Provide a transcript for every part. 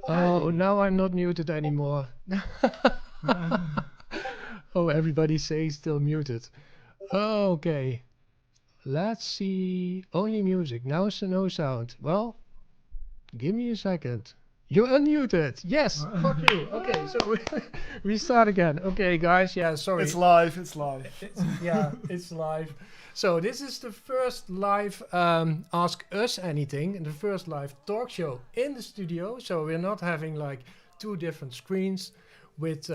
Oh, now I'm not muted anymore. Oh, everybody says still muted. Okay, let's see. Only music. Now it's no sound. Well, give me a second. You're unmuted. Yes. Fuck you. Okay, so we start again. Okay, guys. Yeah, sorry. It's live. It's live. Yeah, it's live. So this is the first live Ask Us Anything, the first live talk show in the studio. So we're not having like two different screens with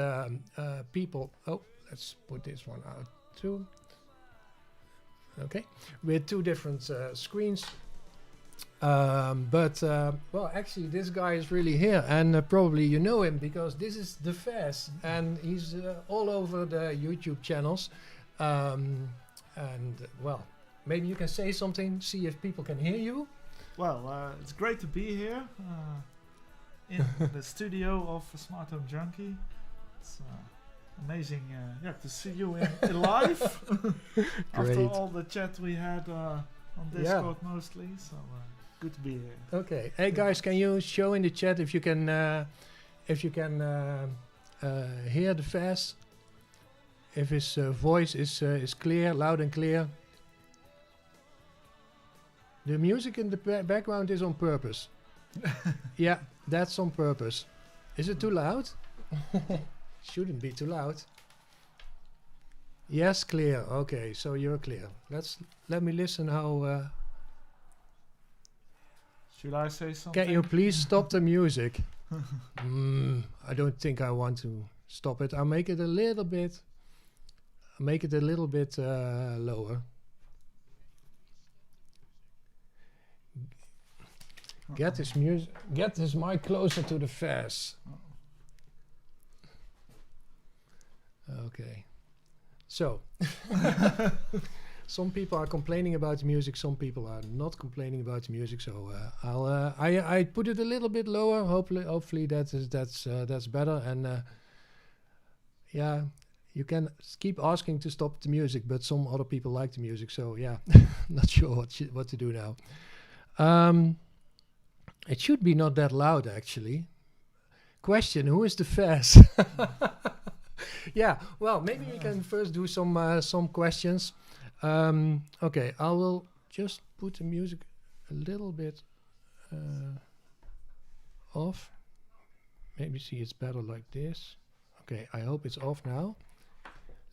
people. Oh, let's put this one out too. Okay, with two different screens. Well, actually, this guy is really here, and probably you know him because this is TheFes, and he's all over the YouTube channels. Well, maybe you can say something, see if people can hear you. Well, it's great to be here in the studio of Smart Home Junkie. It's amazing, to see you in live after all the chat we had on Discord mostly. So good to be here. Okay. Hey guys, can you show in the chat if you can hear TheFes? If his voice is clear, loud and clear. The music in the background is on purpose. Yeah, that's on purpose. Is it too loud? Shouldn't be too loud. Yes, clear. Okay, so you're clear. Let me listen how. Should I say something? Can you please stop the music? I don't think I want to stop it. I'll make it a little bit. Lower. Get this music. Get this mic closer to TheFes. Okay. So, some people are complaining about the music. Some people are not complaining about the music. So I put it a little bit lower. Hopefully that's better. And yeah. You can keep asking to stop the music, but some other people like the music, so yeah, not sure what to do now. It should be not that loud, actually. Question: who is TheFes? Yeah, well, maybe we can first do some questions. Okay, I will just put the music a little bit off. Maybe see it's better like this. Okay, I hope it's off now.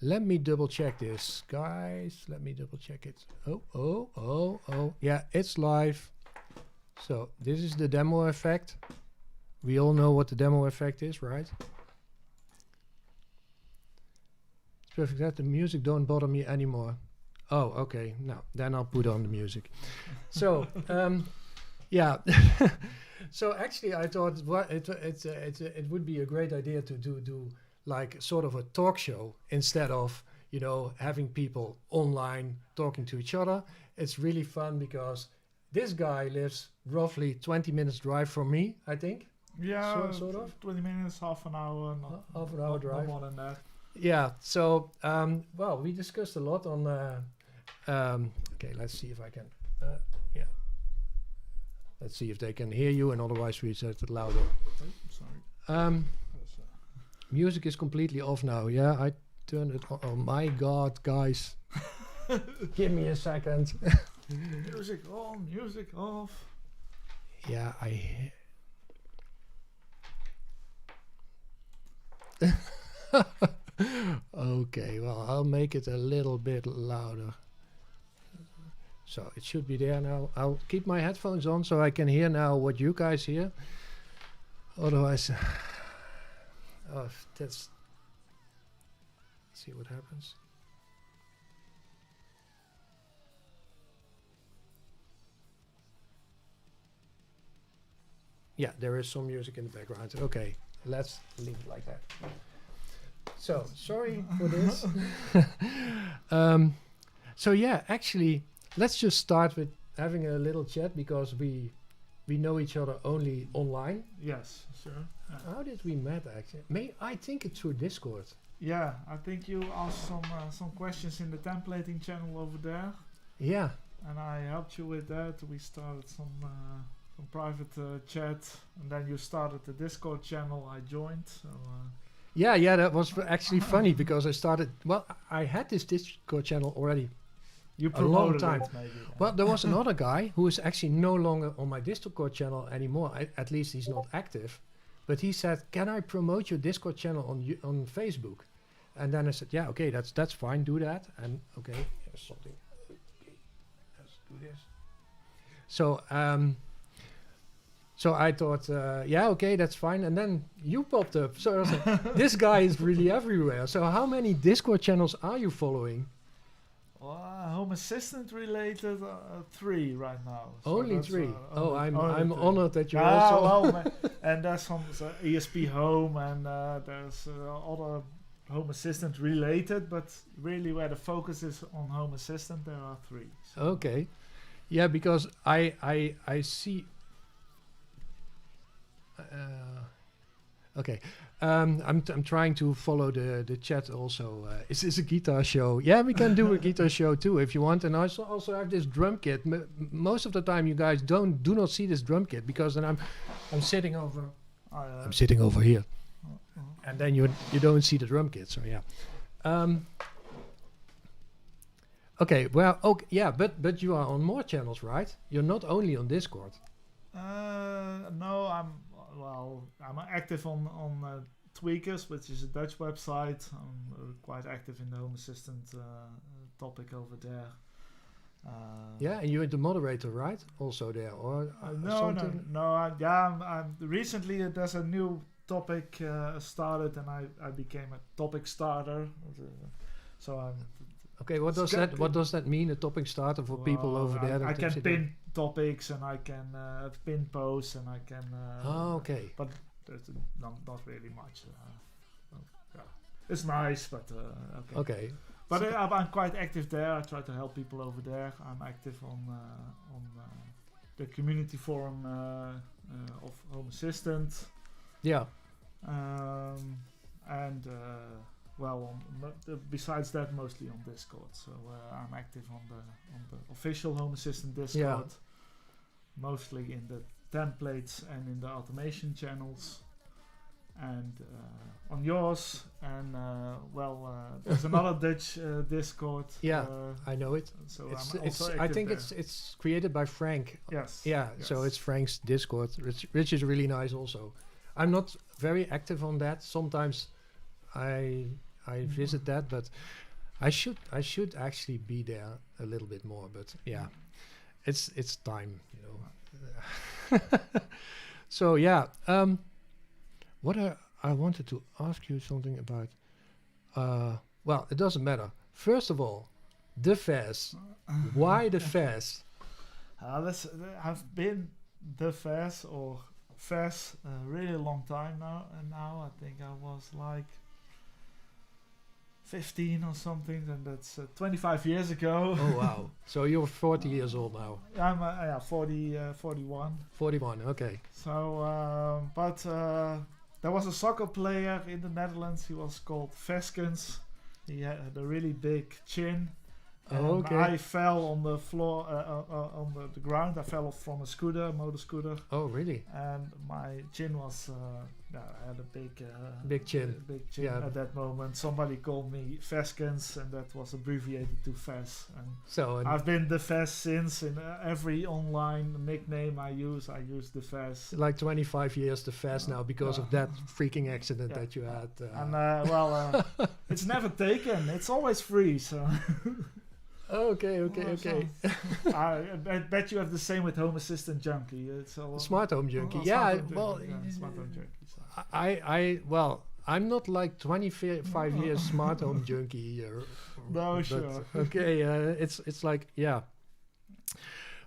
Let me double check this, guys. Let me double check it. Oh. Yeah, it's live. So this is the demo effect. We all know what the demo effect is, right? It's perfect that the music don't bother me anymore. Oh, okay. Now, then I'll put on the music. So, yeah. So actually, I thought it would be a great idea to do like sort of a talk show instead of, having people online talking to each other. It's really fun because this guy lives roughly 20 minutes drive from me, I think. Yeah, sort of. 20 minutes, half an hour. Half an hour drive. No more than that. Yeah, so, well, we discussed a lot on, okay, let's see if I can, yeah. Let's see if they can hear you, and otherwise we set it louder. Oh, sorry. Music is completely off now. Yeah, I turned it on. Oh my God, guys. Give me a second. Music on, music off. Yeah, okay, well, I'll make it a little bit louder. So it should be there now. I'll keep my headphones on so I can hear now what you guys hear. Otherwise, let's see what happens. Yeah, there is some music in the background. Okay, let's leave it like that. So, sorry for this. So yeah, actually, let's just start with having a little chat because we know each other only online. Yes, sure. How did we met actually? I think it's through Discord. Yeah, I think you asked some questions in the templating channel over there. Yeah. And I helped you with that. We started some private chat, and then you started the Discord channel. I joined. So. Yeah, that was actually funny because I had this Discord channel already You a long promoted time. it, maybe. But there was another guy who is actually no longer on my Discord channel anymore. At least he's not active. But he said, "Can I promote your Discord channel on Facebook?" And then I said, "Yeah, okay, that's fine. Do that." And okay, here's something. Okay, let's do this. So I thought, yeah, okay, that's fine. And then you popped up. So I was like, this guy is really everywhere. So how many Discord channels are you following? Home Assistant related, 3 right now. So Only that's, 3. I'm only 3. honored that you're also. And there's some ESP Home, and there's other Home Assistant related, but really where the focus is on Home Assistant, there are 3. So. Okay, yeah, because I see. Okay, I'm trying to follow the chat also. Is this a guitar show? Yeah, we can do a guitar show too if you want. And I also have this drum kit. Most of the time, you guys do not see this drum kit because then I'm sitting over. I'm sitting over here, and then you don't see the drum kit. So yeah. Okay, well, okay, yeah, but you are on more channels, right? You're not only on Discord. No, I'm active on Tweakers, which is a Dutch website. I'm quite active in the Home Assistant topic over there. Yeah, and you're the moderator, right? Also there, or no. Recently there's a new topic started, and I became a topic starter. So I'm. Okay, what does that mean? A topic starter for people over there? I can pin topics, and I can pin posts, and I can. Okay. But there's not really much. Yeah. It's nice, but okay. Okay. But I'm quite active there. I try to help people over there. I'm active on the community forum of Home Assistant. Yeah. Besides that, mostly on Discord. So I'm active on the official Home Assistant Discord, mostly in the templates and in the automation channels, and on yours. And there's another Dutch Discord. Yeah, I know it. So I think it's created by Frank. Yes. Yeah. Yes. So it's Frank's Discord, which is really nice. Also, I'm not very active on that. Sometimes I visit that, but I should actually be there a little bit more. But yeah, it's time, you know. So yeah, what I wanted to ask you something about. Well, it doesn't matter. First of all, TheFes. Why TheFes? I've been TheFes or Fes a really long time now, and now I think I was like 15 or something, and that's 25 years ago. Oh wow! So you're 40 years old now. I'm 41. 41. Okay. So, but there was a soccer player in the Netherlands. He was called Veskens. He had a really big chin. Oh, okay. I fell on the floor, on the ground. I fell off from a motor scooter. Oh, really? And my chin was, I had a big chin. Big chin at that moment. Somebody called me Veskens, and that was abbreviated to Ves. And so I've been the Ves since. In every online nickname I use the Ves. Like 25 years the Ves now because of that freaking accident that you had. It's never taken. It's always free. So. Okay. I bet you have the same with Home Assistant Junkie. It's all Smart Home Junkie. Smart Home Junkie. So. I'm not like 25 years Smart Home Junkie. No, sure. Okay, it's like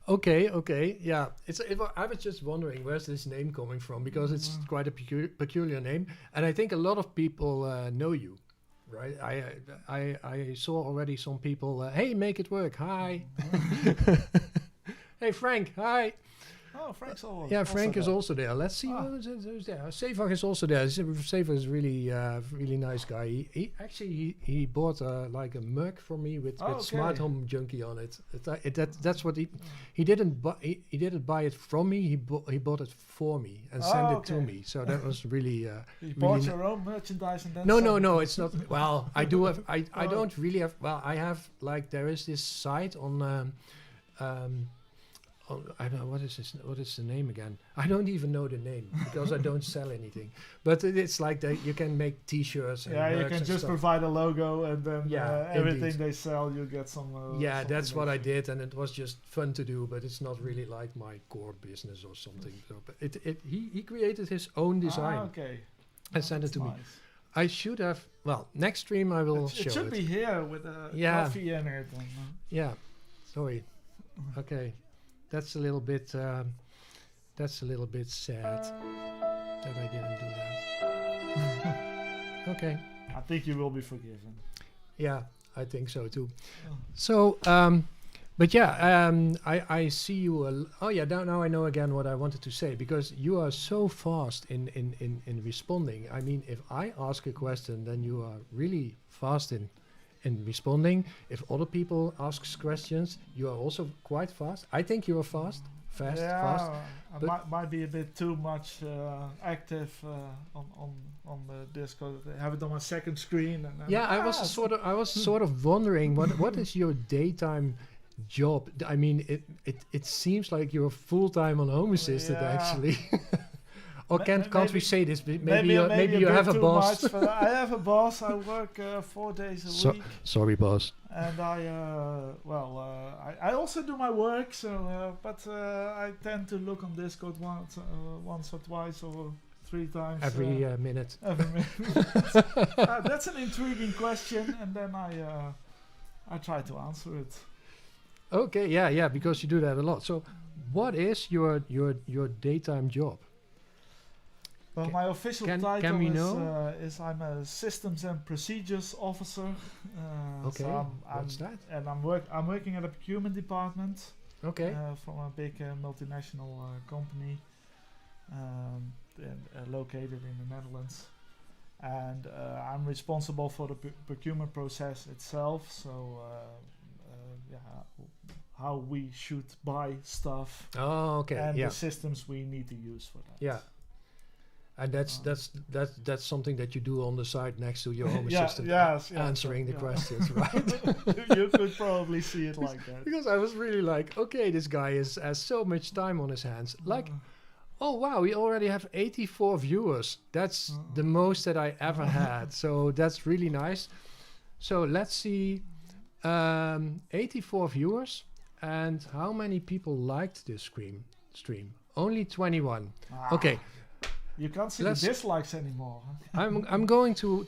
Okay, yeah. I was just wondering where's this name coming from because it's quite a peculiar name, and I think a lot of people know you. Right, I saw already some people. Hey, make it work. Hi. Hey, Frank. Hi. Oh, Frank's all. Yeah, also Frank is there. also there. Let's see who's there. Sevag is also there. Sevag is really nice guy. He bought like a mug for me with Smart Home Junkie on it. That's what he didn't buy. He didn't buy it from me. He bought it for me and sent it to me. So that was really. You bought your own merchandise and then. No, it's not. Well, I do have. I don't really have. Well, I have like there is this site on. I don't know what is the name again. I don't even know the name because I don't sell anything. But it's like you can make T-shirts. And you can just provide a logo and then everything indeed. They sell, you get some. That's what I did, and it was just fun to do. But it's not really like my core business or something. So, but he created his own design. And sent it to me. I should have. Well, next stream I will show it. It should be here with a coffee in it. Yeah. Sorry. Okay. That's a little bit sad that I didn't do that. Okay. I think you will be forgiven. Yeah, I think so too. So, but I see you. Now I know again what I wanted to say, because you are so fast in responding. I mean, if I ask a question, then you are really fast in responding. If other people ask questions, you are also quite fast. I think you are fast. I might be a bit too much active on the Discord. I have it on my second screen. And I was sort of wondering what is your daytime job? I mean, it seems like you're full time on Home Assistant actually. Or can't we say this? Maybe you have a boss. I have a boss. I work 4 days a week. Sorry, boss. And I also do my work. So, but I tend to look on Discord once or twice or 3 times. Every minute. Every minute. That's an intriguing question, and then I try to answer it. Okay, yeah, because you do that a lot. So, what is your daytime job? Well, my official title is I'm a Systems and Procedures Officer. So what's that? And I'm working at a procurement department. Okay. From a big multinational company located in the Netherlands. And I'm responsible for the procurement process itself. So how we should buy stuff. Oh, okay. And the systems we need to use for that. Yeah. And that's something that you do on the side next to your Home Assistant, answering the questions, right? You could probably see it like that. Because I was really like, okay, this guy has so much time on his hands. Like, oh wow, we already have 84 viewers. That's the most that I ever had. So that's really nice. So let's see, 84 viewers, and how many people liked this stream? Only 21. Okay. You can't see the dislikes anymore. I'm going to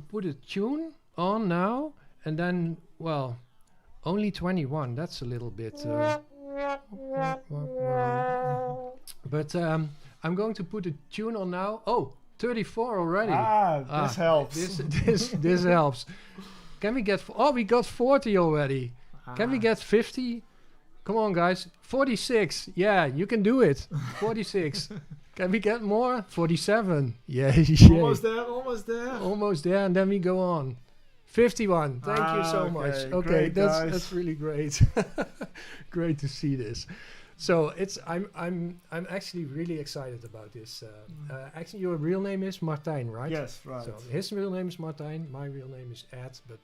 put a tune on now, and then, well, only 21. That's a little bit. But I'm going to put a tune on now. Oh, 34 already. This helps. This helps. Can we get? We got 40 already. Can we get 50? Come on, guys. 46. Yeah, you can do it. 46. Can we get more? 47. Yeah. Almost there, and then we go on. 51. Thank you so much. Okay, that's really great. Great to see this. So I'm actually really excited about this. Actually, your real name is Martijn, right? Yes, right. So his real name is Martijn. My real name is Ed, but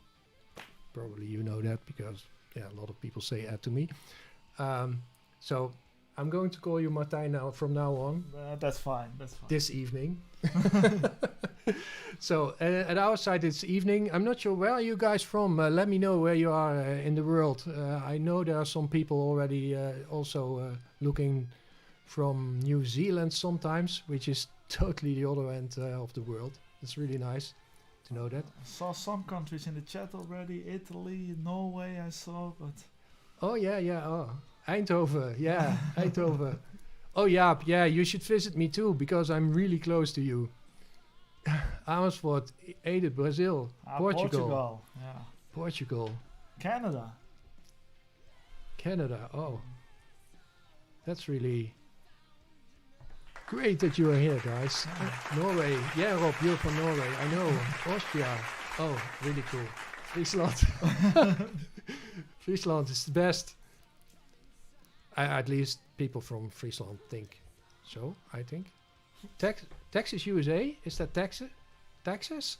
probably you know that because a lot of people say Ed to me. So I'm going to call you Martijn from now on. That's fine. This evening. So at our side it's evening. I'm not sure where are you guys from. Let me know where you are in the world. I know there are some people already also looking from New Zealand sometimes, which is totally the other end of the world. It's really nice to know that. I saw some countries in the chat already. Italy, Norway I saw, but... Oh yeah. Oh, Eindhoven. Yeah, Eindhoven. Oh yeah, you should visit me too, because I'm really close to you. Amersfoort, Ede, Brazil, Portugal. Yeah. Portugal. Canada. Oh. That's really Great that you are here, guys. Norway. Yeah, Rob, you're from Norway. I know. Austria. Oh, really cool. Friesland. Friesland is the best. At least people from Friesland think so, I think. Texas, USA? Is that Texas? Texas?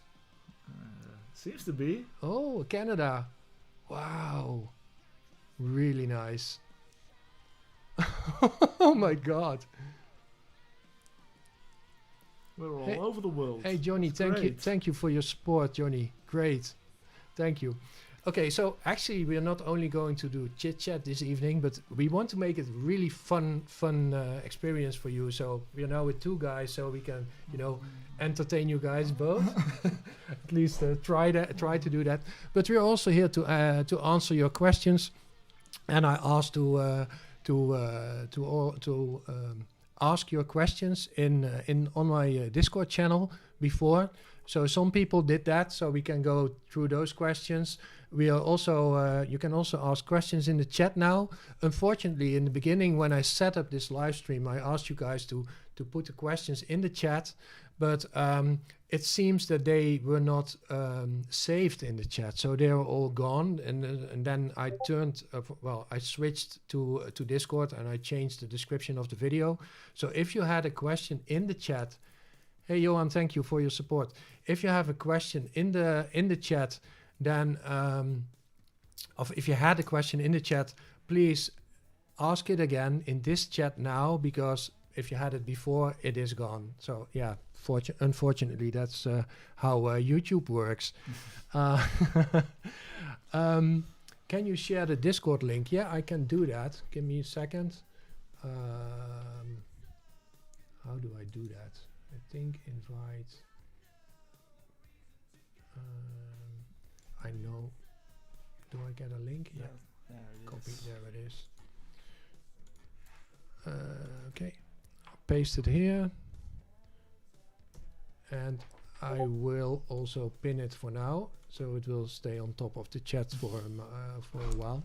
Seems to be. Oh, Canada. Wow. Really nice. Oh my God. We're all over the world. Hey Johnny, thank you for your support, Johnny. Great. Thank you. Okay, so actually we are not only going to do chit chat this evening, but we want to make it really fun experience for you. So we are now with two guys, so we can, entertain you guys both. At least try to do that. But we're also here to answer your questions, and I asked to ask your questions on my Discord channel before. So some people did that, so we can go through those questions. We are also you can also ask questions in the chat now. Unfortunately, in the beginning when I set up this live stream, I asked you guys to put the questions in the chat, but it seems that they were not saved in the chat, so they are all gone. And then I I switched to Discord and I changed the description of the video. So if you had a question in the chat, hey Johan, thank you for your support. If you have a question in the chat, then if you had a question in the chat, please ask it again in this chat now, because if you had it before, it is gone. So yeah, unfortunately, that's how YouTube works. Can you share the Discord link? Yeah, I can do that. Give me a second. How do I do that? I think invite. I know. Do I get a link? Yeah. There it Copy. is. There it is. Okay. I'll paste it here. And I will also pin it for now, so it will stay on top of the chat for a while.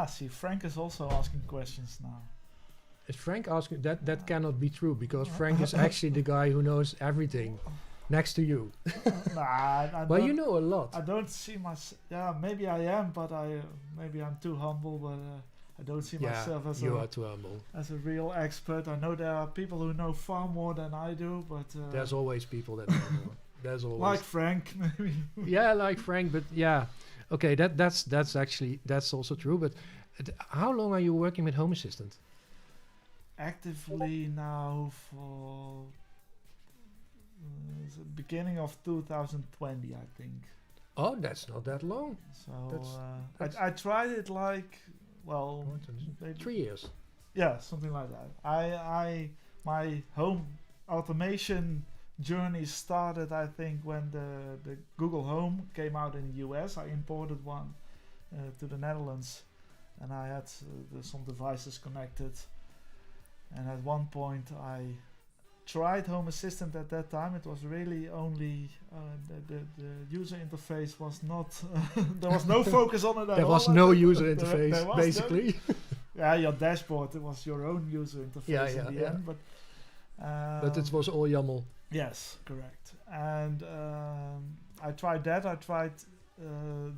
See, Frank is also asking questions now. Is Frank asking? That cannot be true, because Frank is actually the guy who knows everything next to you. Well, you know a lot. I don't see myself. Yeah, maybe I am, but maybe I'm too humble. But I don't see myself as you are too humble. As a real expert. I know there are people who know far more than I do, but there's always people that know more. There's always like Frank, maybe. Yeah, like Frank, but yeah, okay. That's actually also true. But how long are you working with Home Assistant? Actively now for the beginning of 2020, I think. Oh, that's not that long. So I tried it like, well, maybe 3 years. Yeah, something like that. My home automation journey started, I think, when the Google Home came out in the US. I imported one to the Netherlands, and I had some devices connected. And at one point I tried Home Assistant. At that time it was really only the user interface was not there was no focus on it at all. There was no user interface, there basically. Yeah, your dashboard, it was your own user interface in the end, but it was all YAML. Yes, correct. And I tried that. I tried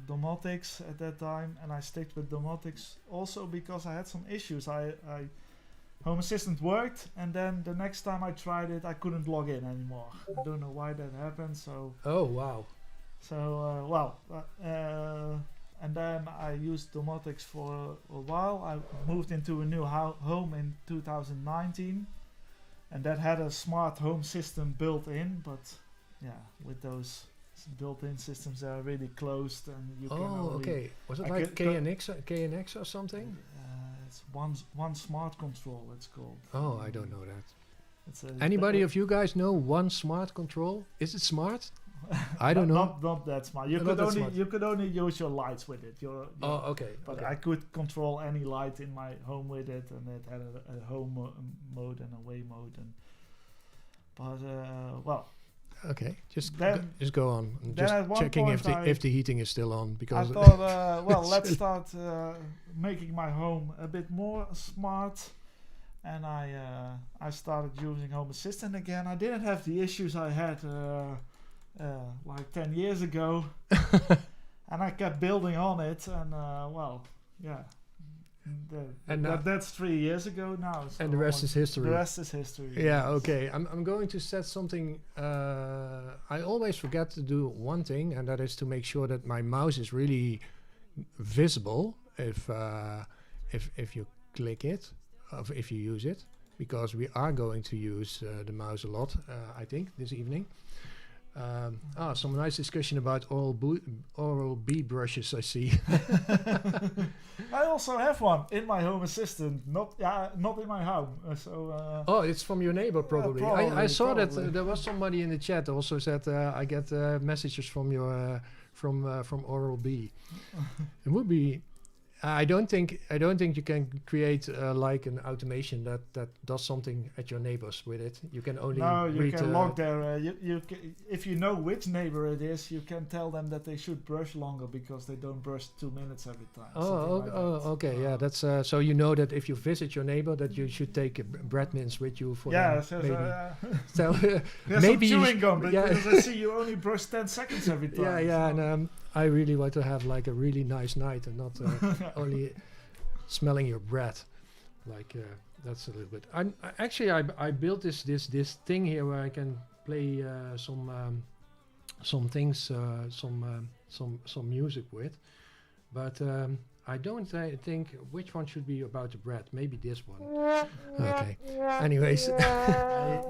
Domotics at that time, and I stick with Domotics also because I had some issues. Home Assistant worked, and then the next time I tried it, I couldn't log in anymore. I don't know why that happened. So. Oh wow. So and then I used Domotics for a while. I moved into a new home in 2019, and that had a smart home system built in. But yeah, with those built-in systems, they are really closed, and you can. Oh, okay. Was it like KNX or something? It's one smart control, it's called. Oh, I don't know that. Anybody of you guys know one smart control? Is it smart? I don't know. Not that smart. You could only use your lights with it. Okay. But okay. I could control any light in my home with it, and it had a home mode and a away mode. Well. Okay, just go on. Just checking if the heating is still on, because I thought, well, let's start making my home a bit more smart. and I started using Home Assistant again. I didn't have the issues I had like 10 years ago, and I kept building on it. And that's 3 years ago now. So and the rest is history. The rest is history. Yeah, okay. I'm going to set something. I always forget to do one thing, and that is to make sure that my mouse is really visible if you click it, if you use it, because we are going to use the mouse a lot, I think, this evening. Some nice discussion about Oral B brushes, I see. I also have one in my Home Assistant, not in my home. It's from your neighbor, probably. I saw that there was somebody in the chat also said I get messages from your from Oral B. It would be. I don't think you can create like an automation that does something at your neighbors with it. You can only you can log their. If you know which neighbor it is, you can tell them that they should brush longer because they don't brush 2 minutes every time. Okay, yeah. That's so you know that if you visit your neighbor, that you should take bread mints with you for maybe chewing gum because I see you only brush 10 seconds every time. And I really want to have like a really nice night and not only smelling your breath. Like that's a little bit. I built this thing here where I can play some things, some music with, but I don't think which one should be about the bread. Maybe this one. Okay. Anyways,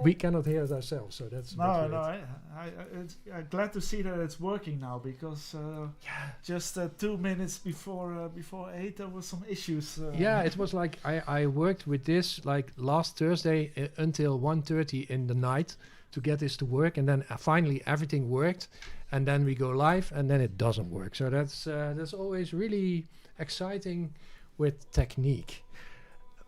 we cannot hear it ourselves, so that's I'm glad to see that it's working now because just 2 minutes before 8 there was some issues. It was like I worked with this like last Thursday until 1:30 in the night to get this to work, and then finally everything worked, and then we go live, and then it doesn't work. So that's always really exciting with technique.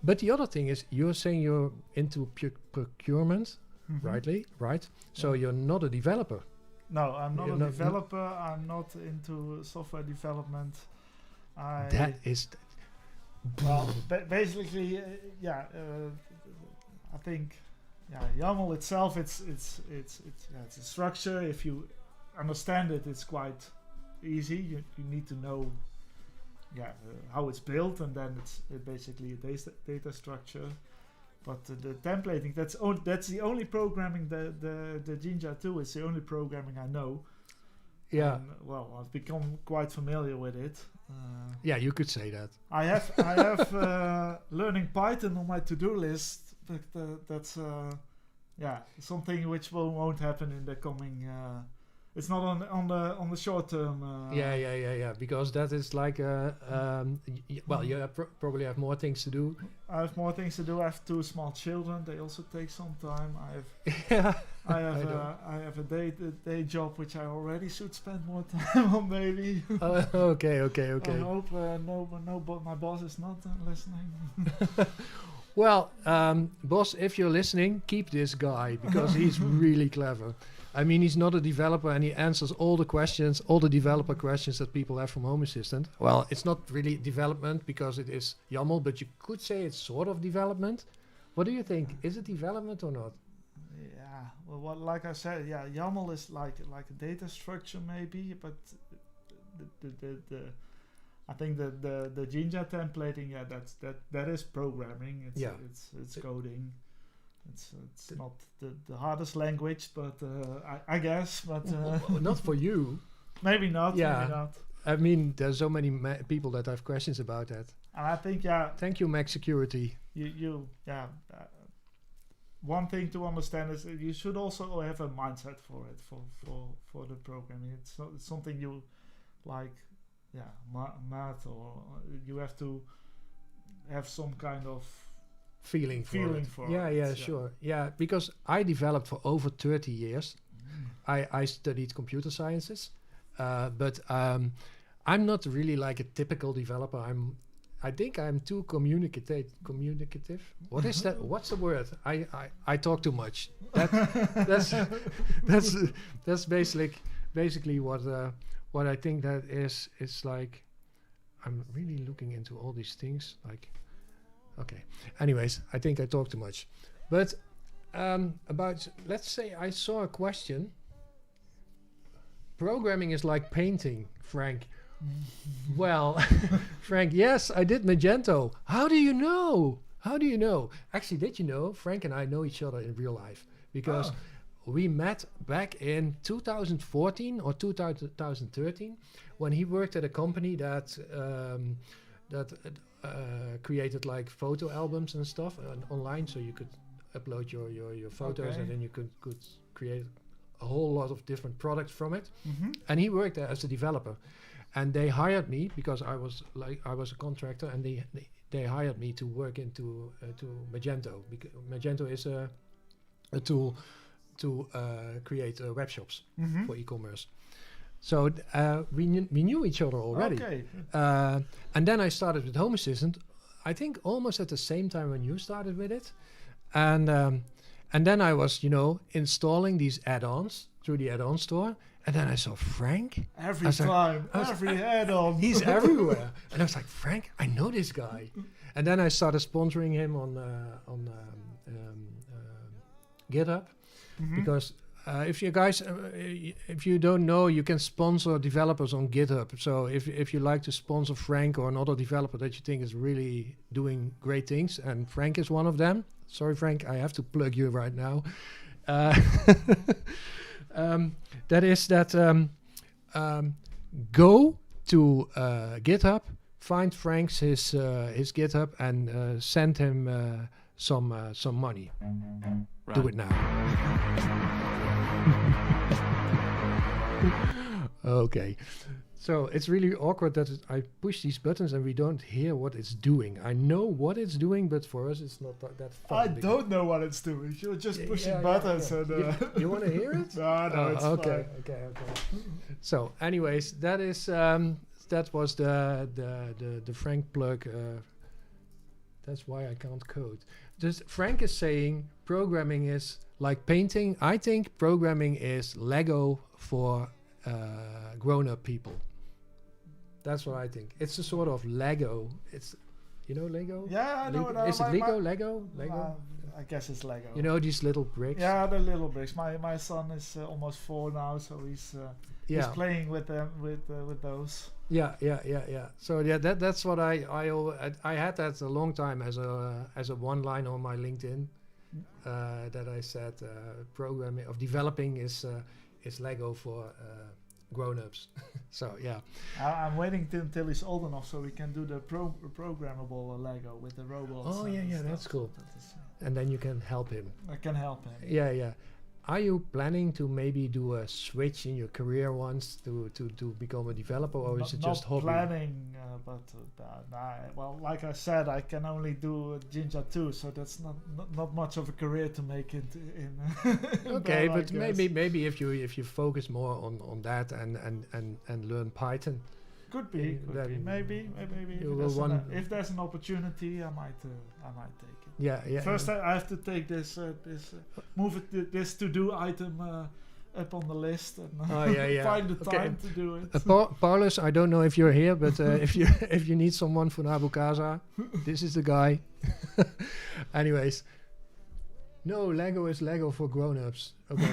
But the other thing is, you're saying you're into procurement, right? So you're not a developer. No, I'm not a developer. I'm not into software development. Basically, I think, YAML itself, it's a structure. If you understand it, it's quite easy. You need to know how it's built, and then it's basically a data structure. But the templating, that's the only programming, the Jinja 2 is the only programming I know. Yeah. And, I've become quite familiar with it. You could say that. I have learning Python on my to-do list, but that's something which won't happen in the coming. It's not on the short term. Because that is like you probably have more things to do. I have more things to do. I have 2 small children. They also take some time. I have a day job which I already should spend more time on, maybe. Okay. I hope my boss is not listening. Well, boss, if you're listening, keep this guy because he's really clever. I mean, he's not a developer, and he answers all the developer questions that people have from Home Assistant. Well, it's not really development because it is YAML, but you could say it's sort of development. What do you think? Is it development or not? Yeah, well, like I said, YAML is like a data structure maybe, but I think the Jinja templating, that is programming. It's coding. It's not the hardest language, but I guess. But not for you. Maybe not. Yeah. Maybe not. I mean, there's so many people that have questions about that. And I think Thank you, Mac Security. One thing to understand is you should also have a mindset for it for the programming. It's something you like. Math, or you have to have some kind of feeling for it. Sure. Yeah, because I developed for over 30 years. I studied computer sciences, but I'm not really like a typical developer. I think I'm too communicative. What is that? What's the word? I talk too much. That's basically what I think that is. It's like I'm really looking into all these things. Like Okay. Anyways, I think I talk too much. But about, let's say I saw a question. Programming is like painting, Frank. Well, Frank, yes, I did Magento. How do you know? How do you know? Actually, did you know Frank and I know each other in real life? Because we met back in 2014 or 2013 when he worked at a company that created like photo albums and stuff online, so you could upload your photos and then you could create a whole lot of different products from it. And he worked there as a developer, and they hired me because I was a contractor, and they hired me to work into to Magento. Magento is a tool to create web shops for e-commerce. So we knew each other already. Okay. And then I started with Home Assistant, I think almost at the same time when you started with it. And then I was, installing these add-ons through the add-on store. And then I saw Frank. Every add-on. He's everywhere. And I was like, Frank, I know this guy. And then I started sponsoring him on GitHub. Because if you don't know, you can sponsor developers on GitHub. So if you like to sponsor Frank or another developer that you think is really doing great things, and Frank is one of them. Sorry, Frank, I have to plug you right now. That is that go to GitHub, find Frank's his GitHub, and send him some money. Right. Do it now. Okay. So it's really awkward that I push these buttons and we don't hear what it's doing. I know what it's doing, but for us it's not that fun. I don't know what it's doing. You're just pushing buttons. Yeah. And you want to hear it? No, it's okay. fine. Okay. So, anyways, that was the Frank plug. That's why I can't code. Just Frank is saying programming is like painting. I think programming is Lego for grown-up people. That's what I think. It's a sort of Lego. It's, Lego? Yeah, I know. Is it Lego? Lego? I guess it's Lego. These little bricks? Yeah, the little bricks. My son is almost 4 now, so he's playing with them with those. Yeah. So that's what I had that a long time as a one line on my LinkedIn that I said programming of developing is Lego for grown-ups. So yeah, I'm waiting until he's old enough so we can do the programmable Lego with the robots. Oh yeah, that's cool. And then you can help him. I can help him. Yeah. Are you planning to maybe do a switch in your career once to become a developer, or is it just hobby? Not planning, well, like I said, I can only do Jinja 2, so that's not much of a career to make it in. Okay, but maybe if you focus more on that and learn Python. Could be. Maybe. If there's an opportunity, I might take it. Yeah. First, I have to take this to-do item up on the list and find the time to do it. Paulus, I don't know if you're here, but if you need someone for Nabu Casa, this is the guy. Anyways, no, Lego is Lego for grown-ups. Okay.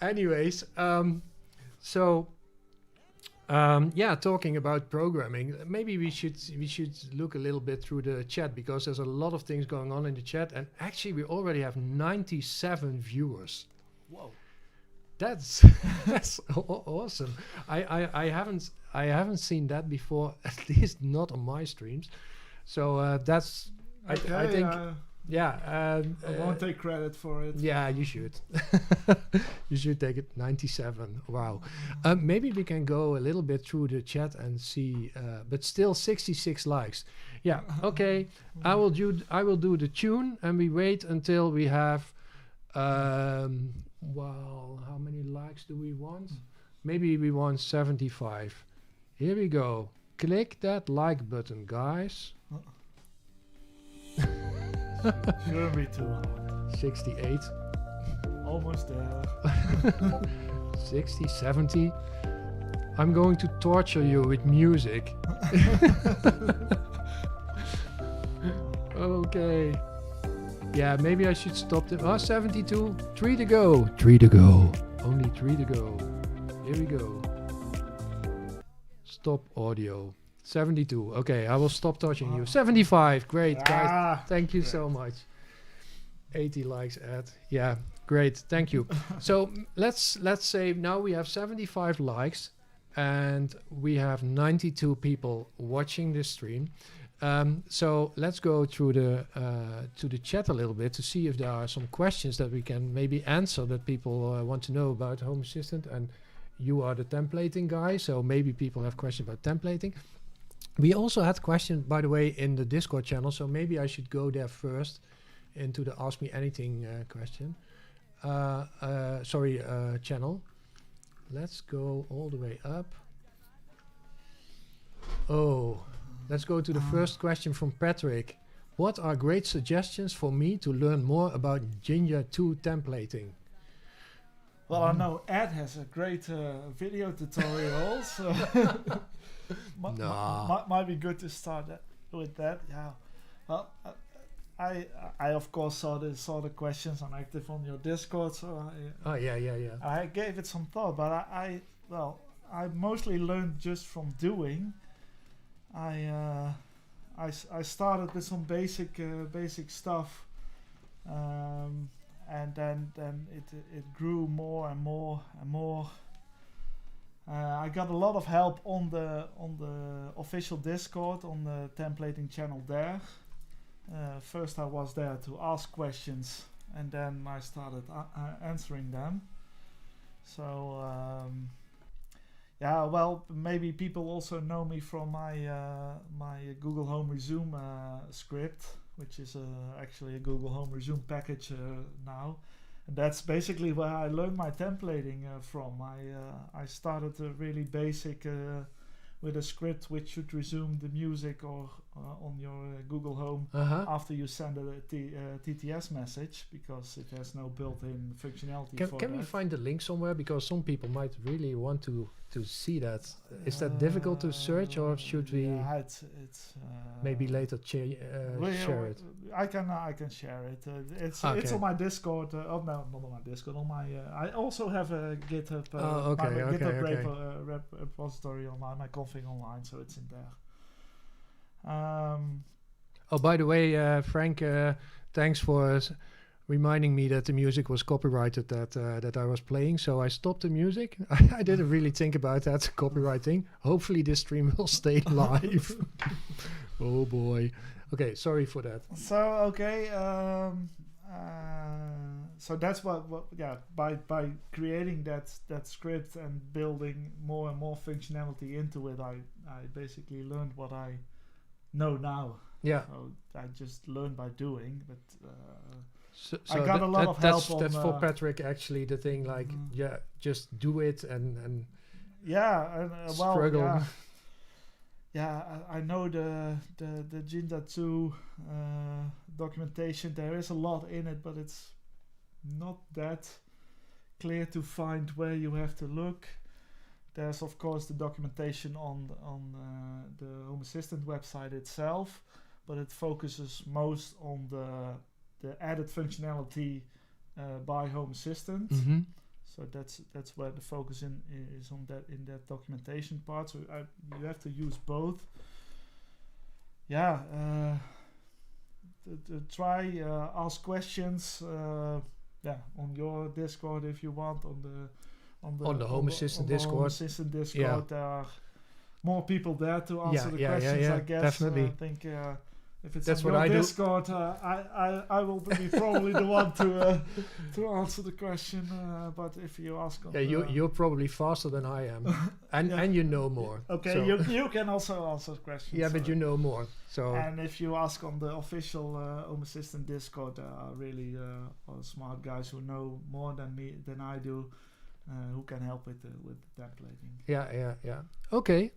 Anyways, talking about programming, maybe we should look a little bit through the chat, because there's a lot of things going on in the chat, and actually we already have 97 viewers. Whoa, that's awesome. I haven't seen that before, at least not on my streams. So that's okay, I think. I won't take credit for it. Yeah, you should. You should take it. 97. Wow. Maybe we can go a little bit through the chat and see. But still 66 likes. Yeah. Okay. I will do the tune, and we wait until we have. How many likes do we want? Maybe we want 75. Here we go. Click that like button, guys. Shouldn't be too hard. 68. Almost there. 60, 70. I'm going to torture you with music. Okay. Yeah, maybe I should stop the... 72. 3 to go. 3 to go. Only 3 to go. Here we go. Stop audio. 72. Okay, I will stop touching you. 75. Great, guys. Thank you so much. 80 likes at. Yeah, great. Thank you. So let's say now we have 75 likes and we have 92 people watching this stream. So let's go through the to the chat a little bit to see if there are some questions that we can maybe answer that people want to know about Home Assistant. And you are the templating guy, so maybe people have questions about templating. We also had questions, by the way, in the Discord channel, so maybe I should go there first into the Ask Me Anything question. Channel. Let's go all the way up. Oh, let's go to the first question from Patrick. What are great suggestions for me to learn more about Jinja 2 templating? Well, I know Ed has a great video tutorial, so might be good to start with that. Yeah. Well, I of course saw the questions. I'm active on your Discord, so I gave it some thought. But I mostly learned just from doing. I started with some basic stuff. And then it grew more and more and more. I got a lot of help on the official Discord, on the templating channel there. First I was there to ask questions, and then I started answering them. So maybe people also know me from my Google Home Resume script, which is actually a Google Home Resume package now. And that's basically where I learned my templating from. I started really basic with a script which should resume the music or on your Google Home after you send a TTS message, because it has no built-in functionality for that. Can we find the link somewhere? Because some people might really want to see that. Is that difficult to search, or should we maybe later share it? I can share it. It's on my Discord. Not on my Discord. On my I also have a GitHub. GitHub repository on my config online, so it's in there. By the way, Frank, thanks for reminding me that the music was copyrighted that I was playing. So I stopped the music. I didn't really think about that copyright thing. Hopefully this stream will stay live. Oh boy. Okay, sorry for that. So so that's what by creating that script and building more and more functionality into it, I basically learned what I know now. Yeah. So I just learned by doing, but so I got a lot of help on... That's for Patrick actually the thing, like, just do it and struggle. I know the Jinja 2 documentation. There is a lot in it, but it's not that clear to find where you have to look. There's of course the documentation on the Home Assistant website itself, but it focuses most on the added functionality by Home Assistant. Mm-hmm. So that's where the focus is on that, in that documentation part. So you have to use both. Try ask questions. On your Discord if you want. On the Home Assistant Discord. There are more people there to answer the questions. I guess. Definitely. I think if it's on your Discord, I will be probably the one to answer the question. But if you ask, you're probably faster than I am, and you know more. Okay, so you can also answer questions. Yeah, but you know more. So and if you ask on the official Home Assistant Discord, there are really smart guys who know more than I do. Who can help with templating. Yeah. Okay.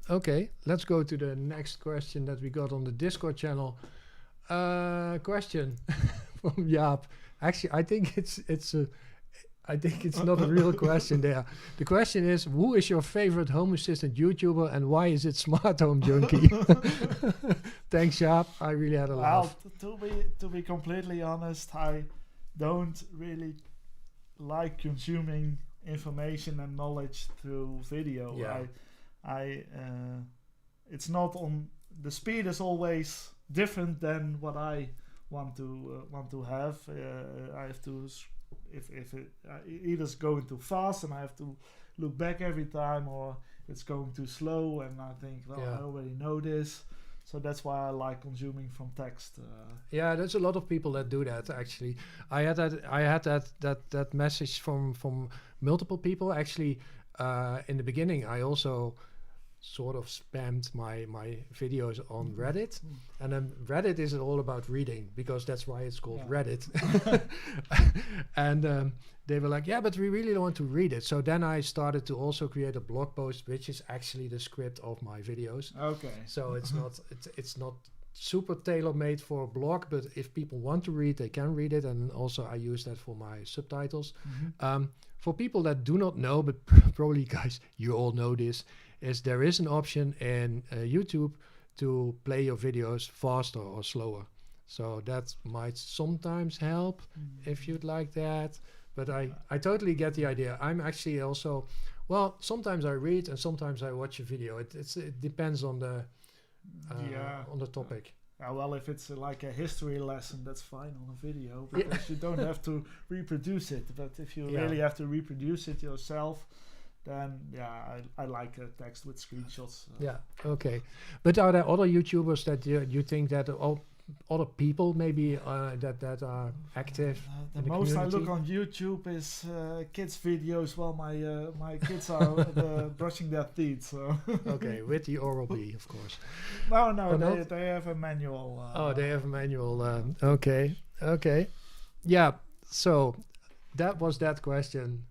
Let's go to the next question that we got on the Discord channel. Question from Jaap. Actually, I think I think it's not a real question there. The question is, who is your favorite Home Assistant YouTuber and why is it Smart Home Junkie? Thanks, Jaap. I really had a laugh. To be completely honest, I don't really like consuming information and knowledge through video. Yeah. It's not on the speed is always different than what I want to have. I have to if it either it's going too fast and I have to look back every time, or it's going too slow and I think, well, I already know this. So that's why I like consuming from text. Yeah, there's a lot of people that do that. Actually, I had that message from multiple people. Actually, in the beginning, I also sort of spammed my videos on Reddit, and then Reddit is all about reading because that's why it's called Reddit. And they were like, yeah, but we really don't want to read it. So then I started to also create a blog post, which is actually the script of my videos. Okay. So it's not super tailor-made for a blog, but if people want to read, they can read it. And also I use that for my subtitles. For people that do not know, but probably guys, you all know this, is there is an option in YouTube to play your videos faster or slower. So that might sometimes help if you'd like that. But I totally get the idea. I'm actually also, well, sometimes I read and sometimes I watch a video. It depends on the topic. Well, if it's like a history lesson, that's fine on a video because you don't have to reproduce it. But if you really have to reproduce it yourself, then I like text with screenshots. Okay. But are there other YouTubers that you think that other people maybe that are active? The most community? I look on YouTube is kids videos while my kids are brushing their teeth. So okay, with the Oral-B, of course. No, they have a manual. They have a manual. Okay. Yeah. So that was that question.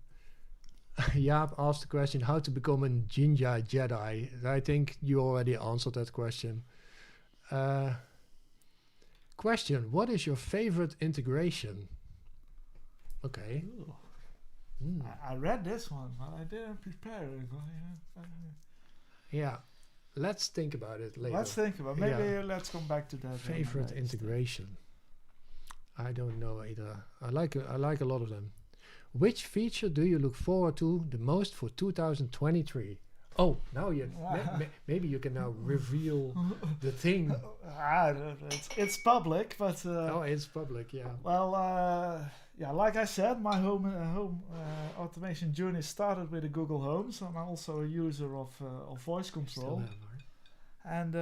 Jaap asked the question, how to become a Ninja Jedi. I think you already answered that question. Question, what is your favorite integration? Okay. I read this one, but I didn't prepare it. Yeah. Let's think about it later. Maybe let's come back to that. Favorite integration. I don't know either. I like a lot of them. Which feature do you look forward to the most for 2023? Oh, now maybe you can now reveal the thing. It's public, but it's public, yeah. Well, like I said, my home automation journey started with a Google Home, so I'm also a user of voice control. And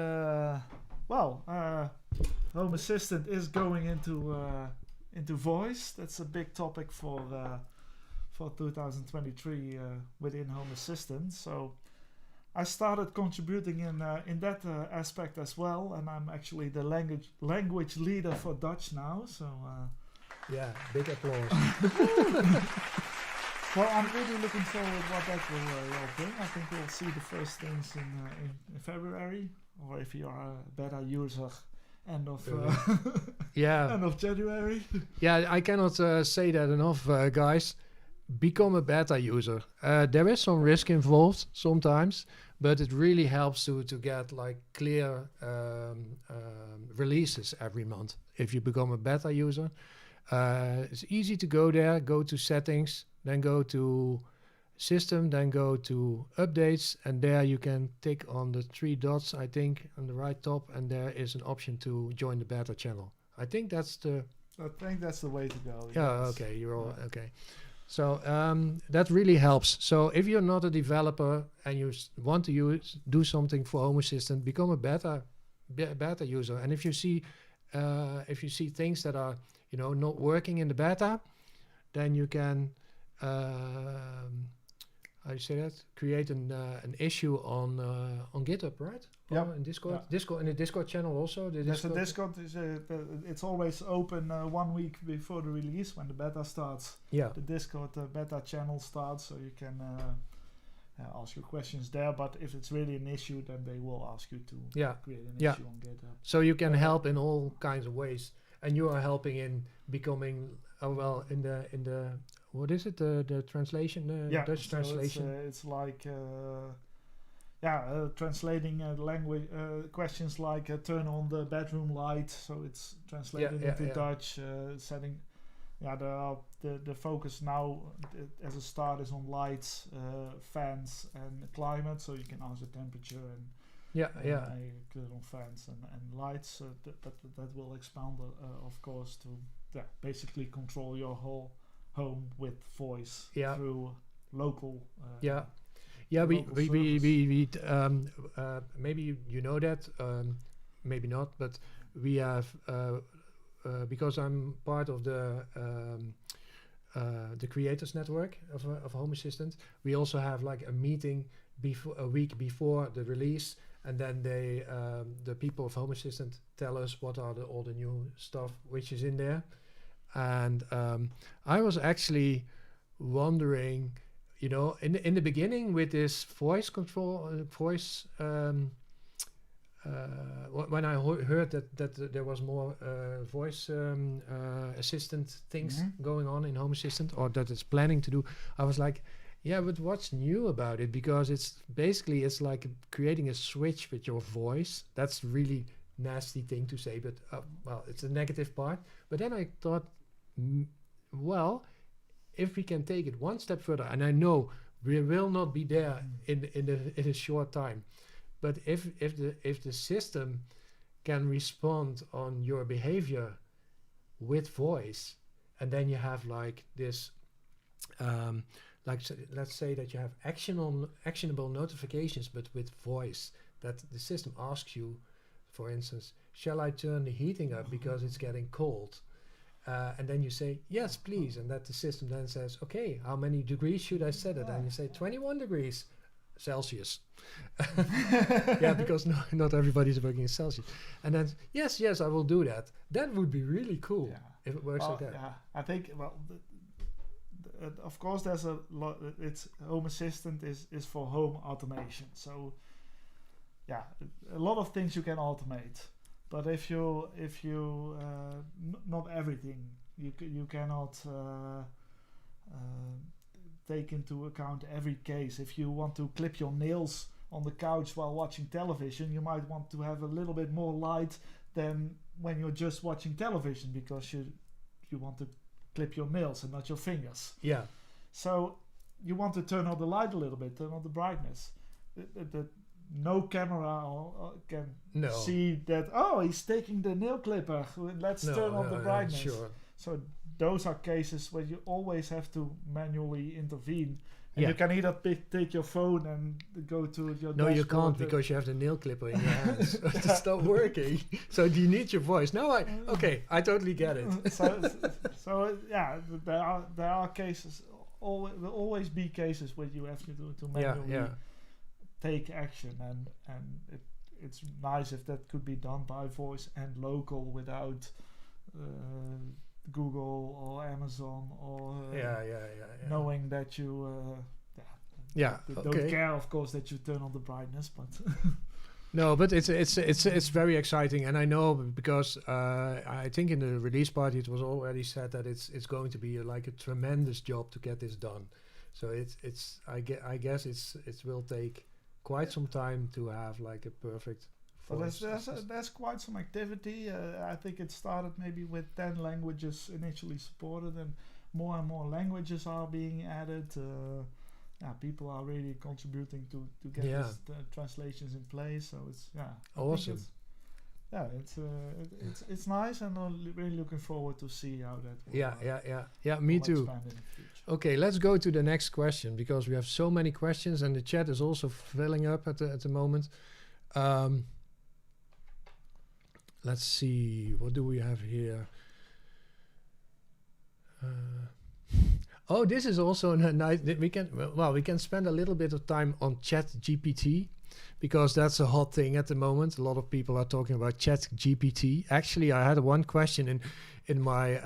Home Assistant is going into voice. That's a big topic for 2023 within Home Assistant. So I started contributing in that aspect as well, and I'm actually the language leader for Dutch now. So big applause. Well, I'm really looking forward what that will bring. I think we'll see the first things in February, or if you are a beta user, end of end of January. I cannot say that enough, guys. Become a beta user. There is some risk involved sometimes, but it really helps to get like clear releases every month. If you become a beta user, it's easy to go there, go to settings, then go to system, then go to updates, and there you can tick on the 3 dots, I think, on the right top, and there is an option to join the beta channel. I think that's the way to go. Yeah, okay, you're all okay. So that really helps. So if you're not a developer and you want to do something for Home Assistant, become a beta user. And if you see things that are not working in the beta, then you can how you say that? Create an issue on GitHub, right? Yeah. In Discord. Discord in the Discord channel also. The Discord is it's always open 1 week before the release when the beta starts. Yeah. The Discord beta channel starts, so you can ask your questions there. But if it's really an issue, then they will ask you to create an issue on GitHub. So you can help in all kinds of ways, and you are helping in becoming Oh well, in the what is it? The translation, Dutch so translation. it's like translating language questions like turn on the bedroom light. So it's translated into Dutch. Setting. Yeah, the focus now as a start is on lights, fans, and climate. So you can ask the temperature and click on fans and lights. That will expand, of course, to basically control your whole home with voice through local. We maybe you know that, maybe not, but we have because I'm part of the creators network of Home Assistant. We also have like a meeting a week before the release, and then the people of Home Assistant tell us what are all the new stuff which is in there. And I was actually wondering, you know, in the beginning with this voice control, when I heard that there was more voice assistant things going on in Home Assistant, or that it's planning to do, I was like, yeah, but what's new about it? Because it's like creating a switch with your voice. That's really nasty thing to say, but well, it's a negative part. But then I thought, well, if we can take it one step further, and I know we will not be there in a short time, but if the system can respond on your behavior with voice, and then you have like this, let's say that you have actionable notifications, but with voice, that the system asks you, for instance, shall I turn the heating up because it's getting cold? And then you say, yes, please. And that the system then says, okay, how many degrees should I set it? And you say 21 degrees Celsius. Yeah, because not everybody's working in Celsius. And then, yes, I will do that. That would be really cool if it works like that. Yeah, I think, of course, there's a lot. It's Home Assistant is for home automation. So, yeah, a lot of things you can automate. But if you not everything, you cannot take into account every case. If you want to clip your nails on the couch while watching television, you might want to have a little bit more light than when you're just watching television, because you want to clip your nails and not your fingers. Yeah. So you want to turn on the light a little bit, turn on the brightness. No camera can see that, he's taking the nail clipper, let's turn on the brightness. Sure. So those are cases where you always have to manually intervene. And you can either take your phone and go to your No, you can't, because you have the nail clipper in your hands. It's not working. So you need your voice. Now I totally get it. so there are cases, will always be cases where you have to do to manually take action, and it's nice if that could be done by voice and local without Google or Amazon or knowing that you don't care, of course, that you turn on the brightness, but no, but it's very exciting, and I know because I think in the release party it was already said that it's going to be like a tremendous job to get this done. So I guess it will take quite some time to have like a perfect voice. But there's quite some activity. I think it started maybe with 10 languages initially supported, and more languages are being added. People are really contributing to get these translations in place. So it's awesome. It's nice, and I'm really looking forward to see how that will Yeah, me too. Okay, let's go to the next question, because we have so many questions and the chat is also filling up at the moment. Let's see, what do we have here? This is also a nice. We can spend a little bit of time on ChatGPT, because that's a hot thing at the moment. A lot of people are talking about ChatGPT. Actually, I had one question in my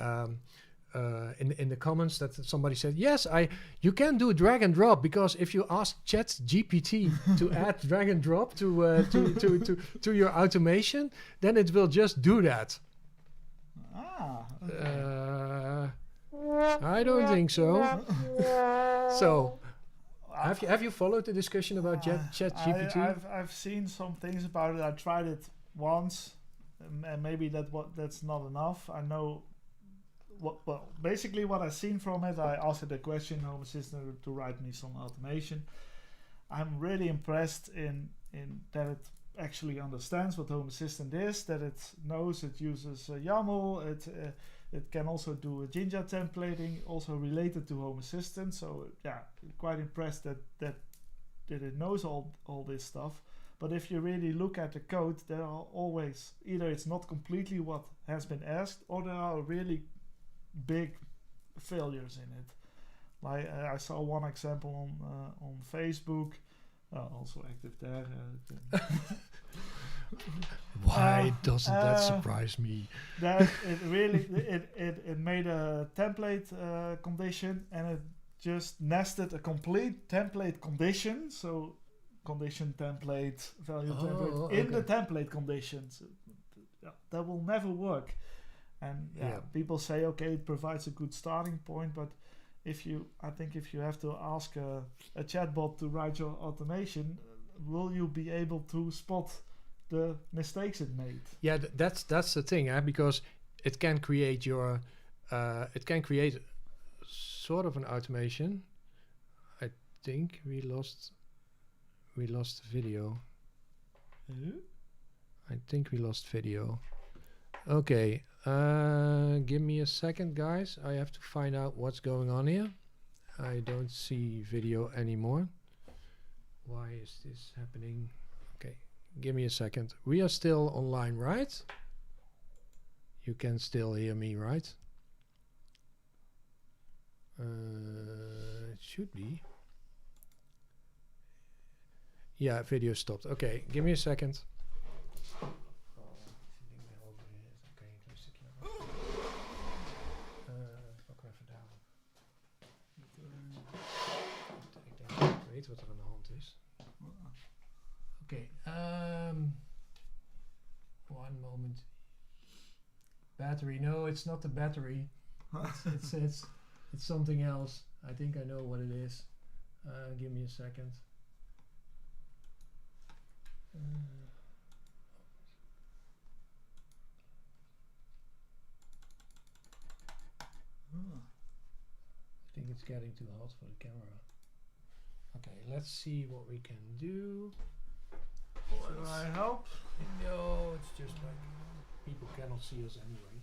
in the comments that somebody said, yes, you can do drag and drop, because if you ask ChatGPT to add drag and drop to your automation, then it will just do that. I don't think so. So, have you followed the discussion about ChatGPT? I've seen some things about it. I tried it once, and maybe that's not enough. I know basically what I've seen from it. I asked it a question, Home Assistant, to write me some automation. I'm really impressed in that it actually understands what Home Assistant is, that it knows it uses YAML, it can also do a Jinja templating, also related to Home Assistant. So yeah, quite impressed that it knows all this stuff. But if you really look at the code, there are always either it's not completely what has been asked, or there are really big failures in it. Like I saw one example on Facebook, also active there. Why doesn't that surprise me? That it really it made a template condition, and it just nested a complete template condition. So condition template, value template in the template conditions. That will never work. And people say, okay, it provides a good starting point, but I think if you have to ask a chatbot to write your automation, will you be able to spot the mistakes it made? Yeah, that's the thing, because it can create sort of an automation. I think we lost video. I think we lost video. Okay, give me a second, guys. I have to find out what's going on here. I don't see video anymore. Why is this happening? Okay, give me a second. We are still online, right? You can still hear me, right? It should be. Yeah, video stopped. Okay, give me a second. Weet wat er aan de hand is. Oké, one moment. Battery? No, it's not the battery. It's something else. I think I know what it is. Give me a second. I think it's getting too hot for the camera. Okay, let's see what we can do. Should I help? No, it's just like people cannot see us anyway.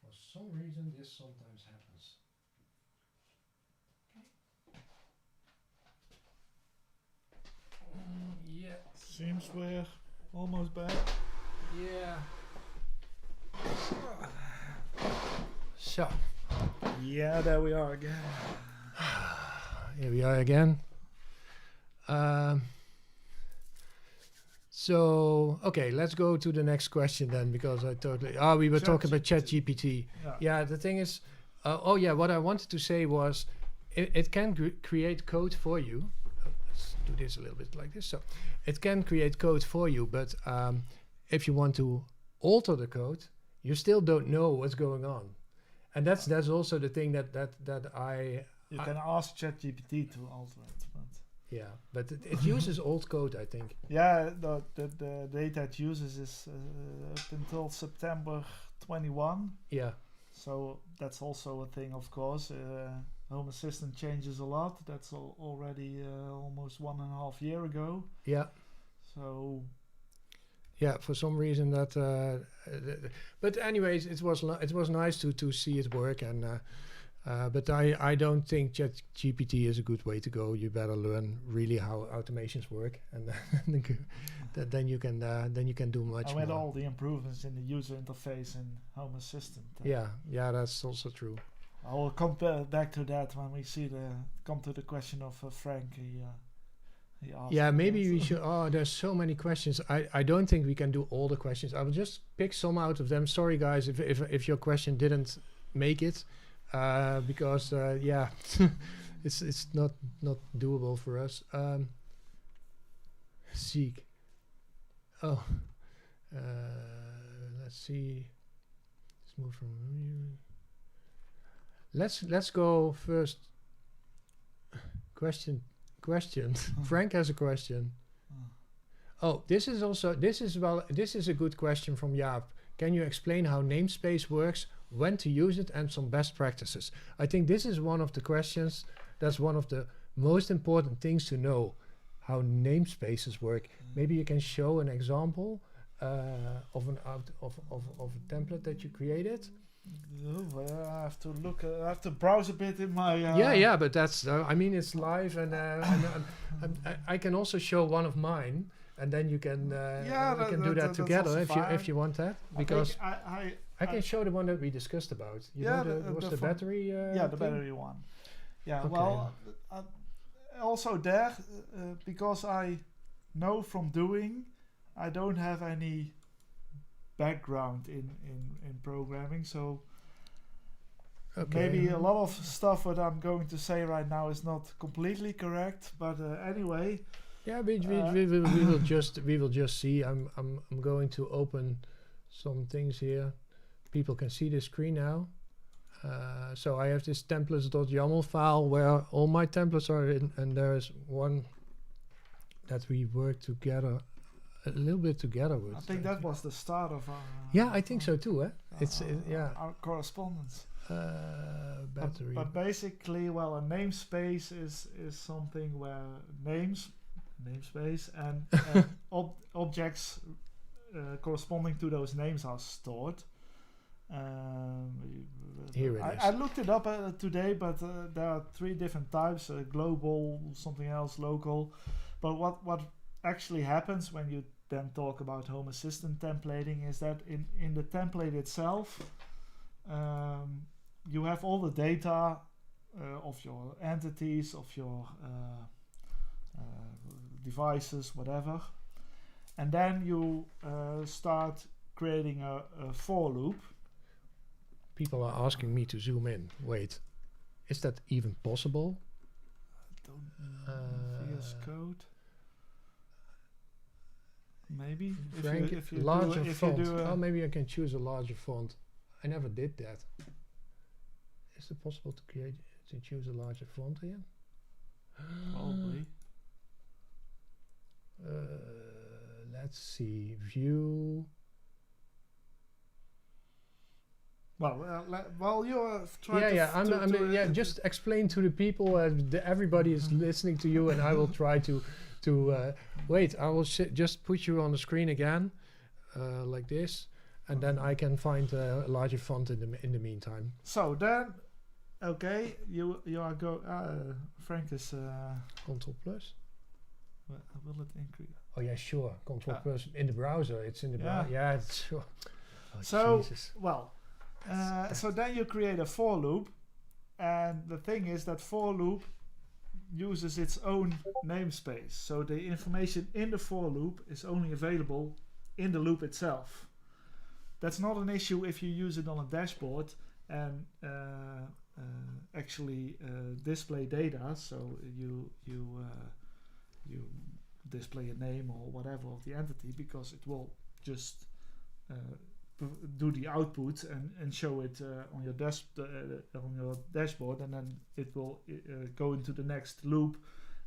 For some reason, this sometimes happens. Yeah. Seems we're almost back. Yeah. So. Yeah, there we are again. Here we are again. So, okay, let's go to the next question then, because I totally... we were talking about ChatGPT. Yeah, the thing is... what I wanted to say was it can create code for you. Let's do this a little bit like this. So, it can create code for you, but if you want to alter the code, you still don't know what's going on. And that's also the thing that I... You can ask ChatGPT to alter it, but... Yeah, but it uses old code, I think. Yeah, the data it uses is up until September 21. Yeah. So that's also a thing, of course. Home Assistant changes a lot. That's already almost 1.5 years ago. Yeah. So... Yeah, for some reason that... but anyways, it was nice to see it work, and... but I don't think ChatGPT is a good way to go. You better learn really how automations work, and then you can do much more. With all the improvements in the user interface in Home Assistant. Yeah, that's also true. I will come back to that when we come to the question of Frank. He asked. Yeah, maybe we should. Oh, there's so many questions. I don't think we can do all the questions. I will just pick some out of them. Sorry, guys, if your question didn't make it. Because it's not doable for us. Seek. Oh, let's see. Let's move from. Let's go first. Questions. Frank has a question. Oh, this is a good question from Jaap. Can you explain how Namespace works, when to use it, and some best practices? I think this is one of the questions. That's one of the most important things to know, how namespaces work. Maybe you can show an example of a template that you created. I have to look. I have to browse a bit in my. But that's. I mean, it's live, and I can also show one of mine, and then you can we can do that together if you want that. Because I can show the one that we discussed about. The battery. The battery one. Yeah. Okay. Well, also there, because I know from doing, I don't have any background in programming, so maybe a lot of stuff what I'm going to say right now is not completely correct, but anyway. Yeah, we will just see. I'm going to open some things here. People can see the screen now. So I have this templates.yaml file where all my templates are in, and there's one that we work together a little bit together with. I think that was the start of our. I think so too. Our correspondence. Battery. But basically, well, a namespace is something where namespace and objects corresponding to those names are stored. Here it is. I looked it up today, but there are 3 different types: global, something else, local. But what actually happens when you then talk about Home Assistant templating is that in the template itself, you have all the data of your entities, of your devices, whatever, and then you start creating a for loop. People are asking me to zoom in. Wait, is that even possible? I don't know. VS Code. Maybe. Frank, if you larger font. Maybe I can choose a larger font. I never did that. Is it possible to choose a larger font here? Probably. Let's see. View. Well, you're trying just explain to the people. Everybody is listening to you, and I will try to wait. I will just put you on the screen again, like this, and then I can find a larger font in the meantime. So then, okay, you are Frank is Control plus. Will it increase? Oh yeah, sure. Control plus in the browser. It's in the browser. Yeah, it's sure. Oh, so Jesus. So then you create a for loop, and the thing is that for loop uses its own namespace. So the information in the for loop is only available in the loop itself. That's not an issue if you use it on a dashboard and actually display data. So you display a name or whatever of the entity, because it will just do the output and show it on your dashboard, and then it will go into the next loop.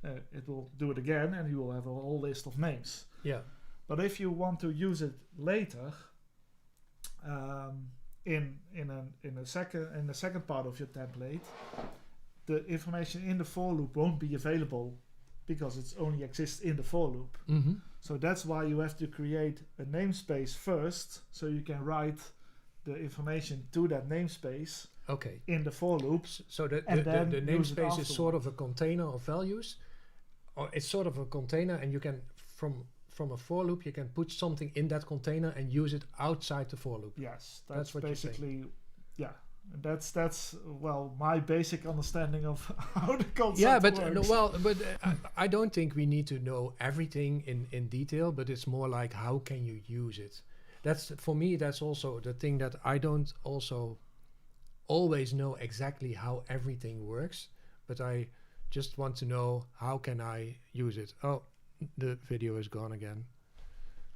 It will do it again, and you will have a whole list of names. Yeah. But if you want to use it later, in the second part of your template, the information in the for loop won't be available because it only exists in the for loop. Mm-hmm. So that's why you have to create a namespace first, so you can write the information to that namespace. Okay. In the for loops. So the namespace is sort of a container of values, or it's sort of a container, and you can from a for loop you can put something in that container and use it outside the for loop. Yes, that's what basically. Yeah. That's my basic understanding of how the concept works. I don't think we need to know everything in detail, but it's more like how can you use it. That's for me. That's also the thing that I don't also always know exactly how everything works, but I just want to know how can I use it. Oh, the video is gone again.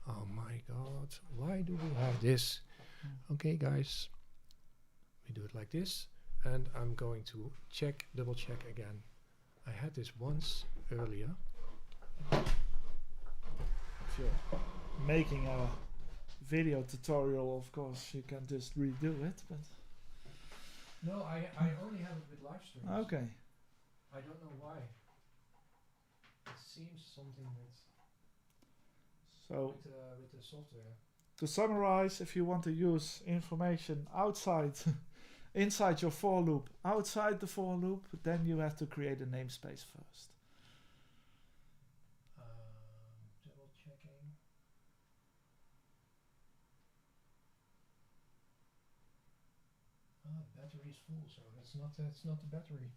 Oh my god, why do we have this? Okay guys, we do it like this, and I'm going to double check again. I had this once earlier. If you're making a video tutorial, of course, you can just redo it, but... No, I only have it with live streams. Okay. I don't know why. It seems something with So, with the software. to summarize, if you want to use information outside, inside your for loop, outside the for loop, then you have to create a namespace first. Double checking. Ah, the battery is full, so it's not the battery.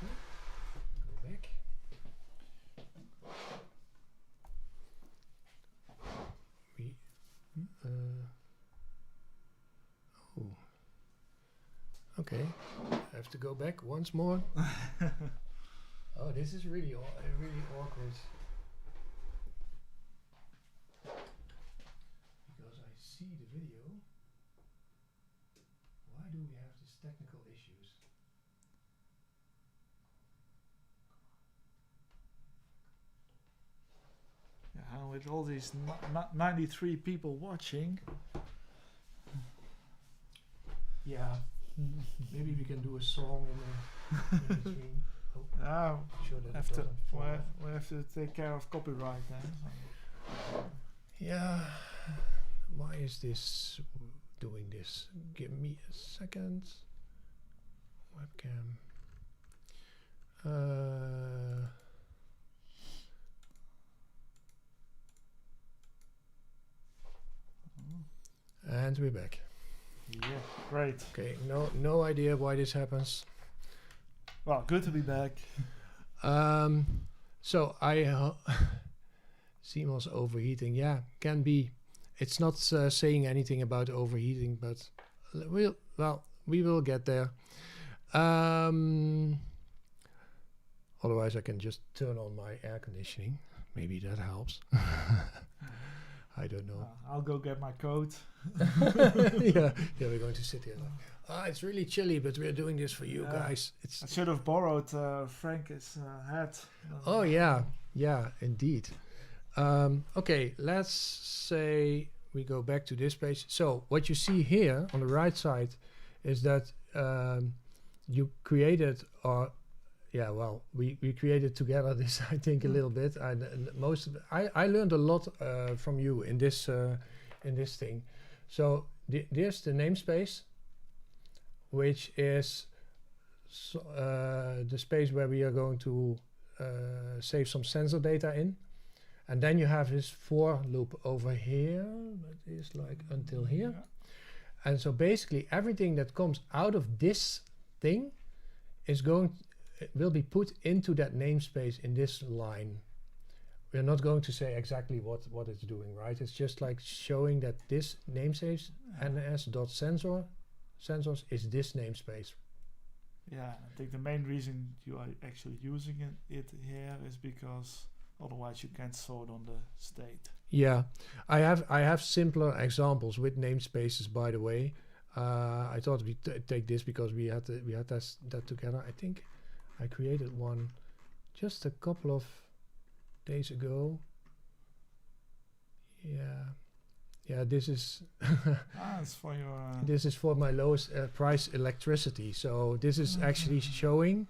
Go back. Oh. Okay. I have to go back once more. Oh, this is really really awkward. Because I see the video. Why do we have these technical issues? Yeah, with all these 93 people watching. Yeah. Maybe we can do a song in between. Yeah, Sure that have it to, doesn't fall off. we have to take care of copyright then. Yeah. Why is this doing this? Give me a second. Webcam. And we're back. Yeah, great. Okay, no idea why this happens. Well, good to be back. So I CMOS overheating. Yeah, can be. It's not saying anything about overheating, but we will get there. Otherwise, I can just turn on my air conditioning. Maybe that helps. I don't know. I'll go get my coat. yeah, we're going to sit here. It's really chilly, but we're doing this for you guys. I should have borrowed Frank's hat. Oh yeah, indeed. Okay, let's say we go back to this page. So what you see here on the right side is that you created, we created together this, I think, a little bit. And most of I learned a lot from you in this thing. So there's the namespace, which is the space where we are going to save some sensor data in. And then you have this for loop over here, that is like until here. Yeah. And so basically everything that comes out of this thing will be put into that namespace in this line. We're not going to say exactly what it's doing, right? It's just like showing that this namespace ns.sensors is this namespace. Yeah, I think the main reason you are actually using it here is because otherwise you can't sort on the state. Yeah, I have simpler examples with namespaces, by the way. I thought we'd take this because we had that together. I think I created one just a couple of days ago. Yeah, this is It's for your this is for my lowest price electricity. So this is actually showing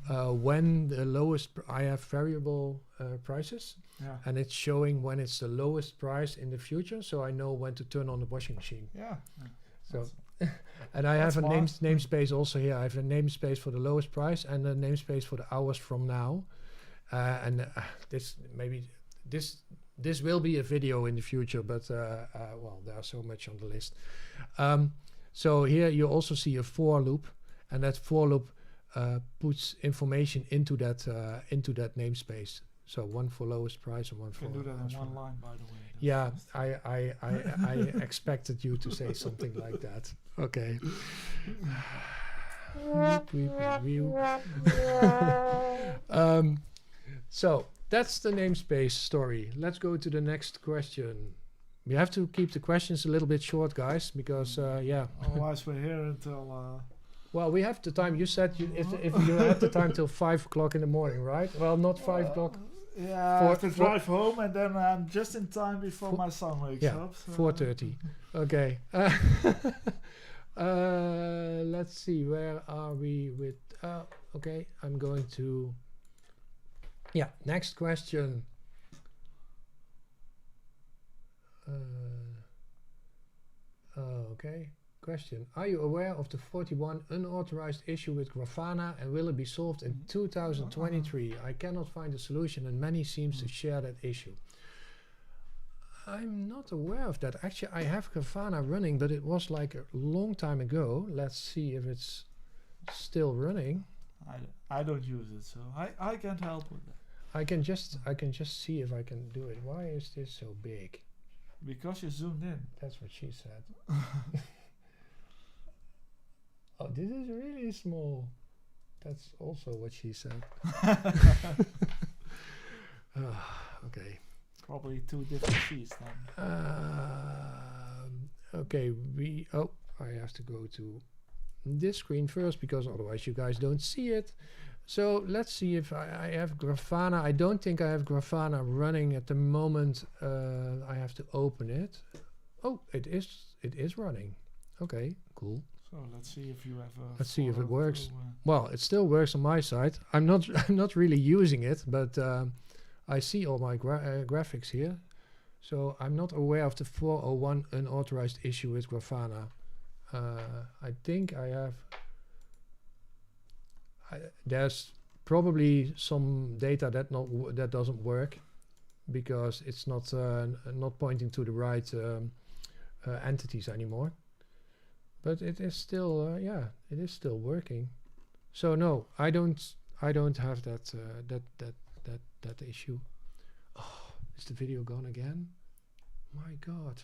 when the lowest I have variable prices, and it's showing when it's the lowest price in the future, so I know when to turn on the washing machine. So and I have a namespace also here. I have a namespace for the lowest price and a namespace for the hours from now. This will be a video in the future, but well, there are so much on the list. So here you also see a for loop, and that for loop puts information into that namespace. So one for lowest price and one for. You can do that in one line, by the way. Yeah, I expected you to say something like that. Okay. So that's the namespace story. Let's go to the next question. We have to keep the questions a little bit short, guys, because yeah. Otherwise, we're here until. Well, we have the time. You said if you had the time till 5 o'clock in the morning, right? Well, not 5 o'clock. Yeah, I have to drive home, and then I'm just in time before my son wakes up. So 4:30. Okay. Let's see. Where are we with? Okay, I'm going to. Yeah. Next question. Okay. Question. Are you aware of the 41 unauthorized issue with Grafana, and will it be solved in 2023? I cannot find a solution, and many seems to share that issue. I'm not aware of that. Actually, I have Grafana running, but it was like a long time ago. Let's see if it's still running. I don't use it, so I can't help with that. I can just see if I can do it. Why is this so big? Because you zoomed in. That's what she said. Oh, this is really small. That's also what she said. Okay. Probably 2 different sheets then. Okay, I have to go to this screen first because otherwise you guys don't see it. So let's see if I have Grafana. I don't think I have Grafana running at the moment. I have to open it. Oh, it is running. Okay, cool. So let's see if you have. Let's see if it works. Well, it still works on my side. I'm not really using it, but I see all my graphics here. So I'm not aware of the 401 unauthorized issue with Grafana. I think I have. There's probably some data that doesn't work because it's not pointing to the right entities anymore. But it is still it is still working. So no, I don't have that that issue. Oh, is the video gone again? My God,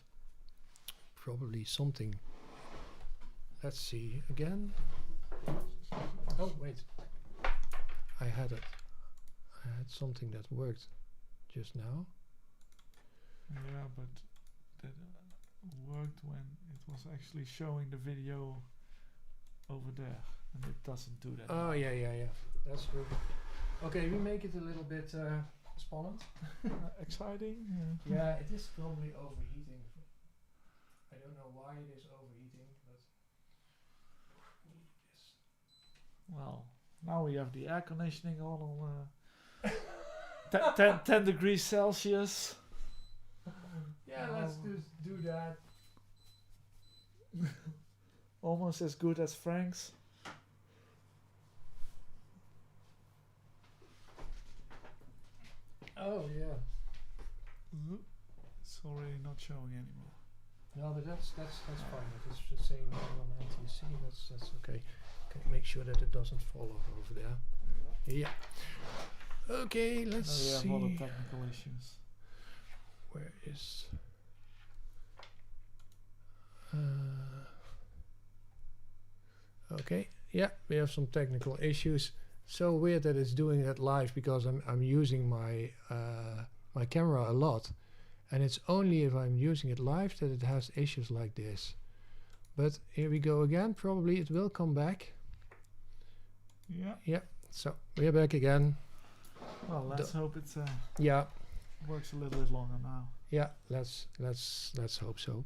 probably something. Let's see again. Oh wait, I had something that worked just now. Yeah, but that worked when it was actually showing the video over there, and it doesn't do that. Oh yeah, that's true. Okay, we make it a little bit spannend. Exciting. Yeah, it is probably overheating. I don't know why it is overheating, but well, now we have the air conditioning on 10 degrees Celsius. Yeah, let's just do that. Almost as good as Frank's. Oh yeah. It's already not showing anymore. No, but that's fine. If it's just saying on NTC, that's okay. Okay, make sure that it doesn't fall off over there. Yeah. Okay, let's see. We have other technical issues. Where is? Okay. Yeah, we have some technical issues. So weird that it's doing that live because I'm using my my camera a lot, and it's only if I'm using it live that it has issues like this. But here we go again. Probably it will come back. Yeah. Yeah. So we're back again. Well, let's hope it yeah works a little bit longer now. Yeah. Let's hope so.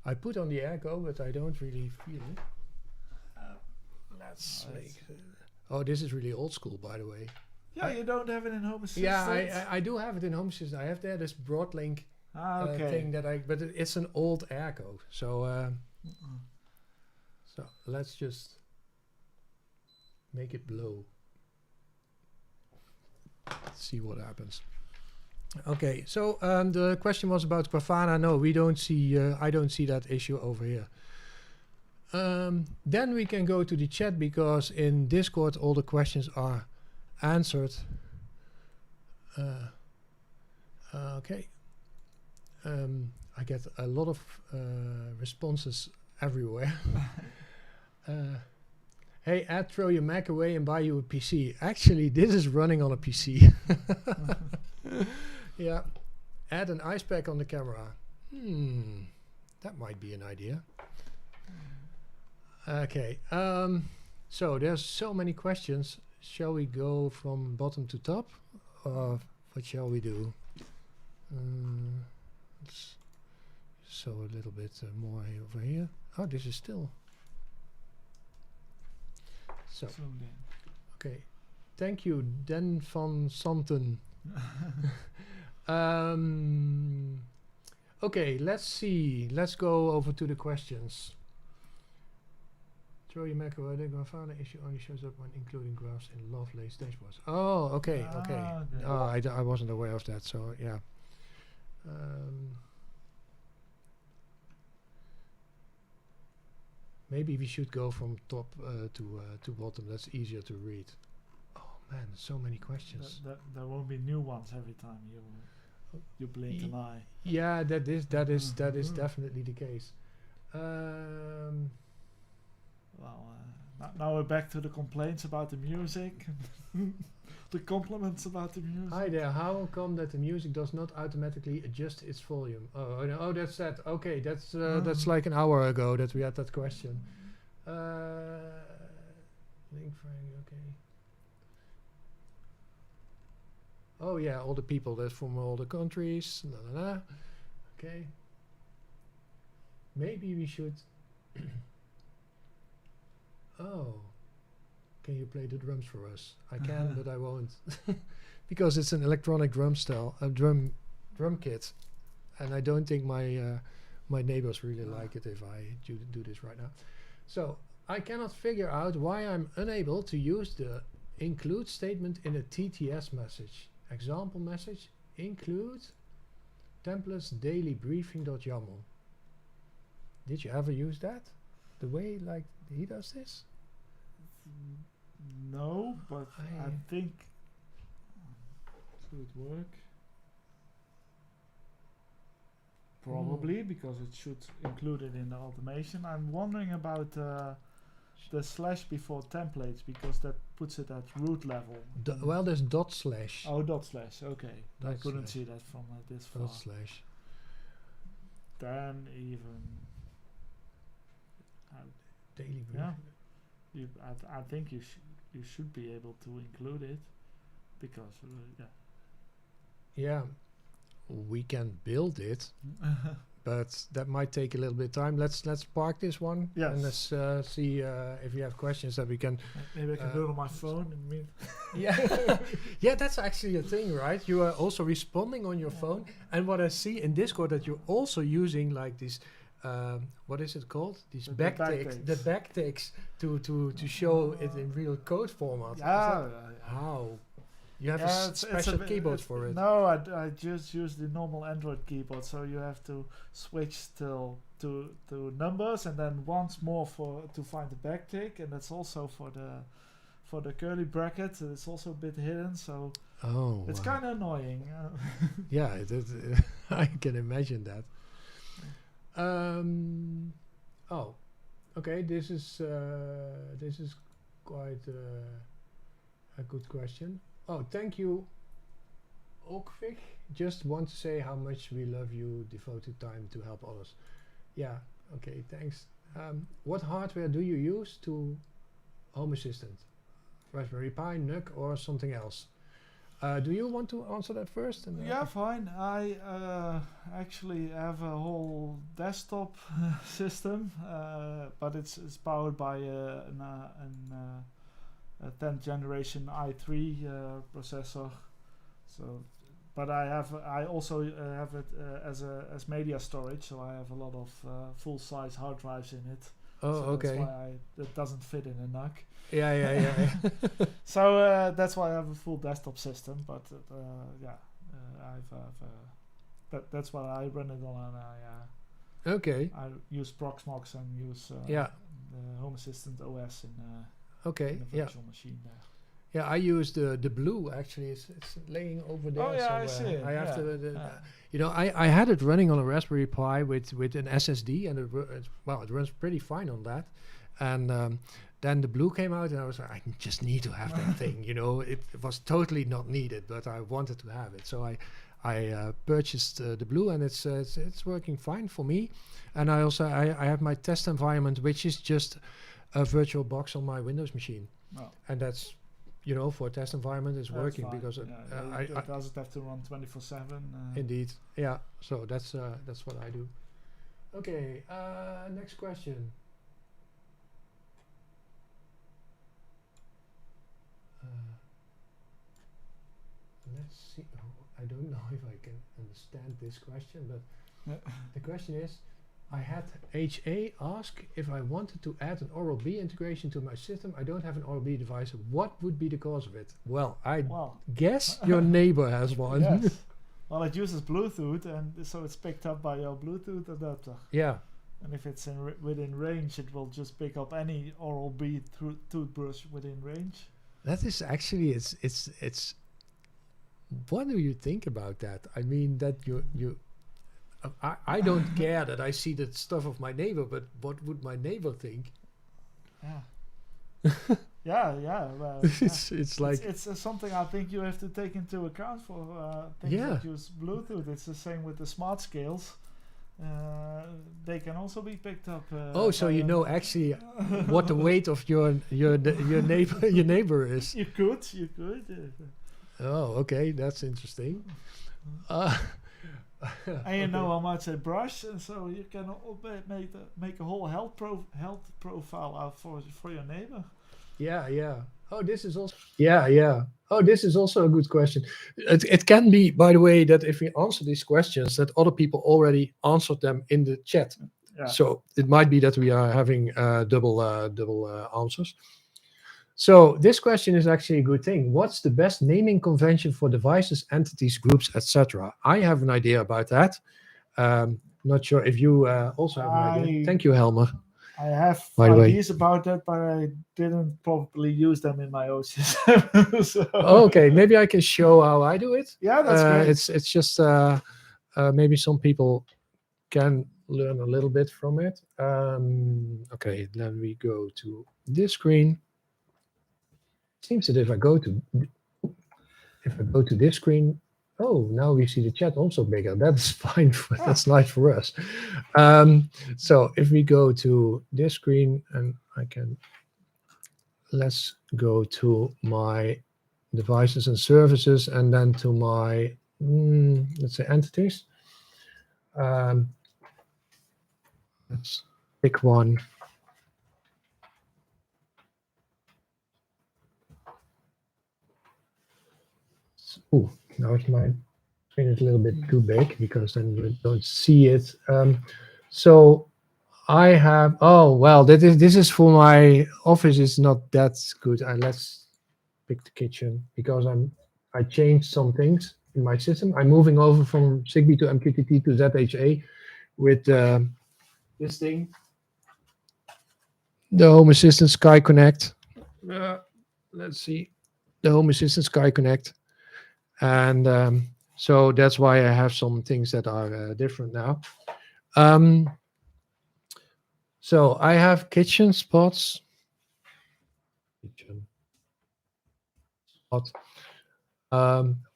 I put on the echo, but I don't really feel it. Let's make. Oh, this is really old school, by the way. Yeah, you don't have it in Home Assistant. Yeah, I do have it in Home Assistant. I have there this Broadlink thing that but it's an old airco. So so let's just make it blow. See what happens. Okay, so the question was about Grafana. No, we don't see. I don't see that issue over here. Then we can go to the chat because in Discord all the questions are answered. Okay. I get a lot of responses everywhere. Hey, Ed, throw your Mac away and buy you a PC. Actually, this is running on a PC. Yeah. Add an ice pack on the camera. That might be an idea. Okay. So there's so many questions. Shall we go from bottom to top? Or what shall we do? Let's show a little bit more over here. Oh, this is still. So, okay. Thank you, Den van Santen. Okay, let's see. Let's go over to the questions. Throw your Mac away. The grandfather issue only shows up when including graphs in Lovelace dashboards. Oh, okay, okay. Oh, I wasn't aware of that, so yeah. Maybe we should go from top to bottom. That's easier to read. Oh man, so many questions. There won't be new ones every time you blink an eye. Yeah, that is definitely the case. Well, now we're back to the complaints about the music, the compliments about the music. Hi there. How come that the music does not automatically adjust its volume? Oh, that's that. Okay, that's like an hour ago that we had that question. Link frame. Okay. Oh yeah, all the people that's from all the countries. Okay. Maybe we should. Oh, can you play the drums for us? I can, but I won't, because it's an electronic drum drum kit, and I don't think my my neighbors really like it if I do this right now. So I cannot figure out why I'm unable to use the include statement in a TTS message. Example message include templates daily briefing.yaml. Did you ever use that? The way like he does this? No, but I think should it work? Probably, because it should include it in the automation. I'm wondering about the slash before templates, because that puts it at root level. Well, there's dot slash. Oh, dot slash. Okay, Dot I couldn't slash. see that from this far. Dot slash. Then even Daily briefing. I think you should be able to include it, because yeah, we can build it, but that might take a little bit of time. Let's park this one. Yes. And let's see if you have questions that we can. Maybe I can do it on my phone. Yeah, yeah, that's actually a thing, right? You are also responding on your phone, and what I see in Discord that you're also using like this. What is it called? These backticks. The backticks to show it in real code format. How? You have a special keyboard for it. No, I just use the normal Android keyboard, so you have to switch to numbers and then once more to find the backtick, and that's also for the curly bracket. It's also a bit hidden, so it's kind of annoying. Yeah, I can imagine that. Oh, okay. This is quite a good question. Oh, thank you, Okvik. Just want to say how much we love you. Devoted time to help others. Yeah. Okay. Thanks. What hardware do you use to Home Assistant? Raspberry Pi, NUC, or something else? Do you want to answer that first? And yeah, fine. I actually have a whole desktop system, but it's powered by a 10th generation i3 processor. So, but I also have it as media storage. So I have a lot of full-size hard drives in it. Oh, so okay. That's why it doesn't fit in a NUC. Yeah. So that's why I have a full desktop system. But that's why I run it on. Okay. I use Proxmox and use the Home Assistant OS in the virtual machine there. Yeah, I use the blue actually. It's laying over there Oh yeah, I somewhere. see it. I have Yeah. to, Yeah. you know, I had it running on a Raspberry Pi with an SSD, and it runs pretty fine on that. And then the blue came out, and I was like, I just need to have that thing. You know, it was totally not needed, but I wanted to have it, so I purchased the blue, and it's working fine for me. And I also I have my test environment, which is just a virtual box on my Windows machine, Oh, and that's, you know, for a test environment is that's working fine. because It doesn't have to run 24/7. indeed, yeah. So that's what I do. Okay, next question. Let's see. Oh, I don't know if I can understand this question, but the question is, I had HA ask if I wanted to add an Oral-B integration to my system. I don't have an Oral-B device. What would be the cause of it? Well, I Well, guess your neighbor has one. yes. Well, it uses Bluetooth, and so it's picked up by your Bluetooth adapter. Yeah. And if it's within range, it will just pick up any Oral-B toothbrush within range. That is actually it's. What do you think about that? I mean, that you. I don't care that I see the stuff of my neighbor, but what would my neighbor think? Yeah. yeah. Well, it's like it's something I think you have to take into account for things that use Bluetooth. It's the same with the smart scales. They can also be picked up. So you know actually what the weight of your neighbor is. You could. Oh, okay, that's interesting. And you know how much they brush, and so you can make a whole health profile out for your neighbor. Yeah. Oh, this is also Oh, this is also a good question. It can be, by the way, that if we answer these questions, that other people already answered them in the chat. Yeah. So it might be that we are having double answers. So this question is actually a good thing. What's the best naming convention for devices, entities, groups, etc.? I have an idea about that. Not sure if you also have an idea. Thank you, Helmer. I have ideas about that, but I didn't probably use them in my own system. Okay, maybe I can show how I do it. Yeah, that's great. It's just maybe some people can learn a little bit from it. Okay, then we go to this screen. Seems that if I go to this screen, oh, now we see the chat also bigger. That's fine. That's nice for us. So if we go to this screen, and let's go to my devices and services, and then to my let's say entities. Let's pick one. Oh, now my screen is a little bit too big because then you don't see it. So I have. Oh well, this is for my office. It's not that good. Let's pick the kitchen because I changed some things in my system. I'm moving over from Zigbee to MQTT to ZHA with this thing, the Home Assistant Sky Connect. Let's see, the Home Assistant Sky Connect. And so that's why I have some things that are different now. So I have kitchen spots.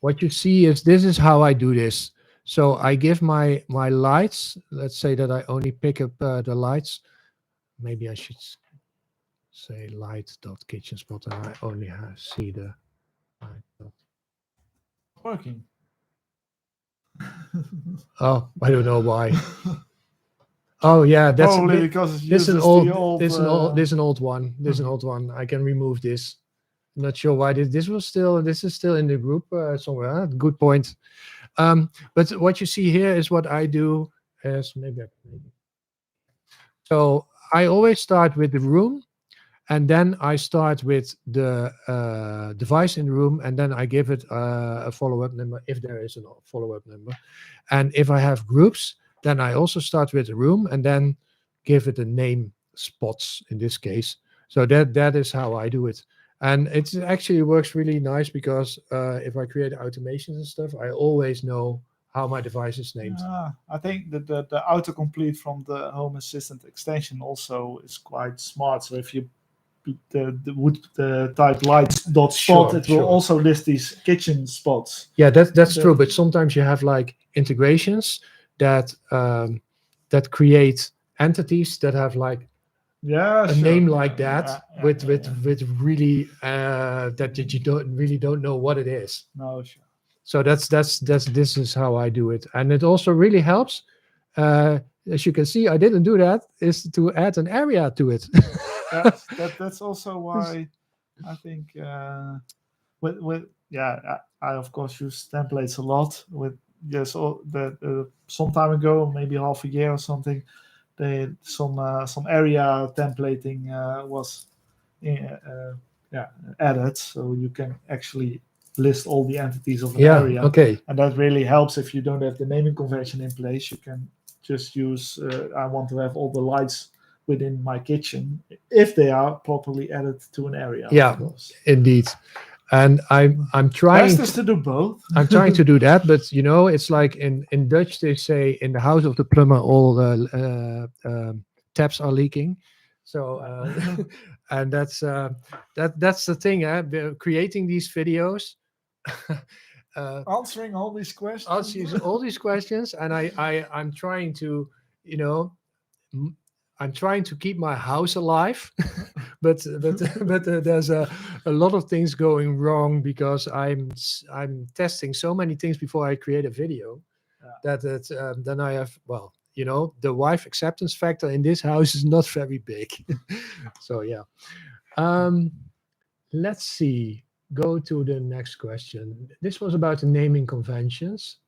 What you see is this is how I do this. So I give my lights. Let's say that I only pick up the lights. Maybe I should say light.kitchen spot, and I only see the light. Working. Oh, I don't know why. Oh yeah, that's probably because this is an old. This is an old one. This is an old one. I can remove this. I'm not sure why this is still in the group somewhere. Good point. But what you see here is what I do. So I always start with the room. And then I start with the device in the room, and then I give it a follow-up number if there is a follow-up number. And if I have groups, then I also start with the room and then give it a name, spots in this case. So that is how I do it. And it actually works really nice because if I create automations and stuff, I always know how my device is named. I think that the autocomplete from the Home Assistant extension also is quite smart. So if you would type lights dot spot, Sure, it will sure. also list these kitchen spots. Yeah, that's The- true. But sometimes you have like integrations that create entities that have like Yeah, a sure. name like that Yeah, with yeah, with yeah. with really that you don't know what it is. No, sure. So that's this is how I do it, and it also really helps. As you can see, I didn't do that. Is to add an area to it. Yes, that's also why I think with I of course use templates a lot. With yes, all some time ago, maybe half a year or something, some area templating was yeah added, so you can actually list all the entities of an Yeah. area, Okay. and that really helps if you don't have the naming convention in place. You can just use I want to have all the lights within my kitchen if they are properly added to an area. Yeah. Of course. Indeed. And I'm trying. Best is to do both. I'm trying to do that, but it's like in Dutch they say in the house of the plumber all taps are leaking. So and that's the thing. Creating these videos, Answering all these questions. answering all these questions, and I'm trying to you know m- I'm trying to keep my house alive, but there's a lot of things going wrong because I'm testing so many things before I create a video Yeah. that then I have the wife acceptance factor in this house is not very big. So yeah, um, let's see. Go to the next question. This was about the naming conventions.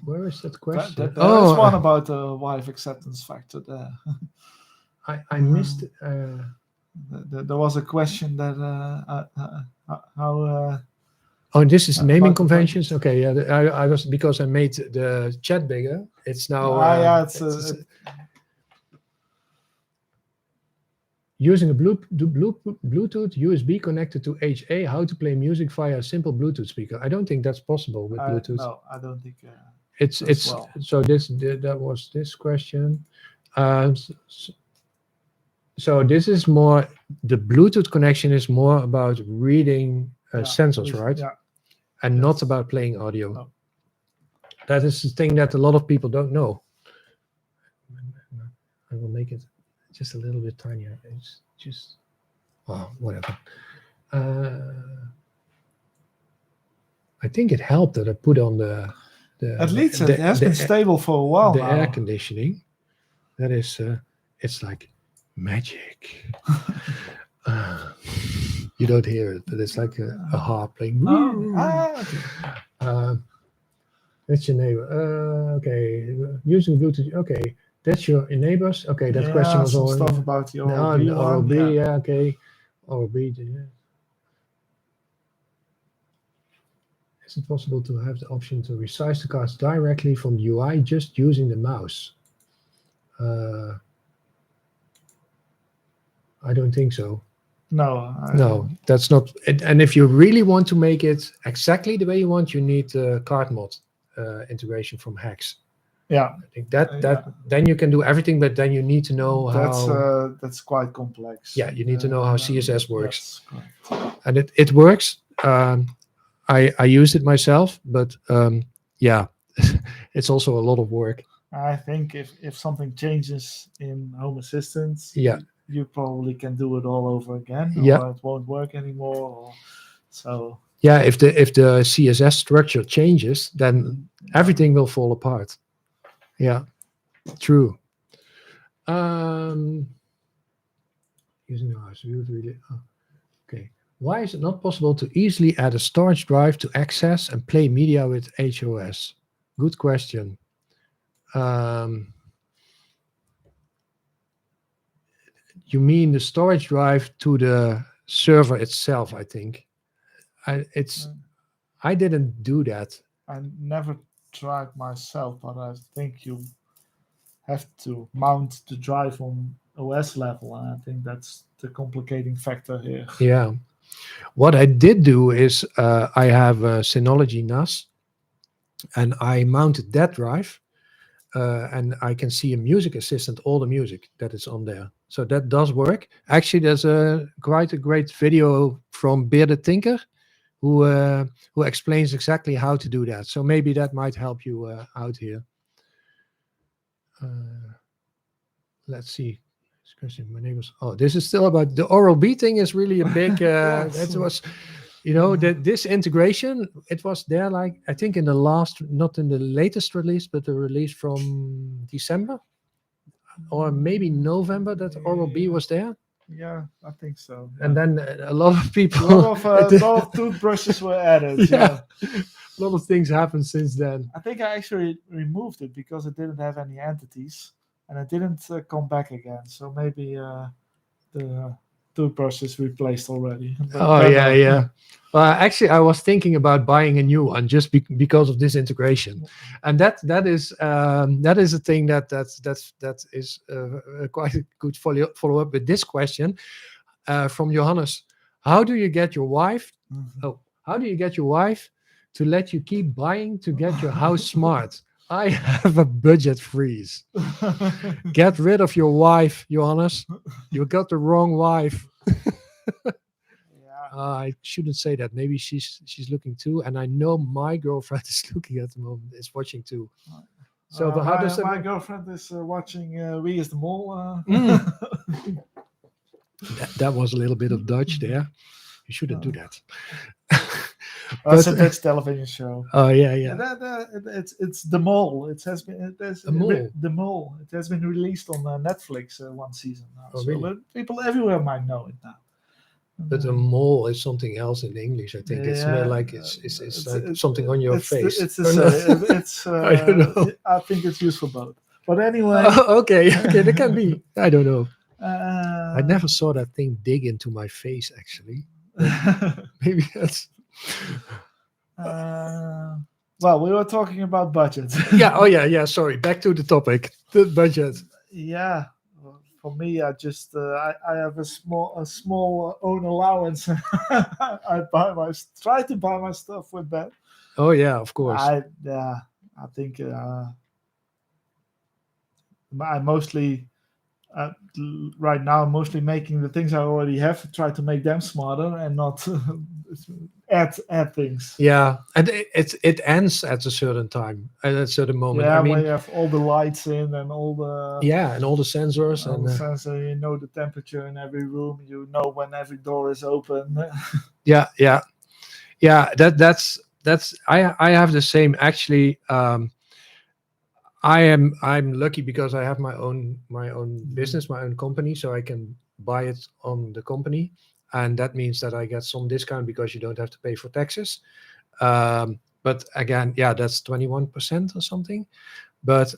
Where is that question? There is one about the wife acceptance factor there. I missed. There was a question that how. Oh, this is naming about- conventions. Okay, yeah. I was because I made the chat bigger. It's now. yeah, Using a Bluetooth USB connected to HA, how to play music via a simple Bluetooth speaker. I don't think that's possible with Bluetooth. No, I don't think. It's well. so that was this question. So this is more the Bluetooth connection is more about reading sensors, right? Yeah. And not about playing audio. No. That is the thing that a lot of people don't know. I will make it just a little bit tinier. It's just whatever. I think it helped that I put on the at least it has been stable for a while the now. air conditioning. That is it's like magic. You don't hear it, but it's like a harp playing. That's your neighbor. Okay, using Bluetooth. Okay, that's your neighbors. Okay, that question was some all stuff about the ORB. Yeah, okay. ORB. Yeah. Is it possible to have the option to resize the cards directly from the UI just using the mouse? I don't think so. No, that's not. And if you really want to make it exactly the way you want, you need card mod integration from Hex. Yeah, I think that then you can do everything, but then you need to know how. That's quite complex. Yeah, you need to know how CSS works, correct. and it works. I use it myself, but yeah, it's also a lot of work. I think if something changes in Home Assistant, you probably can do it all over again, or it won't work anymore. So yeah, if the CSS structure changes, then everything will fall apart. Yeah, true. Using the house, really. Okay. Why is it not possible to easily add a storage drive to access and play media with HOS? Good question. You mean the storage drive to the server itself? I think. I didn't do that. I never tried myself, but I think you have to mount the drive on OS level. And I think that's the complicating factor here. Yeah. What I did do is I have a Synology NAS, and I mounted that drive, and I can see a music assistant, all the music that is on there. So that does work. Actually, there's quite a great video from Bearded Tinker who explains exactly how to do that. So maybe that might help you out here. Let's see. My neighbors. Oh, this is still about the Oral-B thing. Is really a big. Yes. That was, that this integration. It was there, like I think in the last, not in the latest release, but the release from December or maybe November. That Oral-B was there. Yeah, I think so. And then a lot of people. A lot of toothbrushes were added. Yeah. A lot of things happened since then. I think I actually removed it because it didn't have any entities, and it didn't come back again. So maybe the toothbrush is replaced already. Oh yeah. Well, actually, I was thinking about buying a new one just because of this integration, and that is a thing that is quite a good follow up with this question from Johannes. How do you get your wife? How do you get your wife to let you keep buying to get your house smart? I have a budget freeze. Get rid of your wife, Johannes. You got the wrong wife. I shouldn't say that. Maybe she's looking too, and I know my girlfriend is looking at the moment. Is watching too. So, but how does my girlfriend is watching Wie is de Mol? That was a little bit of Dutch there. You shouldn't do that. That's a Dutch television show. Oh yeah. It's the Mole. The Mole. The Mole. It has been released on Netflix one season now. Oh, really? People everywhere might know it now. But a mole is something else in English. I think it's more like it's like something on your face. It's I don't know. I think it's used for both. But anyway. Okay, that can be. I don't know. I never saw that thing dig into my face actually. Maybe that's. Well, we were talking about budget. Yeah. Oh yeah. Sorry. Back to the topic. The budget. Yeah. For me, I just I have a small own allowance. I try to buy my stuff with that. Oh yeah, of course. I think I mostly right now mostly making the things I already have, try to make them smarter and not add things. Yeah, and it ends at a certain time, at a certain moment. Yeah, I mean, when you have all the lights in and all the and all the sensors and the sensor, you know the temperature in every room, you know when every door is open. yeah. That's I have the same actually. I'm lucky because I have my own business, my own company, so I can buy it on the company, and that means that I get some discount because you don't have to pay for taxes. But again, that's 21% or something. But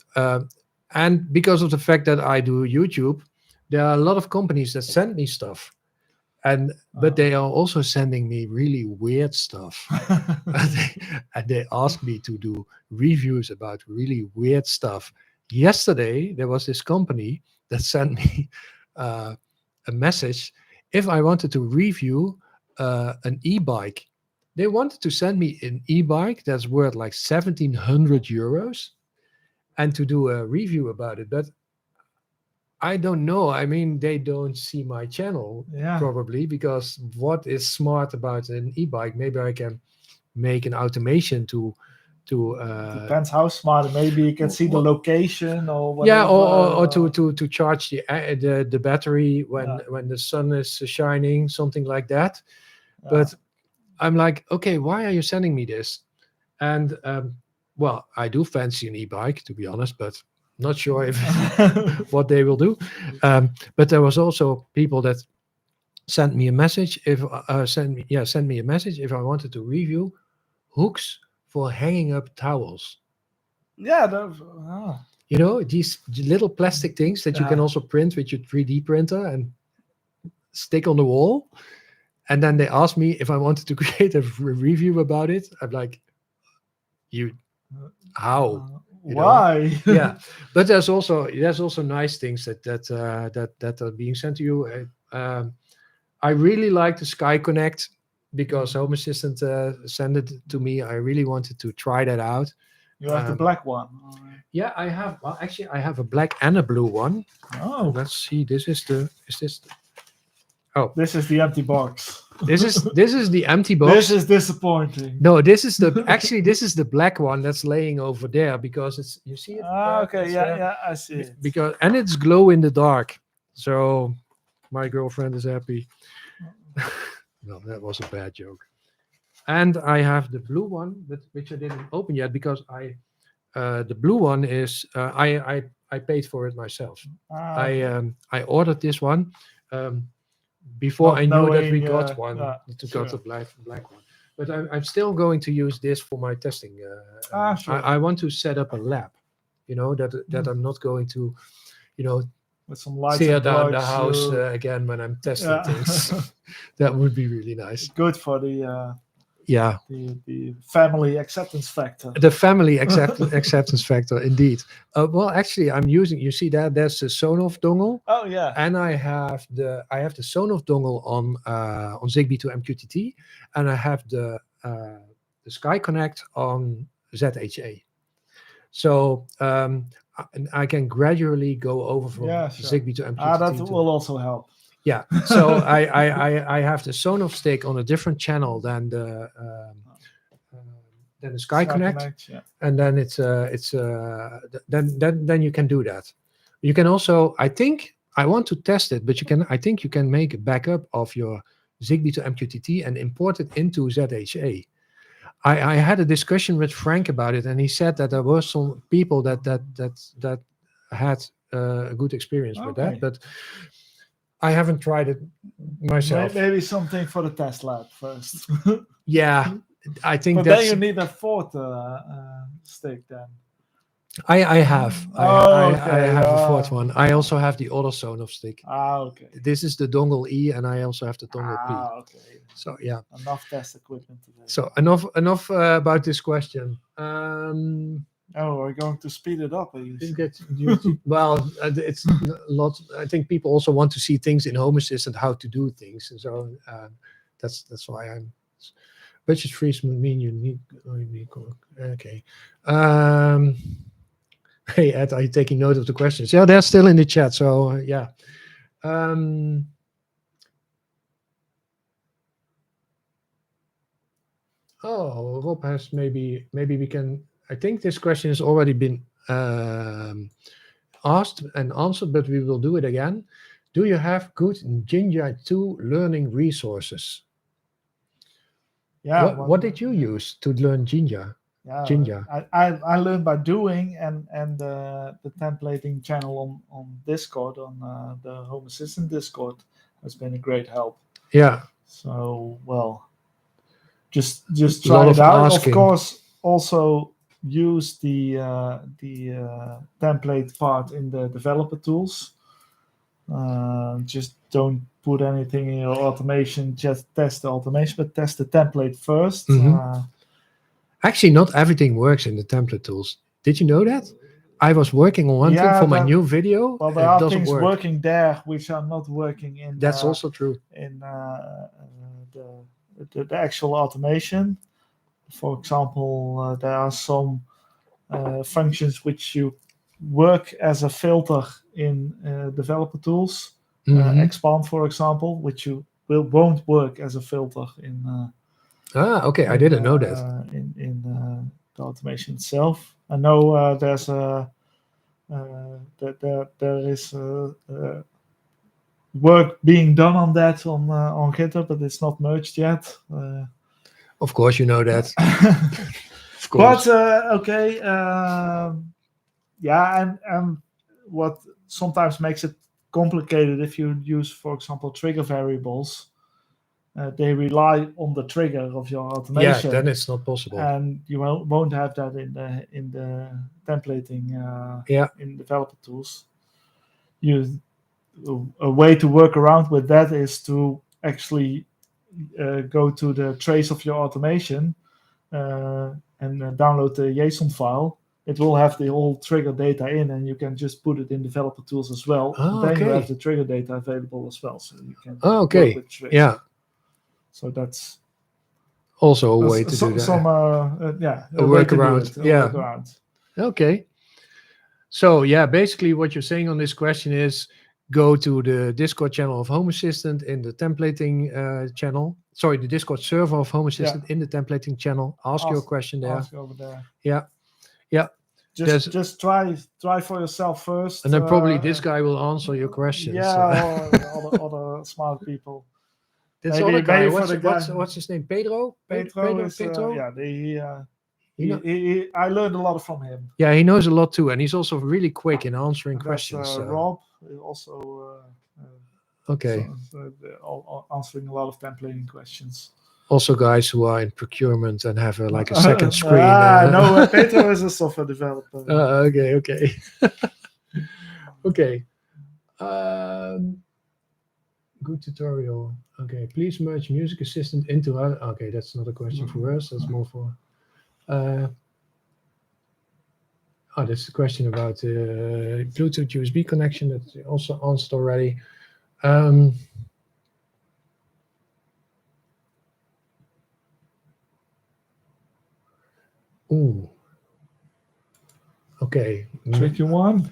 and because of the fact that I do YouTube, there are a lot of companies that send me stuff. But they are also sending me really weird stuff. and they ask me to do reviews about really weird stuff. Yesterday, there was this company that sent me a message. If I wanted to review an e-bike, they wanted to send me an e-bike that's worth like 1,700 euros and to do a review about it. But I don't know. I mean, they don't see my channel probably, because what is smart about an e-bike? Maybe I can make an automation to depends how smart. Maybe you can see the location or whatever. Yeah, or to charge the battery when the sun is shining, something like that. But I'm like, okay, why are you sending me this? And well, I do fancy an e-bike, to be honest, but not sure if what they will do. But there was also people that sent me a message send me a message if I wanted to review hooks for hanging up towels. Yeah, you know, these little plastic things that you can also print with your 3D printer and stick on the wall. And then they asked me if I wanted to create a review about it. I'm like, how? you know? Why? Yeah, but there's also nice things that are being sent to you. I really like the Sky Connect because Home Assistant sent it to me. I really wanted to try that out. You have the black one. Yeah, I have. Well, actually, I have a black and a blue one. Oh, Let's see. This is the. Is this? this is the empty box. This is the empty box. This is disappointing. No, this is the actually this is the black one that's laying over there because it's you see it. Okay, It's yeah, there. yeah, I see it. Because and it's glow in the dark. So my girlfriend is happy. No, that was a bad joke. And I have the blue one, but which I didn't open yet because the blue one is I paid for it myself. I ordered this one before Not I knew that we knowing, got one to sure. got the black one. But I'm still going to use this for my testing. Sure. I want to set up a lab, that I'm not going to, With some lights tear and down the plugs, house again when I'm testing things. That would be really nice. Good for the Yeah, the family acceptance factor. the family acceptance factor, indeed. Well, actually, I'm using. You see that there's the Sonoff dongle, Oh yeah. and I have the Sonoff dongle on Zigbee to MQTT, and I have the Sky Connect on ZHA. So I can gradually go over from Zigbee to MQTT. That will also help. Yeah, so I have the Sonoff stick on a different channel than the Sky Connect, and then then you can do that. You can also, I think, I want to test it, but I think you can make a backup of your Zigbee to MQTT and import it into ZHA. I had a discussion with Frank about it, and he said that there were some people that had a good experience with that, but I haven't tried it myself. Maybe something for the test lab first. Yeah, I think but then you need a fourth stick then. I have. I have a fourth one. I also have the other Sonoff stick. Okay. This is the dongle E, and I also have the dongle P. Okay. So yeah. Enough test equipment today. So enough about this question. We're going to speed it up. Well, it's a lot. I think people also want to see things in Home Assistant, how to do things, and so that's why I'm. Budget freeze would mean you need. Okay. Hey Ed, are you taking note of the questions? Yeah, they're still in the chat. So yeah. Rob has maybe we can. I think this question has already been asked and answered, but we will do it again. Do you have good Jinja 2 learning resources? Yeah. What did you use to learn Jinja? Jinja. I learned by doing, and the templating channel on Discord, on the Home Assistant Discord, has been a great help. Yeah. So just try it out. Asking. Of course, also use the template part in the developer tools. Just don't put anything in your automation. Just test the automation, but test the template first. Mm-hmm. Actually, not everything works in the template tools. Did you know that? I was working on one thing for my new video. Well, there are things working there which are not working in. That's also true. In the actual automation. For example, there are some functions which you work as a filter in developer tools. Mm-hmm. Expand, for example, which you won't work as a filter in. Okay. I didn't know that. In the automation itself, I know there's there is work being done on that on GitHub, but it's not merged yet. Of course, you know that. Of course. But okay, and what sometimes makes it complicated if you use, for example, trigger variables. They rely on the trigger of your automation. Yeah, then it's not possible. And you won't have that in the templating in developer tools. A way to work around with that is to actually go to the trace of your automation and download the JSON file it will have the whole trigger data in, and you can just put it in developer tools as well. Oh, then you okay. have the trigger data available as well, so you can Oh, okay. work with triggers. Yeah. So that's Also a way to do that. Some a way to do workaround. it, Yeah. workaround. Okay. So yeah, basically what you're saying on this question is go to the Discord channel of Home Assistant in the templating channel. Sorry, the Discord server of Home Assistant in the templating channel. Ask your question there. Ask over there. Yeah. Yeah. Just try for yourself first. And then probably this guy will answer your questions. Yeah, or other smart people. This other guy, what's his name? Pedro? Pedro. I learned a lot from him. Yeah, he knows a lot too, and he's also really quick in answering questions. Rob also. Okay. Answering a lot of templating questions. Also, guys who are in procurement and have like a second screen. No, Pedro is a software developer. Okay. Okay. Good tutorial. Okay, please merge Music Assistant into her. Okay, that's not a question for us. That's more for. That's a question about Bluetooth USB connection that also answered already. Ooh. Okay. Tricky one.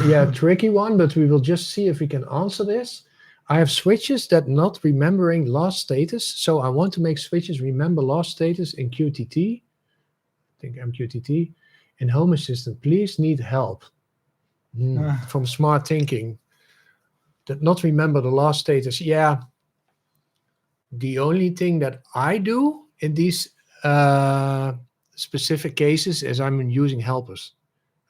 Yeah, tricky one, but we will just see if we can answer this. I have switches that not remembering last status. So I want to make switches remember last status in QTT. I think MQTT. In Home Assistant, please need help. From Smart Thinking. That not remember the last status. Yeah. The only thing that I do in these specific cases is I'm using helpers.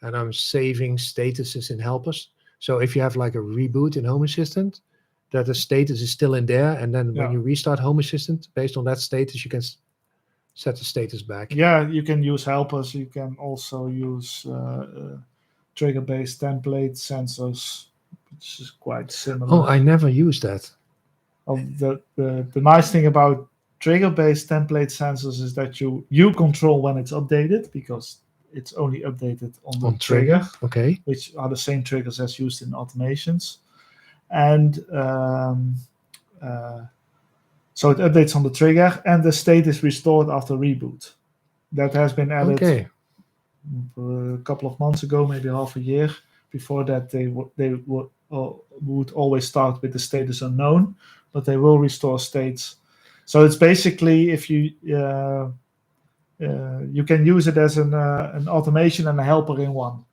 And I'm saving statuses in helpers. So if you have like a reboot in Home Assistant, that the status is still in there. And then when you restart Home Assistant, based on that status, you can set the status back. Yeah, you can use helpers. You can also use trigger-based template sensors, which is quite similar. Oh, I never used that. The nice thing about trigger-based template sensors is that you control when it's updated, because it's only updated on the trigger, okay, which are the same triggers as used in automations. And so it updates on the trigger, and the state is restored after reboot. That has been added a couple of months ago, maybe half a year. Before that, they would always start with the status unknown, but they will restore states. So it's basically, if you can use it as an automation and a helper in one.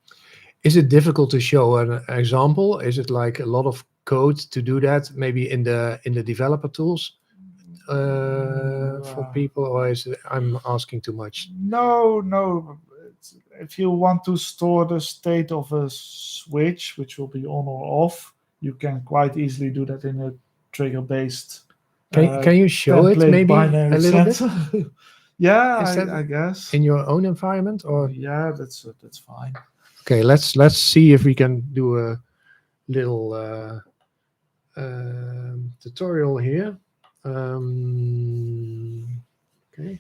Is it difficult to show an example? Is it like a lot of code to do that? Maybe in the developer tools for people, or is it, I'm asking too much? No. If you want to store the state of a switch, which will be on or off, you can quite easily do that in a trigger-based. Can you show it maybe a little bit? Yeah, I guess. In your own environment, or yeah, that's fine. Okay, let's see if we can do a little tutorial here. Okay.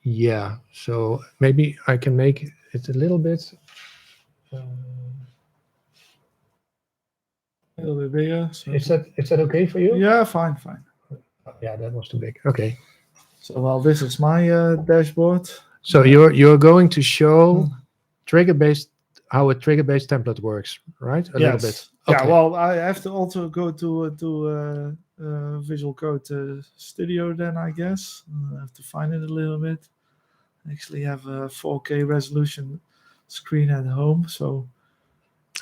Yeah, so maybe I can make it a little bit. A little bit bigger. So is that okay for you? Yeah, fine. Yeah, that was too big. Okay. So this is my dashboard. So you're going to show trigger-based, how a trigger-based template works, right? A little bit. Okay. Yeah. Well, I have to also go to Visual Code Studio then, I guess. I have to find it a little bit. I actually have a 4K resolution screen at home, so.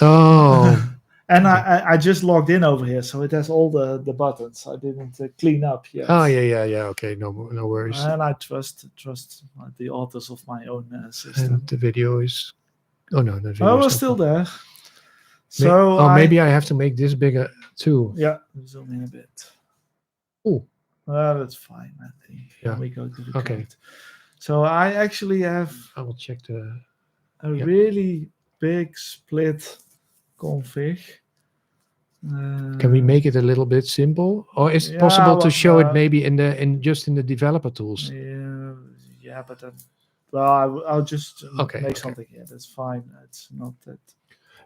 Oh. And I just logged in over here, so it has all the buttons. I didn't clean up yet. Oh yeah. Okay, no worries. And I trust the authors of my own system. And the video is. Oh no, the video. Oh, it's still there. So maybe I have to make this bigger too. Yeah, zoom in a bit. Oh, that's fine. I think. Yeah. We go to the code. So I actually have. I will check a really big split config. Can we make it a little bit simple, or is it possible to show it maybe in just in the developer tools? Yeah, happen, then I'll just make something here. That's fine. It's not that.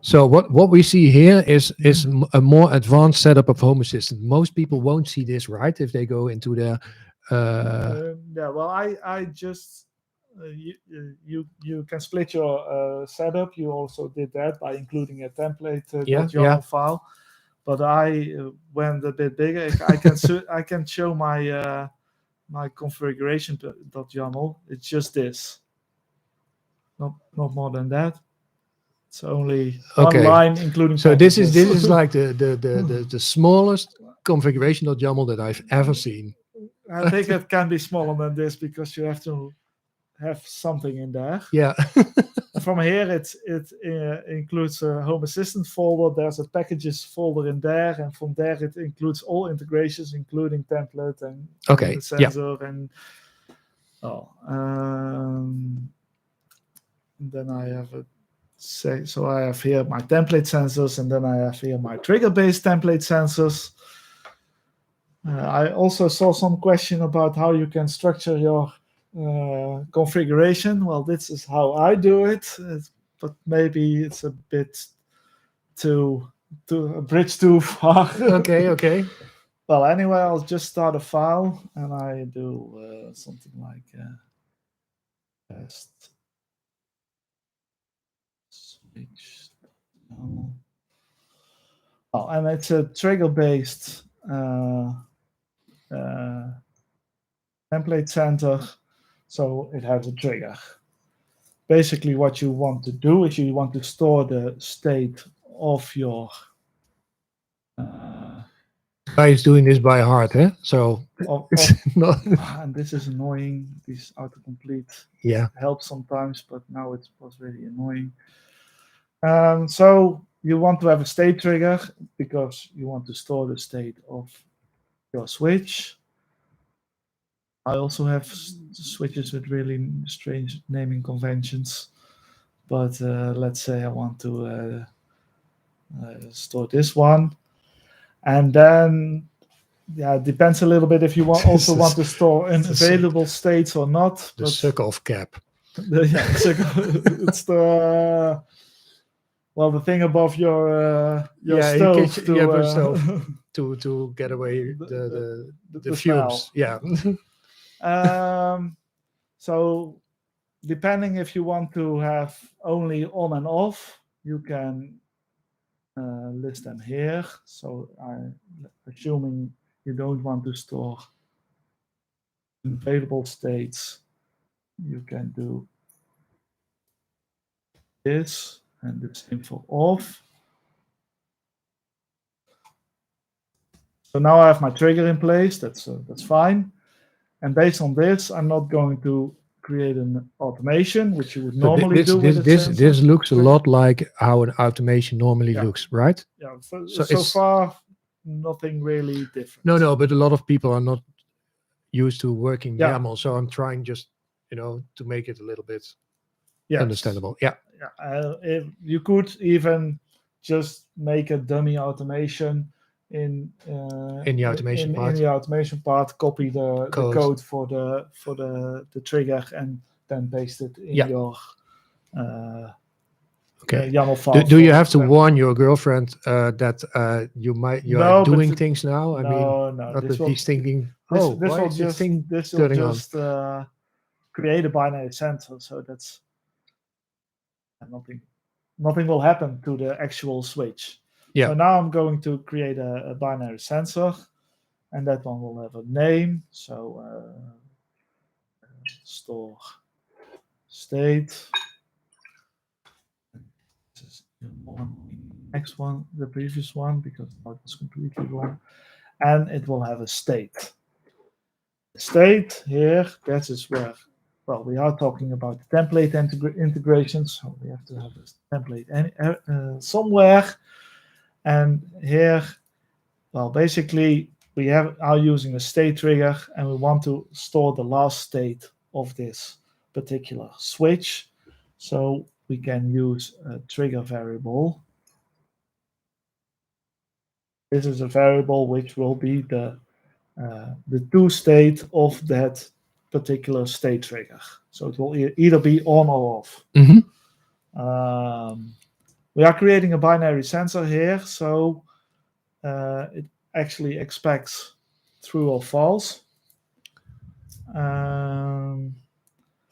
So what we see here is a more advanced setup of Home Assistant. Most people won't see this, right? If they go into their Yeah. Well, I just you can split your setup. You also did that by including a template .yaml file. But I went a bit bigger. I can show my my configuration .yaml. It's just this. Not more than that. It's only one line, including. So packages. this is like the smallest configuration .yaml that I've ever seen. I think it can be smaller than this because you have to have something in there. Yeah. From here, it includes a Home Assistant folder. There's a packages folder in there, and from there it includes all integrations, including template and the sensor and then I have so I have here my template sensors, and then I have here my trigger-based template sensors. I also saw some question about how you can structure your configuration. Well, this is how I do it, but maybe it's a bit too a bridge too far. Okay. Well, anyway, I'll just start a file, and I do something like test switch. And it's a trigger-based template center, so it has a trigger. Basically, what you want to do is you want to store the state of your. Guy is doing this by heart, huh? So and this is annoying. These autocomplete help sometimes, but now it was really annoying. So you want to have a state trigger because you want to store the state of your switch. I also have switches with really strange naming conventions, but let's say I want to store this one, and then it depends a little bit if you want to store in available states or not. The suck-off cap. It's the the thing above your stove to get away the fumes. Yeah. So depending if you want to have only on and off, you can list them here. So assuming you don't want to store available states, you can do this and the same for off. So now I have my trigger in place. That's fine. And based on this, I'm not going to create an automation, which you would normally do. This looks a lot like how an automation normally looks, right? Yeah. So far, nothing really different. No, but a lot of people are not used to working YAML, so I'm trying just to make it a little bit understandable. Yeah. If you could even just make a dummy automation in the automation part, copy the code for the trigger, and then paste it in your YAML file. Do you have to warn your girlfriend that you are doing things now? No. He's thinking, this will just create a binary sensor, so that's nothing will happen to the actual switch. So now I'm going to create a binary sensor, and that one will have a name. So store state. This is the next one, the previous one, because it was completely wrong. And it will have a state. State here, that is where, we are talking about the template integrations. So we have to have this template somewhere. And here, basically, we are using a state trigger, and we want to store the last state of this particular switch. So we can use a trigger variable. This is a variable which will be the to state of that particular state trigger. So it will either be on or off. Mm-hmm. We are creating a binary sensor here, so it actually expects true or false.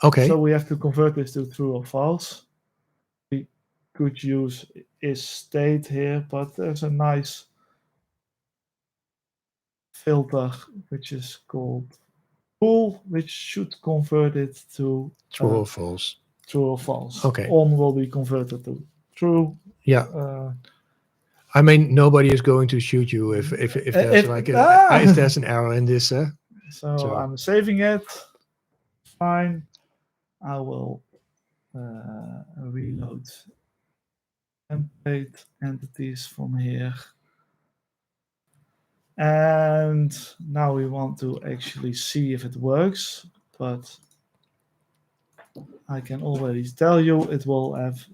Okay. So we have to convert this to true or false. We could use is state here, but there's a nice filter which is called bool, which should convert it to True or false. True or false. Okay. On will be converted to true. Yeah. I mean, nobody is going to shoot you if there's if there's an error in this. So I'm saving it. Fine. I will reload template entities from here. And now we want to actually see if it works, but I can already tell you it will have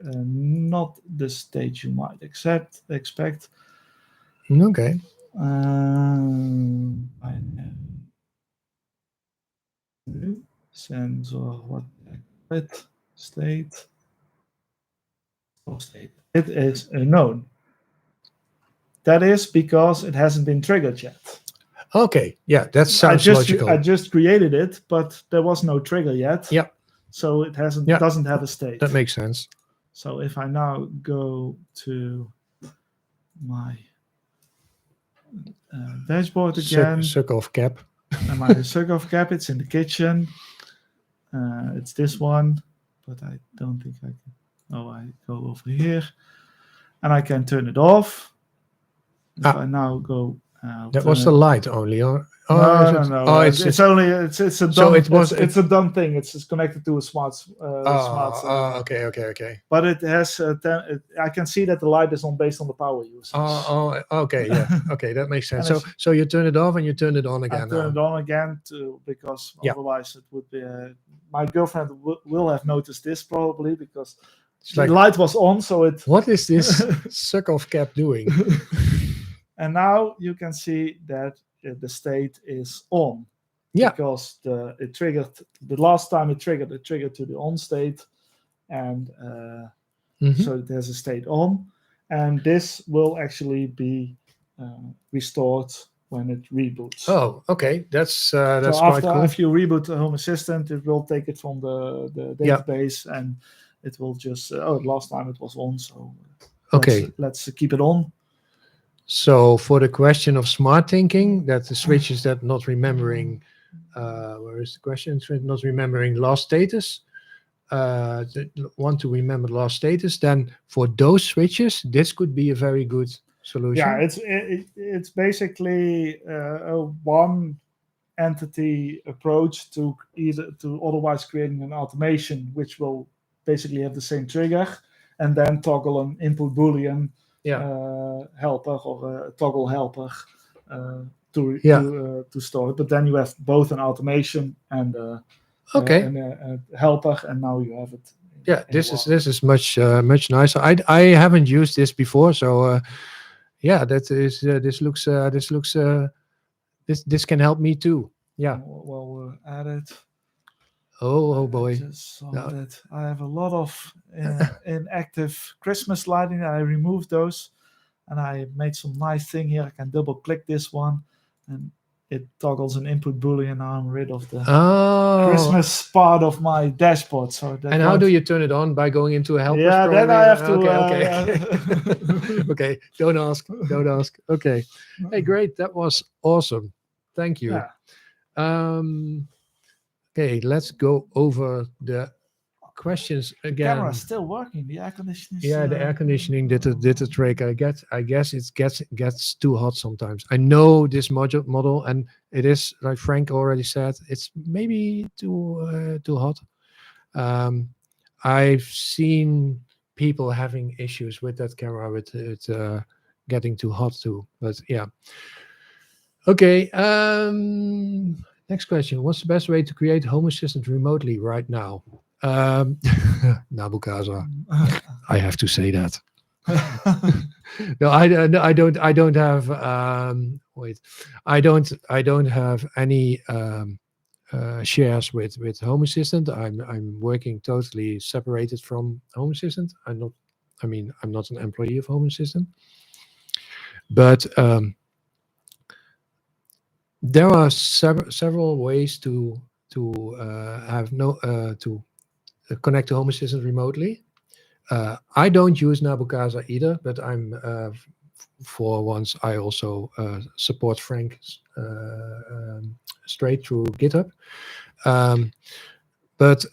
not the state you might expect. Okay. Sensor, what state? It is unknown. That is because it hasn't been triggered yet. Okay, yeah, that sounds logical. I just created it, but there was no trigger yet. Yeah. So it doesn't have a state. That makes sense. So if I now go to my dashboard again, suck-off cap. And my suck-off cap, it's in the kitchen. It's this one, but I don't think I can. Oh, I go over here, and I can turn it off. If I now go. That was the light only, or no. Oh, it's a dumb. So it's a dumb thing. It's just connected to a smart. Okay. But it has. I can see that the light is on based on the power usage. Okay, yeah, okay, that makes sense. So you turn it off and you turn it on again. I turn it on again because otherwise it would be. My girlfriend will have noticed this probably because the light was on. So it. What is this suck-off cap doing? And now you can see that the state is on. Yeah. Because it triggered the last time it triggered to the on state, and so there's a state on, and this will actually be restored when it reboots. Oh, okay, that's so quite cool. If you reboot the Home Assistant, it will take it from the database, and it will just last time it was on, so let's keep it on. So for the question of smart thinking, that the switches that not remembering, where is the question? Not remembering last status, want to remember last status, then for those switches, this could be a very good solution. Yeah, it's basically a one entity approach to otherwise creating an automation, which will basically have the same trigger, and then toggle an input boolean. Helper or a toggle helper to store it, but then you have both an automation and a helper, and now you have it. This is much nicer. I haven't used this before, so this can help me too. Yeah. Well, add it. Oh boy! I have a lot of inactive Christmas lighting. I removed those, and I made some nice thing here. I can double click this one, and it toggles an input boolean. Now I'm rid of the Christmas part of my dashboard. So how do you turn it on? By going into a helper? Yeah, then I have to. Okay. Okay. Don't ask. Okay. Hey, great. That was awesome. Thank you. Yeah. Okay, let's go over the questions again. The camera's still working. The air conditioning. Yeah, the air conditioning did the trick. I guess it gets too hot sometimes. I know this model, and it is, like Frank already said, it's maybe too hot. I've seen people having issues with that camera with it getting too hot too. But yeah. Okay. Next question. What's the best way to create Home Assistant remotely right now? Nabukaza. I have to say that. No, I don't have. I don't have any shares with Home Assistant. I'm working totally separated from Home Assistant. I'm not an employee of Home Assistant, but there are several ways to have no to connect to Home Assistant remotely. I don't use Nabucasa either, but for once I also support Frank straight through GitHub. Um, but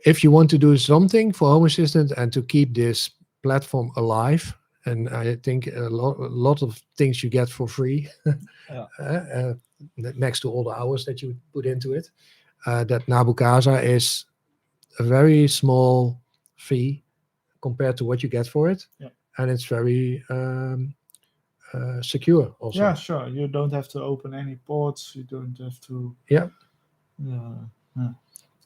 if you want to do something for Home Assistant and to keep this platform alive, and I think a lot of things you get for free, Yeah. next to all the hours that you put into it, that Nabucasa is a very small fee compared to what you get for it, Yeah. and it's very secure also. Yeah, sure. You don't have to open any ports. You don't have to. Yeah. Yeah.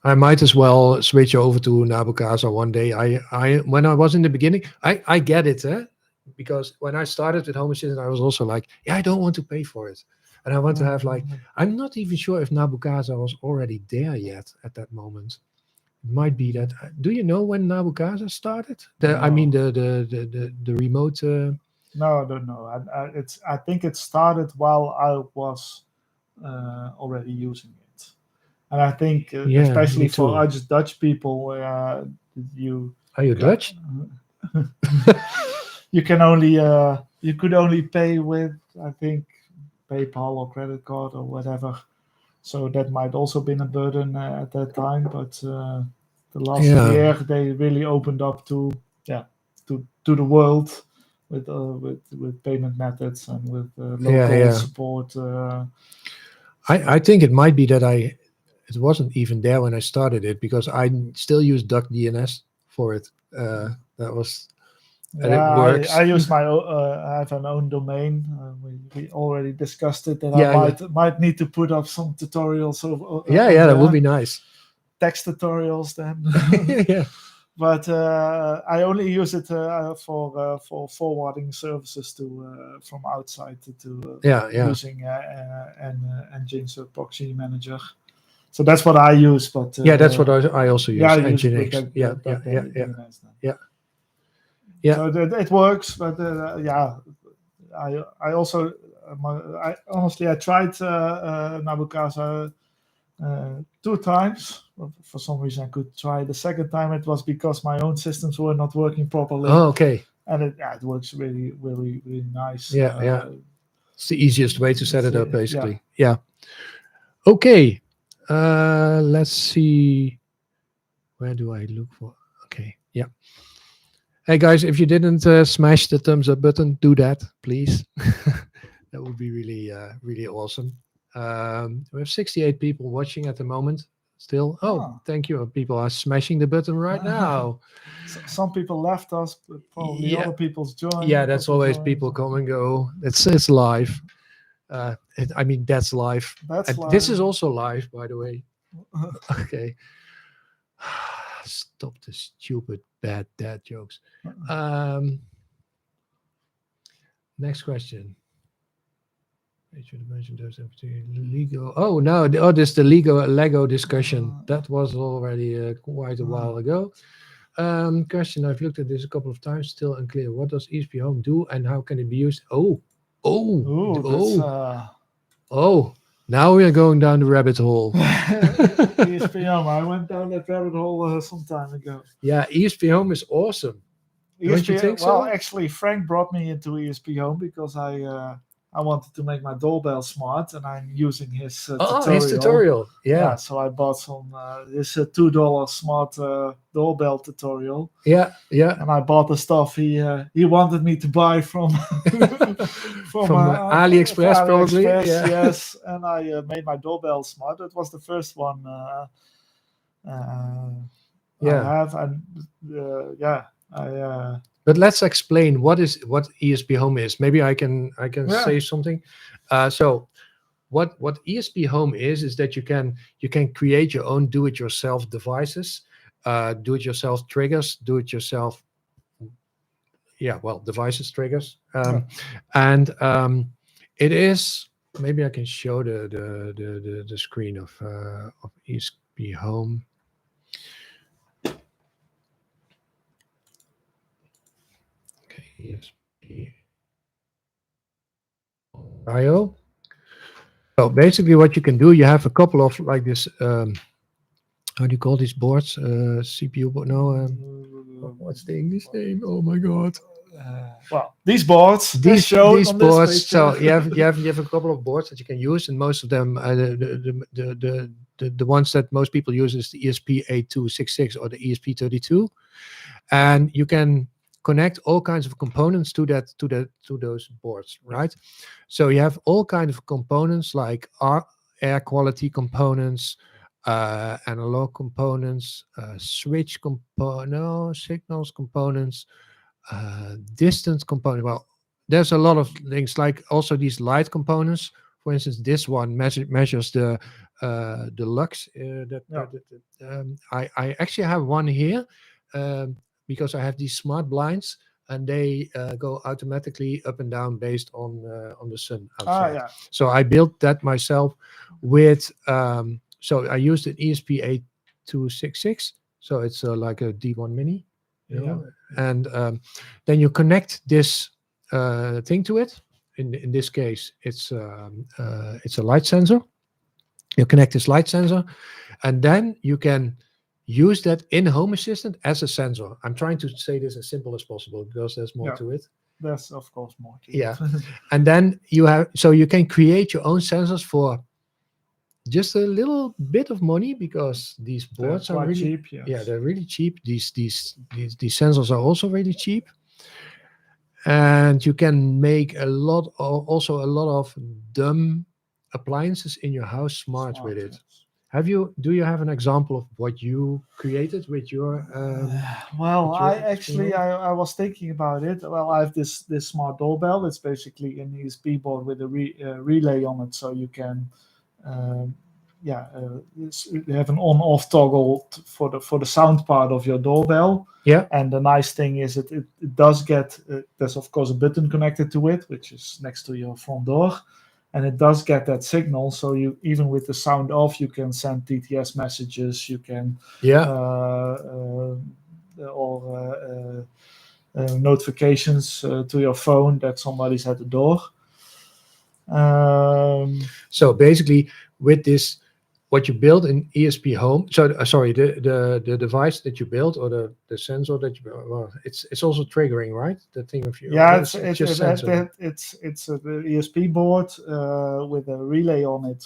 I might as well switch over to Nabucasa one day. I when I was in the beginning, I get it, because when I started with Home Assistant, I was also like, yeah, I don't want to pay for it, and I want to have like, I'm not even sure if Nabucasa was already there yet at that moment. It might be that. Do you know when Nabucasa started? I mean the remote. No, I don't know. I think it started while I was already using it, and I think Yeah, especially me too. for us Dutch people, you Are you Dutch? you can only you could only pay with, I think, PayPal or credit card or whatever. So that might also been a burden at that time. But the last Yeah. year they really opened up to the world with payment methods and with local support. I think it might be that it wasn't even there when I started it, because I still use Duck DNS for it. That was. And it works. I use my I have an own domain. We already discussed it that Yeah, I might need to put up some tutorials. That would be nice. Text tutorials then. Yeah. But I only use it for forwarding services to from outside to using Nginx proxy manager. So that's what I use. But that's what I also use. Yeah, Nginx. Yeah. So it works, but I also honestly I tried Nabucasa 2 times. For some reason I could try the second time. It was because my own systems were not working properly. Oh, okay. And it works really, really, really nice. Yeah. It's the easiest way to set it up, basically. Yeah. Okay. Let's see. Where do I look for? Okay. Yeah. Hey guys, if you didn't smash the thumbs up button, do that, please. That would be really, really awesome. We have 68 people watching at the moment still. Thank you. People are smashing the button right now. Some people left us, but probably other people's joined. Yeah, that's always people come and go. It's live. That's live. Live. This is also live, by the way. Okay. Stop the stupid bad dad jokes. Next question. Lego. Oh no! This is the Lego discussion. That was already quite a while ago. Question. I've looked at this a couple of times. Still unclear. What does ESP Home do, and how can it be used? Now we are going down the rabbit hole. ESP Home. I went down that rabbit hole some time ago. Yeah, ESP Home is awesome. Don't you think so? Well, actually, Frank brought me into ESP Home because I wanted to make my doorbell smart, and I'm using his tutorial. His tutorial. Yeah. So I bought some this $2 smart doorbell tutorial. Yeah. And I bought the stuff he wanted me to buy from AliExpress, probably. Yeah. Yes, and I made my doorbell smart. It was the first one I have, and But let's explain what ESP Home is. Maybe I can say something. So what ESP Home is that you can create your own do-it-yourself devices, do-it-yourself triggers, do-it-yourself devices triggers, and it is maybe I can show the screen of ESP Home. Okay, ESP IO. So basically, what you can do, you have a couple of like this. How do you call these boards? CPU board? No. What's the English name? Oh my god. Well, these boards, as shown on this boards. So picture. you have a couple of boards that you can use, and most of them, the ones that most people use is the ESP8266 or the ESP32, and you can connect all kinds of components to those boards, right? So you have all kinds of components like air quality components, analog components, switch signals components, distance component. Well, there's a lot of things like also these light components. For instance, this one measures the lux. I actually have one here because I have these smart blinds, and they go automatically up and down based on the sun outside. So I built that myself with. So I used an ESP8266. So it's like a D1 Mini. And then you connect this thing to it. In this case, it's a light sensor. You connect this light sensor, and then you can use that in Home Assistant as a sensor. I'm trying to say this as simple as possible because there's more to it. There's of course more to it. And then you can create your own sensors for just a little bit of money, because these boards are really cheap. Yes. Yeah, they're really cheap. These sensors are also really cheap, and you can make a lot of dumb appliances in your house smart with it. Yes. Do you have an example of what you created with your? I was thinking about it. Well, I have this smart doorbell. It's basically an ESP board with a relay on it, so you can. You have an on-off toggle for the sound part of your doorbell. Yeah. And the nice thing is it does get there's of course a button connected to it, which is next to your front door, and it does get that signal. So you, even with the sound off, you can send TTS messages. You can notifications to your phone that somebody's at the door. So basically, with this, what you build in ESP Home, the device that you built, or the sensor that you built, well, it's also triggering, right? The thing of you. Yeah, it's the ESP board with a relay on it,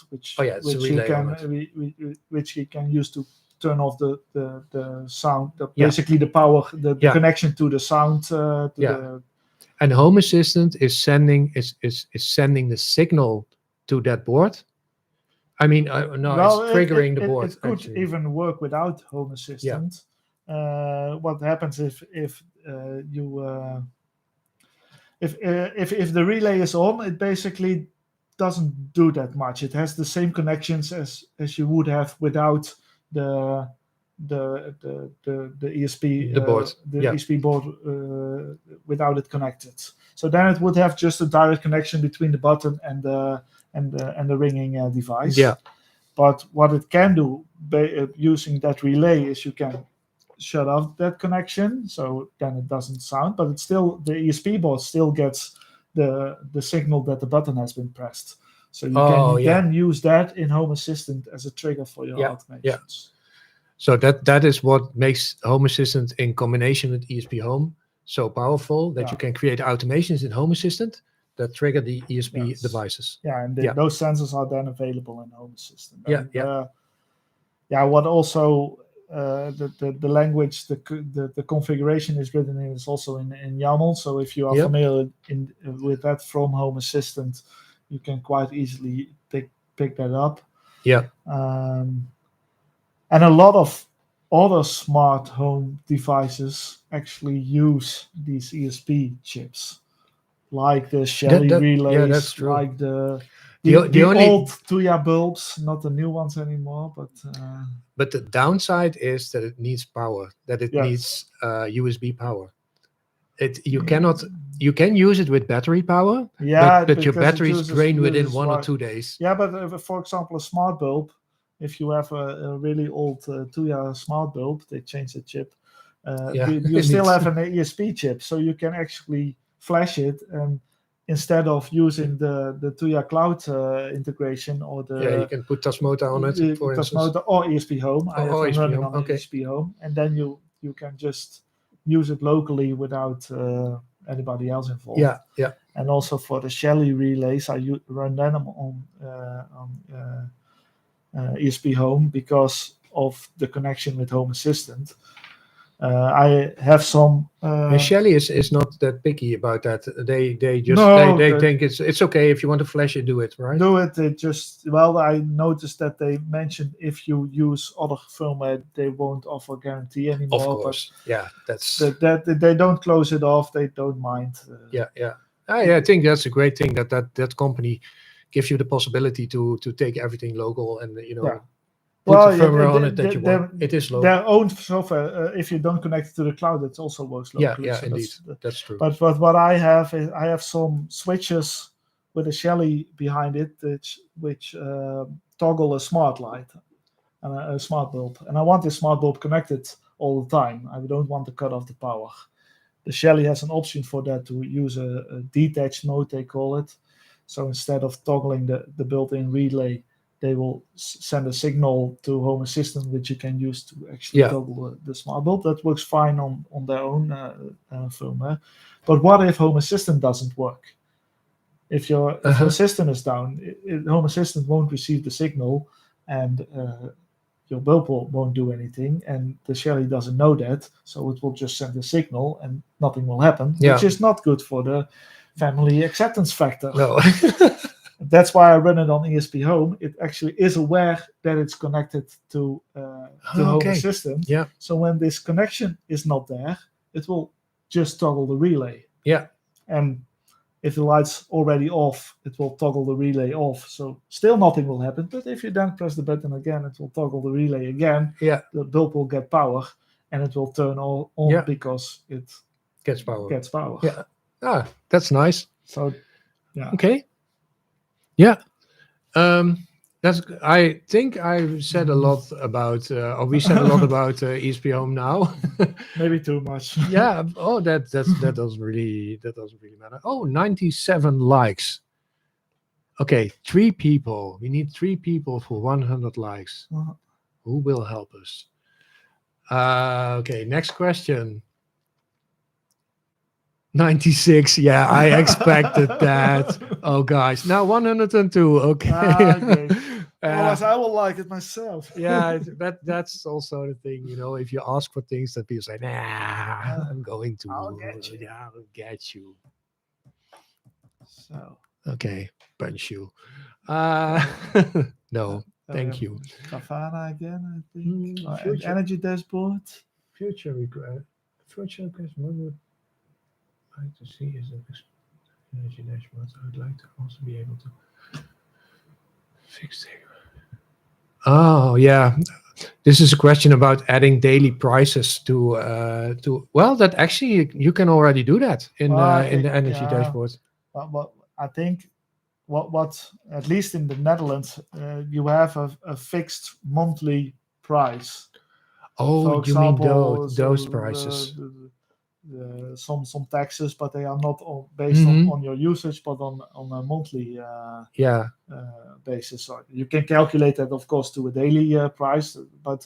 which you can use to turn off the sound, basically the power, the connection to the sound. And Home Assistant is sending the signal to that board. I mean, it's triggering the board. It could even work without Home Assistant. Yeah. What happens if the relay is on, it basically doesn't do that much. It has the same connections as you would have without the ESP board. ESP board without it connected. So then it would have just a direct connection between the button and the ringing device. Yeah. But what it can do using that relay is you can shut off that connection, so then it doesn't sound. But it's still, the ESP board still gets the signal that the button has been pressed. So you can then use that in Home Assistant as a trigger for your automations. Yeah. So that is what makes Home Assistant in combination with ESP Home so powerful, that you can create automations in Home Assistant that trigger the ESP devices. Yeah, and those sensors are then available in Home Assistant. And, what also the language, the configuration is written in is also in YAML. So if you are familiar with that from Home Assistant, you can quite easily pick that up. Yeah. And a lot of other smart home devices actually use these ESP chips, like the Shelly relays, like the old Tuya bulbs, not the new ones anymore. But the downside is that it needs power, that it needs USB power. You cannot. You can use it with battery power, Yeah, but your because it batteries drain within uses 1 or right. 2 days. Yeah, but for example, a smart bulb, if you have a really old 2-year smart bulb, they changed the chip. Yeah, You still indeed. have an ESP chip, so you can actually flash it, and instead of using the 2-year cloud integration or Yeah, you the can put Tasmota on it, for instance. Tasmota or ESP Home, I have Or them ESP running Home. on Okay. ESP Home, and then you can just use it locally without anybody else involved. Yeah, yeah. And also for the Shelly relays, I run them on ESP Home because of the connection with Home Assistant. I have some. And Shelly is not that picky about that. They just No, they think it's okay if you want to flash it, do it, right? do it. They just I noticed that they mentioned if you use other firmware, they won't offer guarantee anymore. Of course, yeah, that's that they don't close it off. They don't mind. yeah. I think that's a great thing that company gives you the possibility to take everything local and Yeah. put the firmware on it that you want. It is local. Their own software. If you don't connect it to the cloud, it also works locally. Yeah, so indeed, that's true. But what I have is I have some switches with a Shelly behind it, which toggle a smart light and a smart bulb, and I want this smart bulb connected all the time. I don't want to cut off the power. The Shelly has an option for that, to use a detached mode, they call it. So instead of toggling the built-in relay, they will send a signal to Home Assistant, which you can use to actually toggle the smart bulb. That works fine on their own firmware. But what if Home Assistant doesn't work? If your system is down, Home Assistant won't receive the signal, and your bulb won't do anything, and the Shelly doesn't know that, so it will just send a signal and nothing will happen, which is not good for the family acceptance factor. No. That's why I run it on ESP Home. It actually is aware that it's connected to Home Assistant. Yeah. So when this connection is not there, it will just toggle the relay. Yeah. And if the light's already off, it will toggle the relay off. So still nothing will happen. But if you then press the button again, it will toggle the relay again. Yeah. The bulb will get power, and it will turn on because it gets power. Yeah. Ah, that's nice. So, yeah. Okay. Yeah. I think I said a lot about, or we said a lot about ESP Home now. Maybe too much. Yeah. Oh, that doesn't really matter. Oh, 97 likes. Okay, 3 people. We need 3 people for 100 likes. Who will help us? Okay, next question. 96. Yeah, I expected that. Oh, guys. Now 102. Okay. Okay. Otherwise, I will like it myself. Yeah, that's also the thing. If you ask for things that people say, nah, I'm going to. I'll get you. Yeah, I'll get you. So. Okay, punch you. No, thank you. Grafana again, I think. Energy dashboard. Future request. What would I like to see is an energy dashboard. I would like to also be able to fix it. Oh yeah, this is a question about adding daily prices to. Well, that actually you can already do that in the energy dashboard. But I think what at least in the Netherlands you have a fixed monthly price. Oh, for example, you mean those prices? Some taxes, but they are not based on your usage, but on a monthly basis. So you can calculate that, of course, to a daily price. But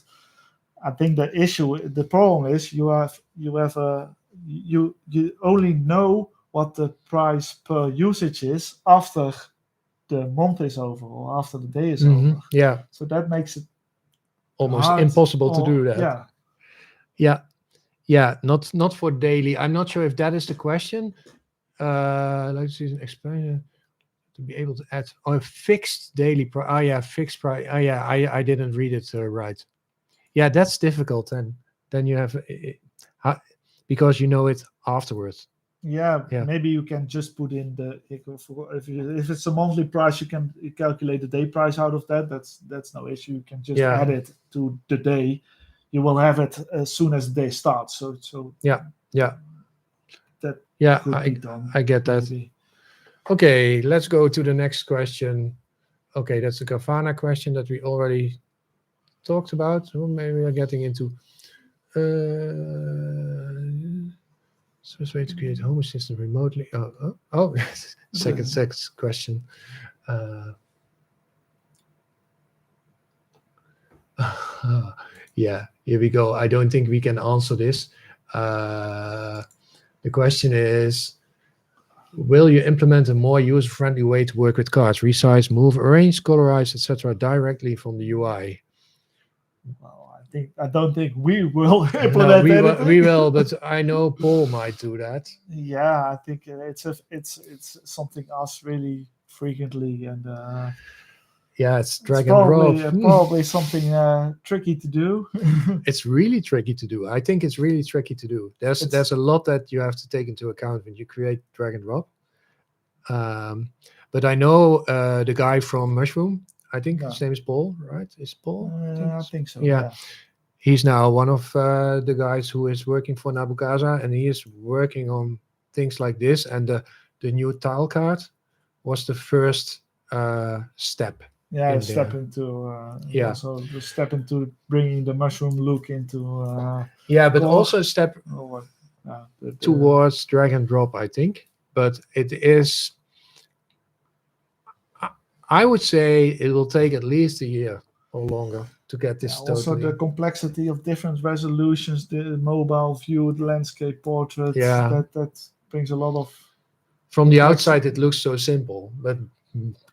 I think the problem is you only know what the price per usage is after the month is over or after the day is over. Yeah. So that makes it almost impossible to do that. Yeah, not for daily. I'm not sure if that is the question. Let's see, explain to be able to add a fixed daily price. Oh yeah, fixed price. Oh yeah, I didn't read it right. Yeah, that's difficult, and then you have because you know it afterwards. Yeah, maybe you can just put in if it's a monthly price, you can calculate the day price out of that. That's no issue. You can just add it to the day. You will have it as soon as the day starts. So yeah. Yeah, could be done. I get that. maybe. Okay, let's go to the next question. Okay, that's a Grafana question that we already talked about. So maybe we're getting into first way to create Home Assistant remotely. Second question. Yeah, here we go. I don't think we can answer this. The question is, will you implement a more user-friendly way to work with cards? Resize, move, arrange, colorize, etc. directly from the UI? Well, I don't think we will No, implement we anything. we will, but I know Paul might do that. Yeah, I think it's something us really frequently, and Yeah, it's it's drag and drop. probably something tricky to do. It's really tricky to do. I think it's really tricky to do. There's a lot that you have to take into account when you create drag and drop. But I know the guy from Mushroom. I think his name is Paul, right? Is Paul? I think so. Yeah. Yeah. He's now one of the guys who is working for Nabukaza, and he is working on things like this. And the new tile card was the first step. Yeah, in step there. into Yeah. So the step into bringing the mushroom look into Yeah, but core. also a step or what? towards drag and drop, I think. But it is, I would say it will take at least a year or longer to get this also totally. the complexity of different resolutions, the mobile view, the landscape portrait. Yeah. That brings a lot of. From the outside, it looks so simple, but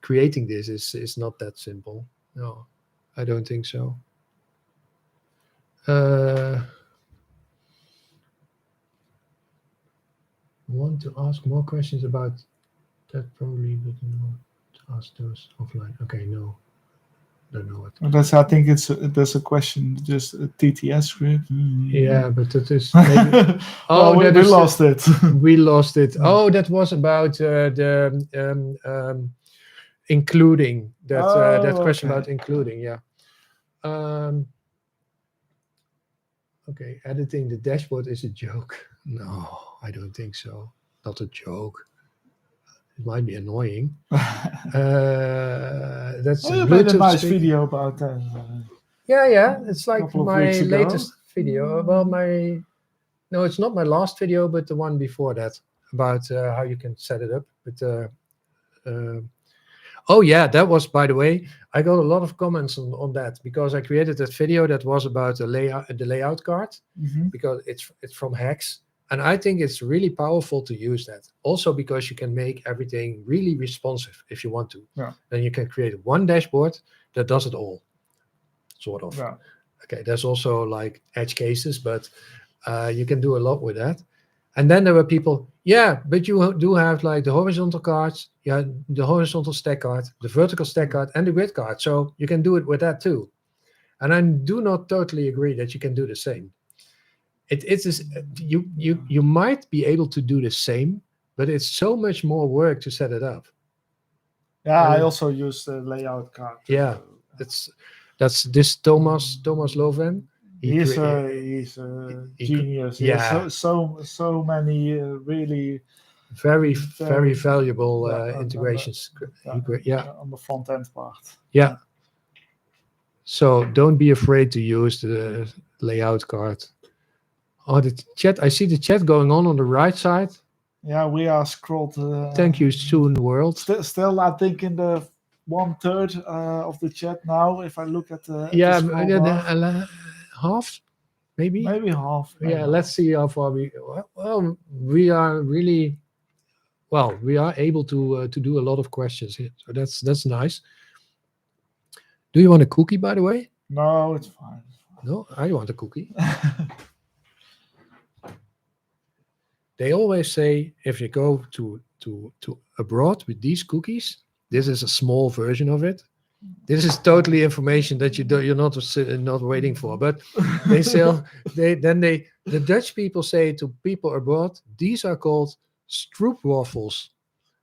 creating this is not that simple. No, I don't think so. Want to ask more questions about that? Probably, but not ask those offline. Okay, no, don't know what. That's. I think there's a question. Just a TTS script. Yeah, but that is. Maybe, well, we lost it. We lost it. Oh, that was about the including that that question about including. Yeah. Okay, editing the dashboard is a joke. No, I don't think so. Not a joke. It might be annoying. That's you made a nice video about that. Yeah. It's like my weeks ago. latest video. Well, no, it's not my last video, but the one before that about how you can set it up. But oh yeah, that was, by the way, I got a lot of comments on that because I created that video that was about the layout card because it's from Hex. And I think it's really powerful to use that. Also because you can make everything really responsive if you want to. Yeah. Then you can create one dashboard that does it all, sort of. Yeah. Okay, there's also like edge cases, but you can do a lot with that. And then there were people, yeah, but you do have like the horizontal cards, yeah, the horizontal stack card, the vertical stack card, and the grid card. So you can do it with that too. And I do not totally agree that you can do the same. You might be able to do the same, but it's so much more work to set it up. Yeah, I also use the layout card. Yeah, that's this Thomas Loven. He's a genius. Yeah, so many really very valuable integrations. On the front end part. Yeah. So don't be afraid to use the layout card. Oh, the chat! I see the chat going on the right side. Yeah, we are scrolled. Thank you, Soon World. Still, I think in the 1/3 of the chat now. If I look at the half, maybe half. Yeah, let's see how far we. Well, we are really. Well, we are able to do a lot of questions here, so that's nice. Do you want a cookie, by the way? No, it's fine. No, I want a cookie. They always say if you go to abroad with these cookies, this is a small version of it. This is totally information that you're not waiting for. But they sell the Dutch people say to people abroad, these are called stroopwafels,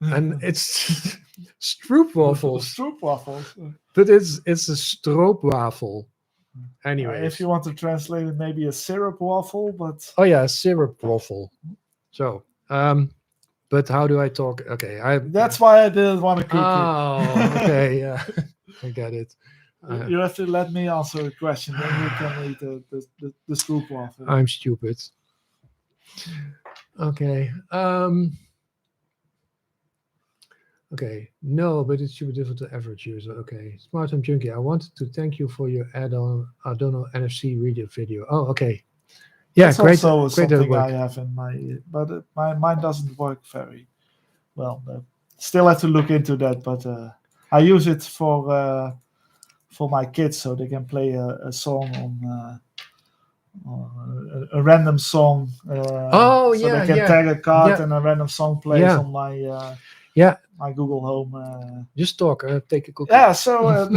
and it's stroopwafels. Stroopwafels. But it's a stroopwafel. Anyway, if you want to translate it, maybe a syrup waffle, but oh yeah, syrup waffle. So But how do I talk? Okay, That's why I didn't want to cook Oh, okay, yeah, I get it. it. You have to let me answer a question, then you can eat the scoop of it. I'm stupid. Okay. Okay. No, but it should be different to average user. Okay. Smart Home Junkie, I wanted to thank you for your add-on Arduino NFC radio video. Oh, okay. Yeah, That's great. also Great something work. I have in my, but mine doesn't work very well. Still have to look into that, but I use it for my kids so they can play a song on a random song. Oh, so yeah, they can yeah. tag a card Yeah. and a random song plays Yeah. on my Yeah. my Google Home. Just talk. Take a cookie. Yeah, so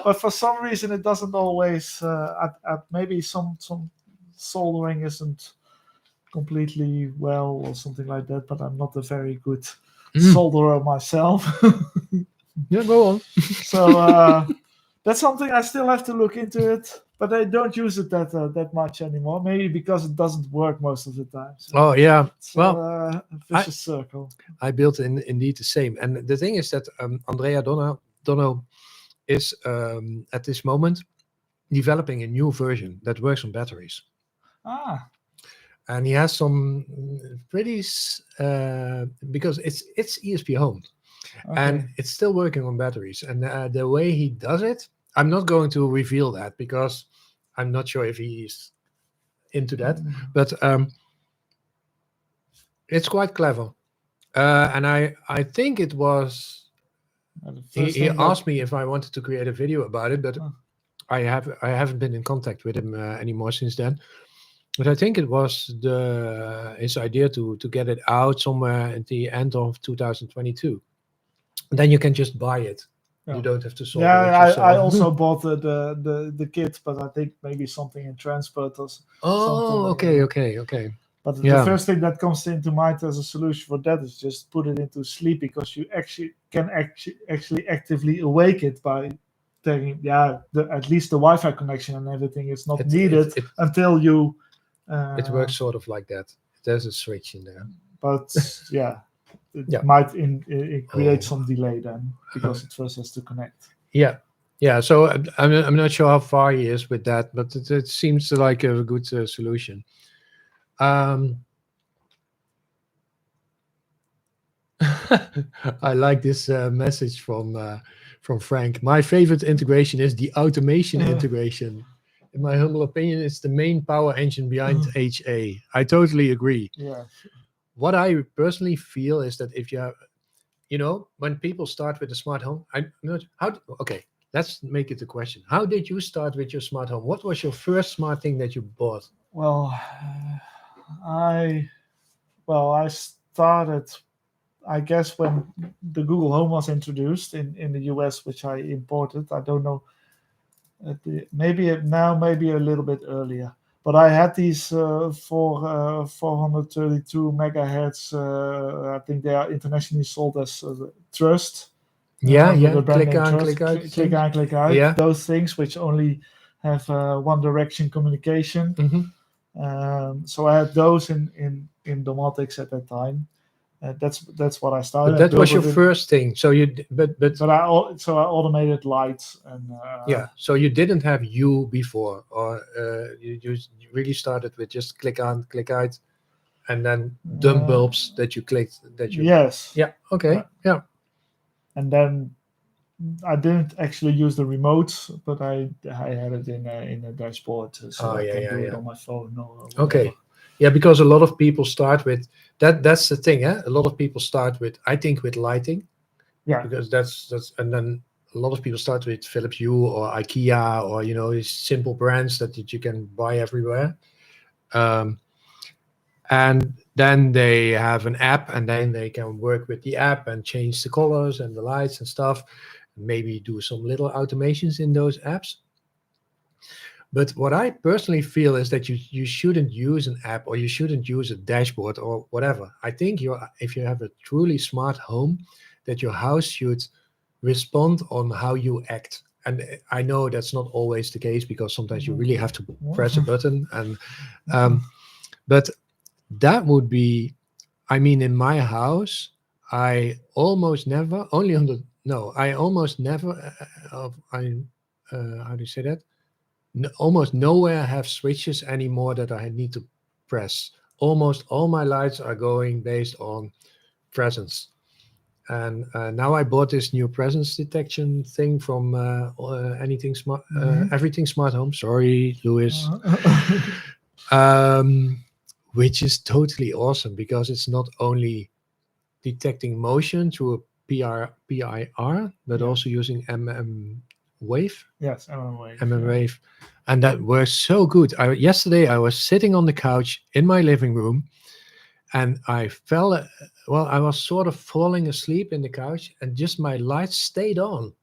but for some reason it doesn't always. Maybe some soldering isn't completely well or something like that. But I'm not a very good solderer myself. Yeah, go on. So that's something I still have to look into it. But I don't use it that much anymore. Maybe because it doesn't work most of the time. So Oh, yeah. it's Well, a vicious circle. I built indeed the same. And the thing is that Andrea Dono is at this moment developing a new version that works on batteries. Ah, And he has some pretty because it's ESP Home, and okay. it's still working on batteries. And the way he does it, I'm not going to reveal that because I'm not sure if he's into that. But it's quite clever. And I think it was he asked me if I wanted to create a video about it, but I haven't been in contact with him anymore since then. But I think it was his idea to get it out somewhere at the end of 2022. And then you can just buy it. Yeah. You don't have to solve it Yeah, yourself. I also bought the kit, but I think maybe something in transport or Oh, something. okay. But the first thing that comes into mind as a solution for that is just put it into sleep, because you can actively awake it by taking at least the Wi-Fi connection and everything is not needed until you. It works sort of like that. There's a switch in there. But it might create some delay then, because it first has to connect. Yeah. So I'm not sure how far he is with that, but it seems like a good solution. I like this message from Frank. My favorite integration is the automation integration. In my humble opinion, it's the main power engine behind HA. I totally agree. Yeah. What I personally feel is that if you have, when people start with a smart home, okay, let's make it a question. How did you start with your smart home? What was your first smart thing that you bought? Well, I started, I guess, when the Google Home was introduced in the US, which I imported. I don't know, maybe a little bit earlier. But I had these 432 megahertz. I think they are internationally sold as Trust. The click on, Trust, click out. click on, click out. Yeah. Those things which only have one direction communication. Mm-hmm. So I had those in domotics at that time. That's what I started. But that was your first thing. So I automated lights and So you didn't have U before, or you really started with just click on, click out, and then dumb bulbs that you clicked. Yes. Yeah. Okay. Yeah. And then I didn't actually use the remote, but I had it in a dashboard, so I can do it on my phone. Okay. Yeah, because a lot of people start with that. That's the thing, eh? A lot of people start with, I think, with lighting. Yeah. Because that's and then a lot of people start with Philips Hue or IKEA or these simple brands that you can buy everywhere. And then they have an app, and then they can work with the app and change the colors and the lights and stuff. Maybe do some little automations in those apps. But what I personally feel is that you shouldn't use an app, or you shouldn't use a dashboard or whatever. I think if you have a truly smart home, that your house should respond on how you act. And I know that's not always the case, because sometimes you really have to press a button. And but that would be, I mean, in my house, I almost never, only on the, no, I almost never, how do you say that? Almost nowhere have switches anymore that I need to press. Almost all my lights are going based on presence. And now I bought this new presence detection thing from everything smart home. Sorry, Louis. Which is totally awesome because it's not only detecting motion through a PIR, but also using wave. Yes, wave. Wave, and that works so good. Yesterday I was sitting on the couch in my living room, and I fell. I was sort of falling asleep in the couch, and just my lights stayed on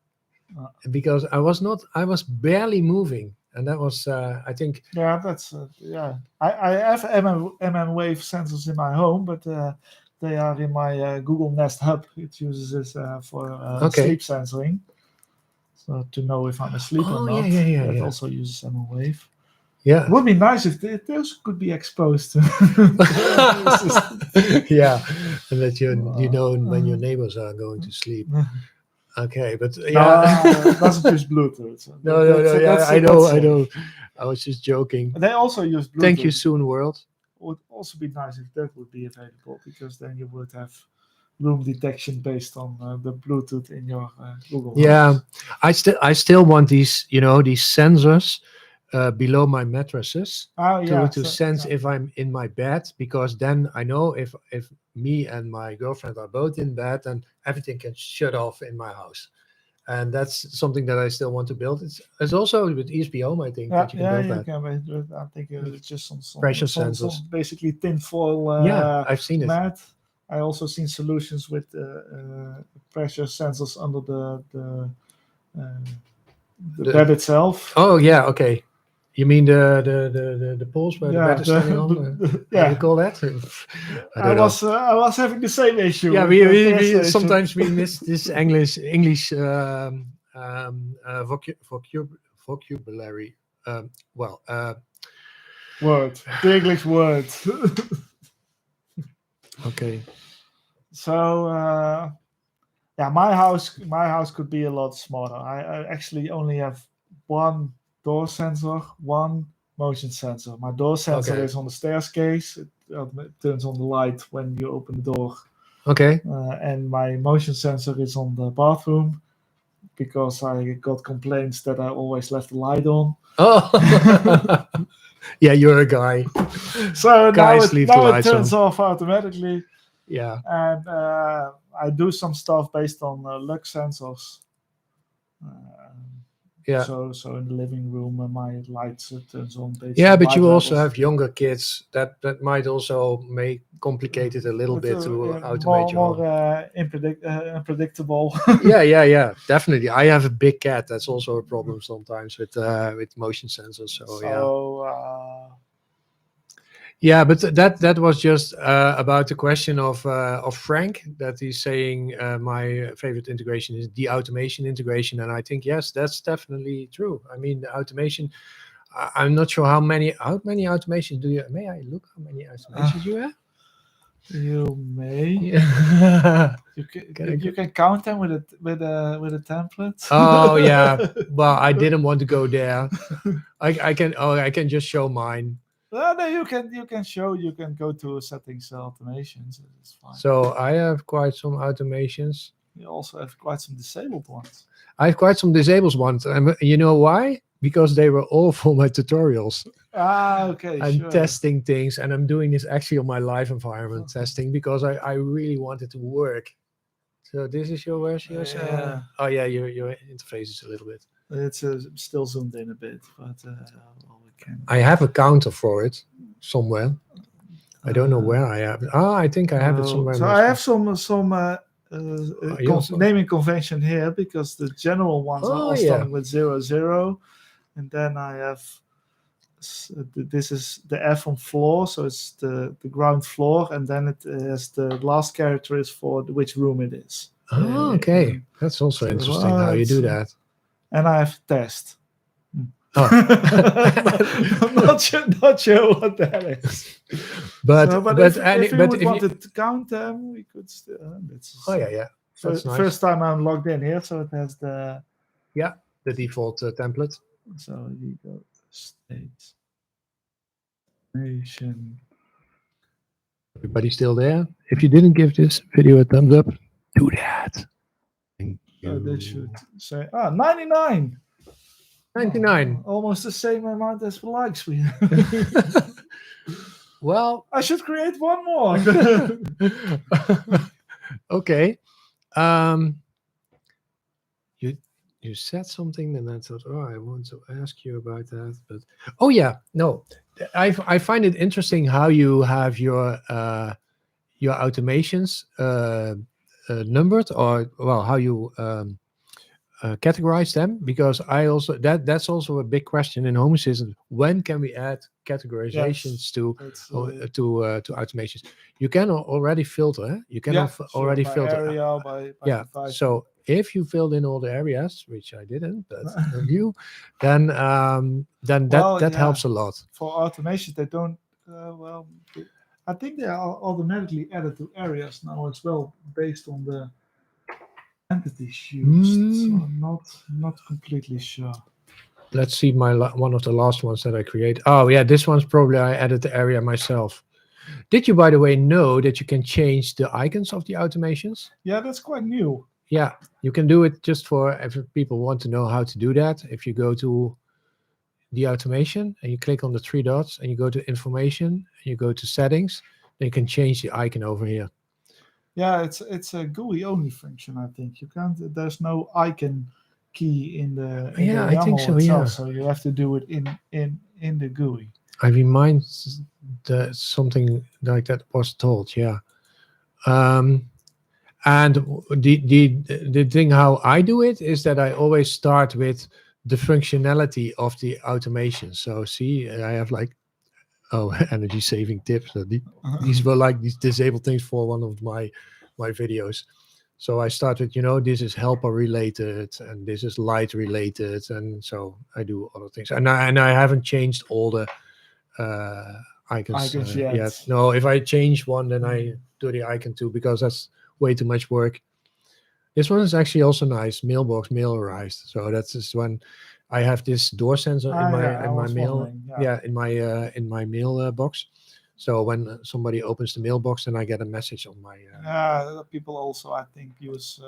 because I was barely moving, and that was I think. Yeah, that's I have wave sensors in my home, but they are in my Google Nest Hub. It uses this for sleep sensing. So to know if I'm asleep or not. It also uses wave. Yeah. It would be nice if those could be exposed. Yeah, and that you know when your neighbors are going to sleep. Okay, but it doesn't use Bluetooth. So no. I know. I was just joking. They also use Bluetooth. Thank you, Soon World. It would also be nice if that would be available, because then you would have room detection based on the Bluetooth in your Google Home. Yeah, I still want these these sensors below my mattresses to sense if I'm in my bed, because then I know if me and my girlfriend are both in bed, and everything can shut off in my house. And that's something that I still want to build. It's also with ESP Home, I think, that you can build that. I think it's just some pressure sensors, basically tinfoil. I've seen mat. It. I also seen solutions with pressure sensors under the bed itself. Oh yeah, okay. You mean the poles where the bed is standing on? How do you call that? I was having the same issue. Yeah, we sometimes we miss this English vocabulary. Word, the English word. Okay. So my house could be a lot smarter. I actually only have one door sensor, one motion sensor. My door sensor is on the staircase. It turns on the light when you open the door. Okay. And my motion sensor is on the bathroom, because I got complaints that I always left the light on. Oh. Yeah, you're a guy. So now it turns off automatically. Yeah. And I do some stuff based on lux sensors. So in the living room, my lights turns on. But you also have younger kids. That might also make complicate it a little bit to automate more unpredictable. Yeah, definitely. I have a big cat. That's also a problem sometimes with motion sensors. Yeah, but that was just about the question of Frank, that he's saying my favorite integration is the automation integration, and I think yes, that's definitely true. I mean, the automation. I'm not sure how many automations do you? May I look how many automations you have? You may. Yeah. You can count them with a template. Oh yeah. Well, I didn't want to go there. I can just show mine. No, you can go to settings automations. It's fine. So I have quite some automations. You also have quite some disabled ones. I have quite some disabled ones, and you know why? Because they were all for my tutorials. Okay. I'm testing things, and I'm doing this actually on my live environment testing, because I really want it to work. So this is where's yours? Yeah. Your interface is a little bit. It's still zoomed in a bit, but I have a counter for it somewhere. I don't know where I have it. I think I have it somewhere. So I have some naming convention here, because the general ones are all starting with 00, and then I have this is the F on floor, so it's the ground floor, and then it has the last character is for which room it is. Okay, that's also interesting how you do that. And I have test. Oh. I'm not sure what that is. but if you would if want you, to count them, we could still. oh yeah, that's nice. First time I'm logged in here, so it has the default template. So you go state nation. Everybody still there? If you didn't give this video a thumbs up, do that. Thank So you. this should say 99. 99. Almost the same amount as likes we have. Well, I should create one more. okay. You said something, and I thought, oh, I want to ask you about that. But oh yeah, no, I find it interesting how you have your automations numbered, or well, how you categorize them, because I also that's also a big question in Home Assistant. When can we add categorizations to automations? You can already filter. Eh? You can already by filter. Area, by device. So if you filled in all the areas, which I didn't, but you, then that helps a lot. For automations, they don't. I think they are automatically added to areas now as well, based on the entities used. So I'm not completely sure. Let's see one of the last ones that I create. Oh yeah, this one's probably I added the area myself. Did you, by the way, know that you can change the icons of the automations? Yeah, that's quite new. Yeah, you can do it just for if people want to know how to do that. If you go to the automation and you click on the three dots and you go to information and you go to settings, then you can change the icon over here. Yeah, it's a GUI only function. I think you can't. There's no icon key in the I think so. itself, Yeah, so you have to do it in the GUI. I remind that something like that was told. Yeah. And the thing how I do it is that I always start with the functionality of the automation. So see, I have like, energy saving tips. So these were like these disabled things for one of my videos. So I start with, this is helper related and this is light related. And so I do other things. And I haven't changed all the icons yet. No, if I change one, then I do the icon too, because that's way too much work. This one is actually also nice. Mailbox mailerized. So that's just when I have this door sensor in my mail. In my mailbox. So when somebody opens the mailbox, then I get a message on my. People also, I think, use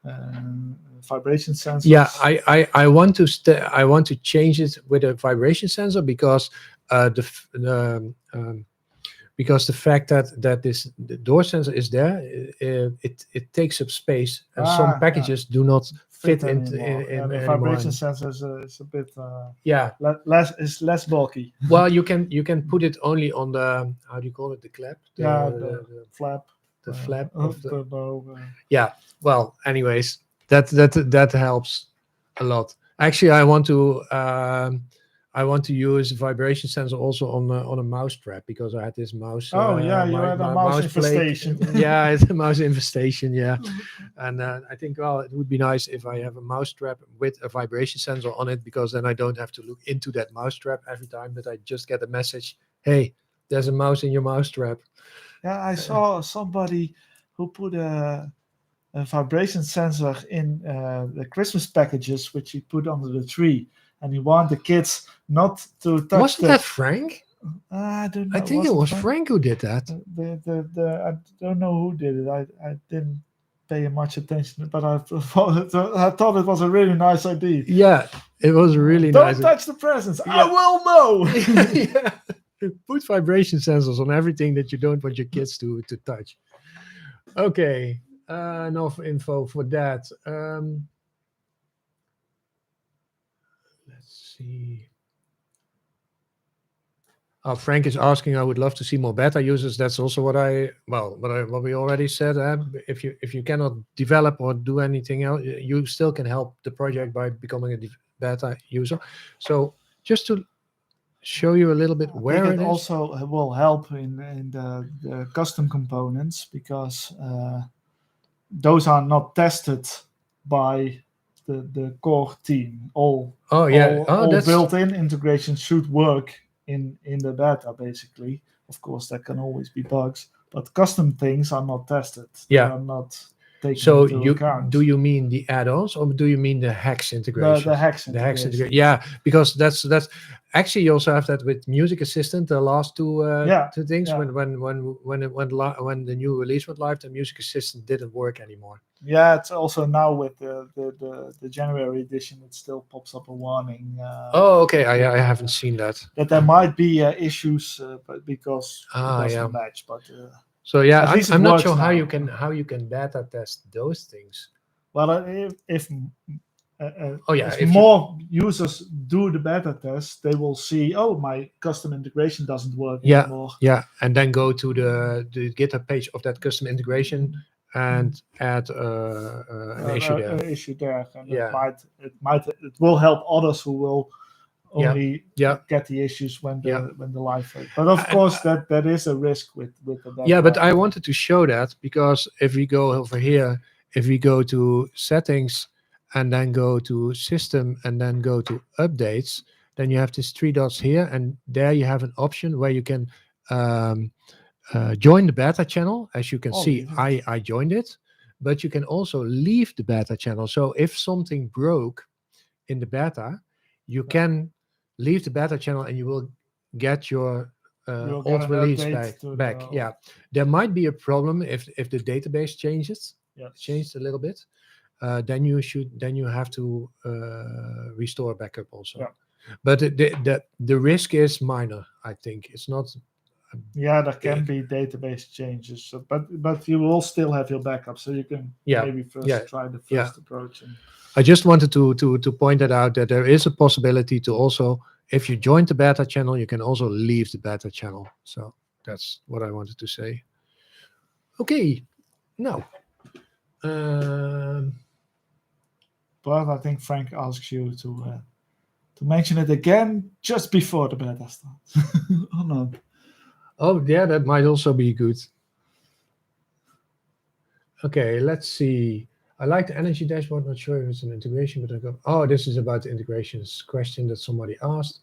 vibration sensors. Yeah, I want to change it with a vibration sensor, because because the fact that the door sensor is there, it takes up space, and some packages do not fit in the vibration sensor is a bit less bulky. Well, you can put it only on the, how do you call it, the clap? The flap. The flap of the bow. Yeah. Well, anyways, that helps a lot. Actually, I want to use vibration sensor also on a mouse trap, because I had this mouse. You had a mouse infestation. Yeah, it's a mouse infestation. Yeah, and I think, well, it would be nice if I have a mouse trap with a vibration sensor on it, because then I don't have to look into that mouse trap every time, but I just get a message, hey, there's a mouse in your mouse trap. Yeah, I saw somebody who put a vibration sensor in the Christmas packages, which he put under the tree. And he wanted the kids not to touch. Wasn't that Frank? I don't know. I think it was Frank who did that. I don't know who did it. I didn't pay much attention, but I thought it was a really nice idea. Yeah, it was really nice. Don't touch the presents. Yeah. I will know. Yeah. Put vibration sensors on everything that you don't want your kids to touch. Okay, enough info for that. Let's see. Frank is asking, I would love to see more beta users. That's also what we already said. If you cannot develop or do anything else, you still can help the project by becoming a beta user. So just to show you a little bit where it is. Also will help in the custom components, because those are not tested by the core team. All that's built-in integration should work in the beta. Basically, of course, there can always be bugs, but custom things are not tested. They are not taken so into account. do you mean the add-ons or do you mean the hex integration? The hex integration. Yeah, because that's actually you also have that with Music Assistant. The last two things when the new release went live, the Music Assistant didn't work anymore. Yeah, it's also now with the January edition, it still pops up a warning. Okay, I haven't seen that. That there might be issues, but because it doesn't match. But so yeah, I'm not sure how you can beta test those things. Well, if more users do the beta test, they will see, oh, my custom integration doesn't work anymore. Yeah, and then go to the GitHub page of that custom integration and add an issue there. And it will help others who will only get the issues when the live. But of course, that is a risk with the beta. Yeah, but I wanted to show that because if we go over here, if we go to settings and then go to system and then go to updates, then you have these 3 dots here, and there you have an option where you can join the beta channel. As you can see, I joined it, but you can also leave the beta channel. So if something broke in the beta, you can leave the beta channel and you will get your old release back. Yeah, there might be a problem if the database changed a little bit. Then you have to restore backup also. Yeah. But the risk is minor. I think it's not. There can be database changes, but you will still have your backup, so you can maybe first try the first approach. I just wanted to point that out, that there is a possibility to also, if you join the beta channel, you can also leave the beta channel. So that's what I wanted to say. Okay, now. But I think Frank asks you to mention it again just before the beta starts. Or not? Oh yeah, that might also be good. Okay, let's see. I like the energy dashboard. Not sure if it's an integration, but I go. Oh, this is about the integrations question that somebody asked.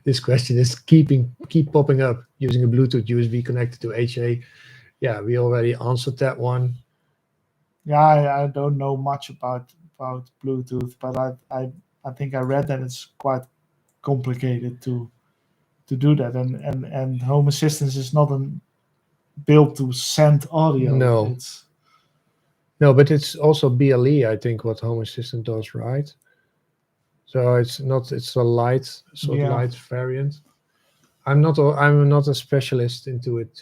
This question is keep popping up using a Bluetooth USB connected to HA. Yeah, we already answered that one. Yeah, I don't know much about Bluetooth, but I think I read that it's quite complicated to do that, and Home Assistant is not built to send audio. No, but it's also BLE, I think, what Home Assistant does, right? So it's a light variant. I'm not a specialist into it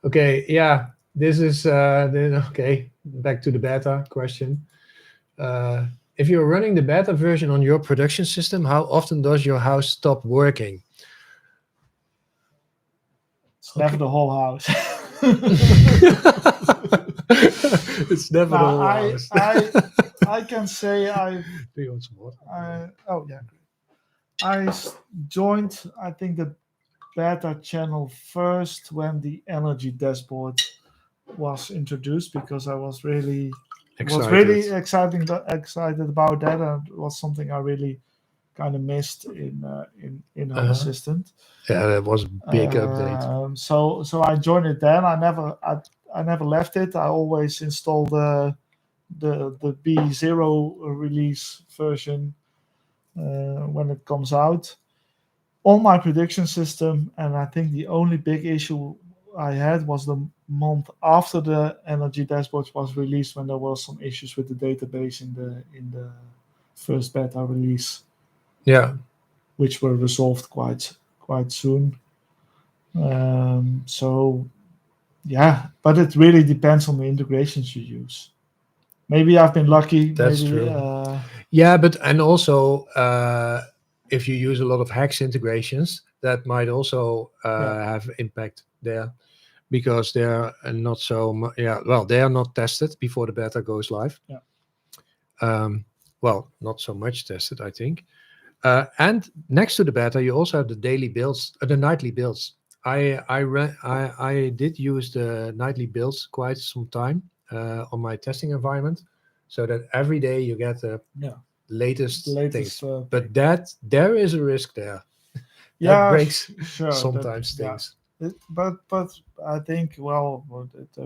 okay, yeah, this is okay. Back to the beta question. If you're running the beta version on your production system, how often does your house stop working? It's never the whole house. It's never the whole house. I can say Do you want some water? I joined, I think, the beta channel first when the energy dashboard was introduced, because I was really excited about that, and it was something I really kind of missed in Home Assistant. Yeah, that was a big update. So I joined it then. I never left it. I always installed the B0 release version when it comes out on my production system. And I think the only big issue I had was the month after the energy dashboard was released, when there were some issues with the database in the first beta release. Yeah, which were resolved quite soon. So yeah, but it really depends on the integrations you use. Maybe I've been lucky. That's true. Yeah, but and also if you use a lot of hex integrations, that might also have impact there, because they're not so they are not tested before the beta goes live. Well, not so much tested, I think. And next to the beta, you also have the daily builds, the nightly builds. I did use the nightly builds quite some time on my testing environment, so that every day you get the Yeah. latest Latest things. But that there is a risk there. That yeah, breaks sure. sometimes things. But I think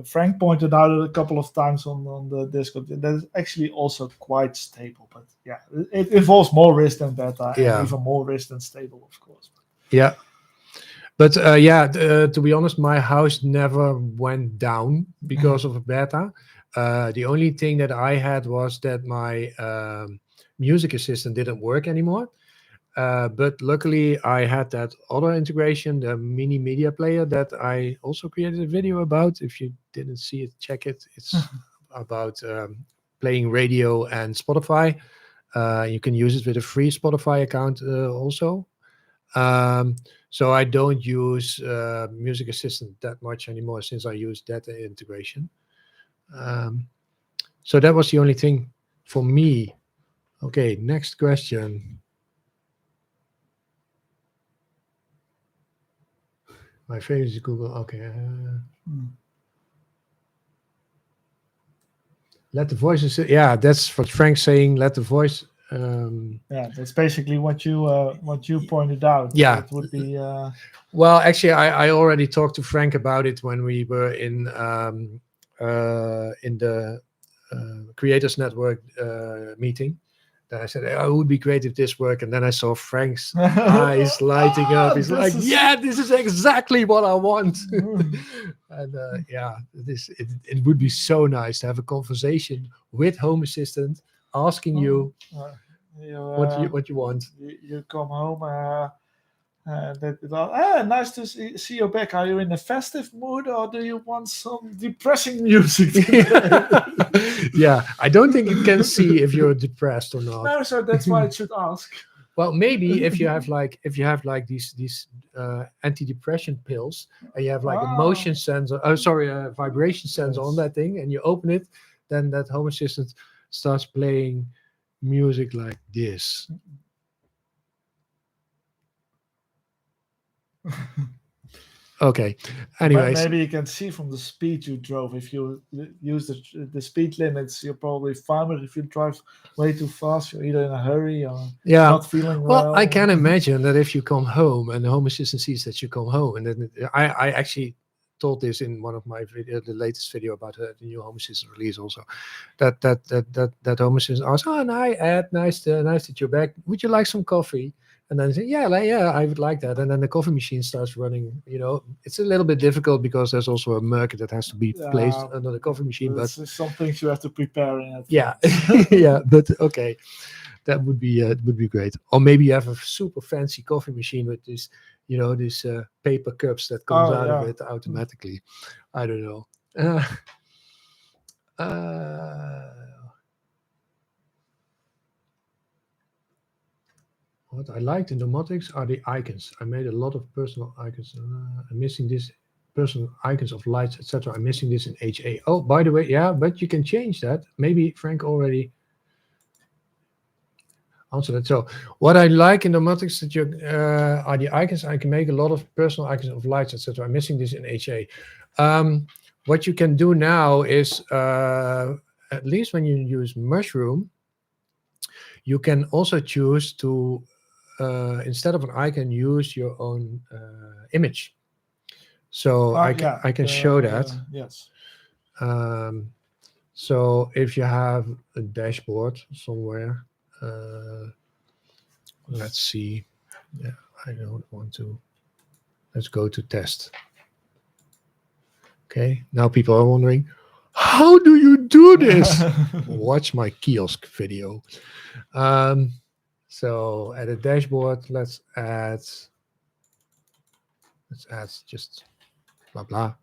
Frank pointed out it a couple of times on the Discord that is actually also quite stable. But yeah, it involves more risk than beta and Yeah. even more risk than stable, of course. Yeah. But to be honest, my house never went down because of a beta. The only thing that I had was that my music assistant didn't work anymore. But luckily, I had that other integration, the mini media player that I also created a video about. If you didn't see it, check it. It's about playing radio and Spotify. You can use it with a free Spotify account also. So I don't use Music Assistant that much anymore since I use that integration. Um, so that was the only thing for me. Okay, next question. My favorite is Google. Okay. Let the voices. Yeah, that's what Frank's saying. Let the voice. Yeah, that's basically what you pointed out. Yeah. It would be. Well, actually, I already talked to Frank about it when we were in the Creators Network meeting. Then I said, oh, it would be great if this worked. And then I saw Frank's eyes lighting up. He's like, yeah, this is exactly what I want. And yeah, it would be so nice to have a conversation with Home Assistant asking you what you want. You come home. Nice to see you back. Are you in a festive mood or do you want some depressing music today? Yeah, I don't think it can see if you're depressed or not. No, so that's why it should ask. Well, maybe if you have like these antidepressant pills and you have like a motion sensor, a vibration sensor on that thing, and you open it, then that Home Assistant starts playing music like this. Okay. Anyways, maybe you can see from the speed you drove. If you use the speed limits, you're probably fine. But if you drive way too fast, you're either in a hurry or not feeling well. I can imagine that if you come home and the Home Assistant sees that you come home, and then I actually told this in one of my the latest video about the new Home Assistant release also, that Home Assistant asks, oh, Ed, nice that you're back. Would you like some coffee? And then say, yeah, I would like that. And then the coffee machine starts running. It's a little bit difficult because there's also a market that has to be placed under the coffee machine. But some things you have to prepare in advance. Yeah, yeah. But okay, that would be great. Or maybe you have a super fancy coffee machine with this, these paper cups that comes out of it automatically. I don't know. What I liked in domotics are the icons. I made a lot of personal icons. I'm missing this personal icons of lights, etc. I'm missing this in HA. Oh, by the way, yeah, but you can change that. Maybe Frank already answered that. So what I like in domotics that are the icons. I can make a lot of personal icons of lights, etc. I'm missing this in HA. What you can do now is, at least when you use Mushroom, you can also choose to instead of an icon, use your own image. So I can show that. Yes. So if you have a dashboard somewhere, let's see. Yeah, I don't want to. Let's go to test. Okay, now people are wondering, how do you do this? Watch my kiosk video. So at a dashboard, let's add just blah blah.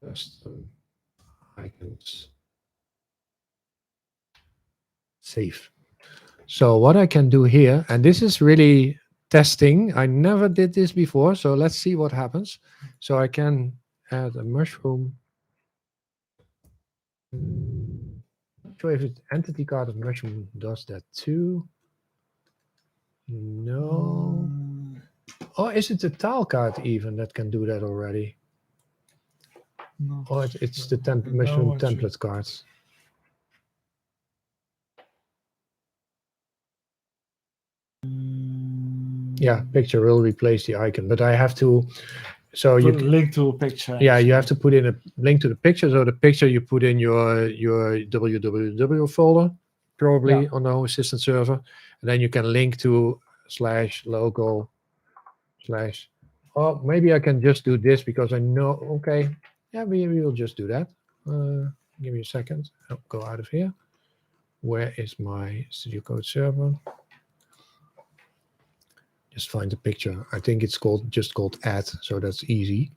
Custom icons. Save. So what I can do here, and this is really testing. I never did this before, so let's see what happens. So I can add a mushroom. Not sure if it's entity card of mushroom does that too. No. Or is it the tile card even that can do that already? No. Or it's the No, mushroom it should- template cards? Yeah, picture will replace the icon, but I have to. So you link to a picture. Yeah, you have to put in a link to the picture. So the picture you put in your www folder, probably on the Home Assistant server, and then you can link to /local/ Oh, maybe I can just do this because I know. Okay, yeah, we will just do that. Give me a second. I'll go out of here. Where is my Studio Code server? Just find the picture. I think it's just called add, so that's easy.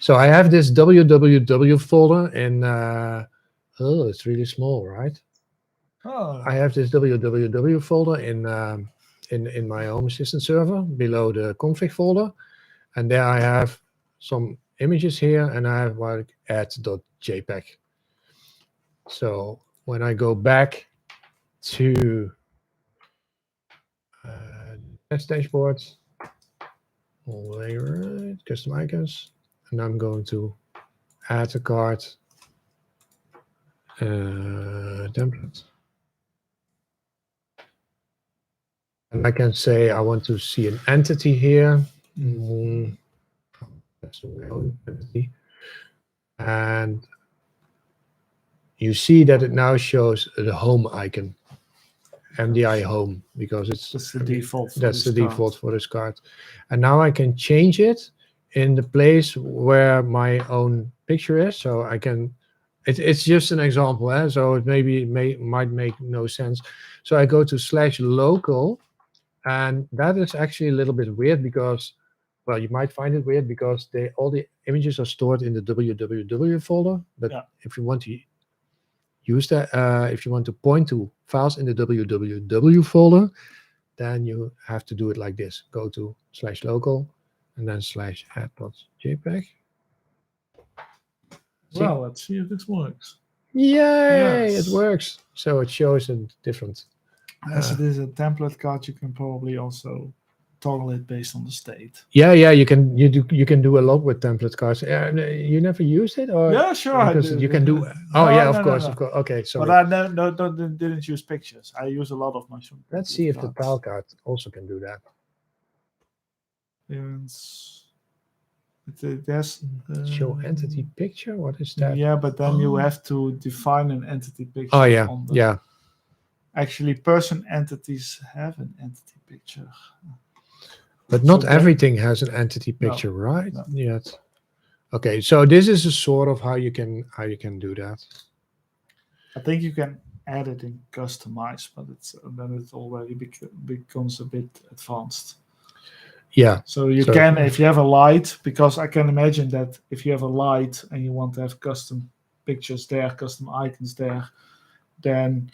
So I have this www folder in. Oh, it's really small, right? Oh. I have this www folder in my Home Assistant server below the config folder, and there I have some images here, and I have like add.jpg. So when I go back to test dashboards, all the way right, custom icons, and I'm going to add a card template. And I can say I want to see an entity here. That's the entity. And you see that it now shows the home icon, MDI home, because that's the default. That's the default for this card. And now I can change it in the place where my own picture is. So I can. It's just an example, so it might make no sense. So I go to /local. And that is actually a little bit weird because, well, you might find it weird because all the images are stored in the www folder. But if you want to use that, if you want to point to files in the www folder, then you have to do it like this. Go to /local and then /add.jpg. Well, let's see if this works. Yay, it works. So it shows a different. As it is a template card, you can probably also toggle it based on the state. Yeah, you can do a lot with template cards. You never used it, or yeah, sure. Because you can do. Of course. Okay, sorry. But I didn't use pictures. I use a lot of mushroom. Let's see if the tile card also can do that. There's show entity picture. What is that? Yeah, but then you have to define an entity picture. Oh yeah, Actually, person entities have an entity picture. But not everything has an entity picture, right? No. Yet. Okay, so this is a sort of how you can do that. I think you can add it in customize, but then it already becomes a bit advanced. Yeah. So you can, if you have a light, because I can imagine that if you have a light and you want to have custom pictures there, custom icons there, then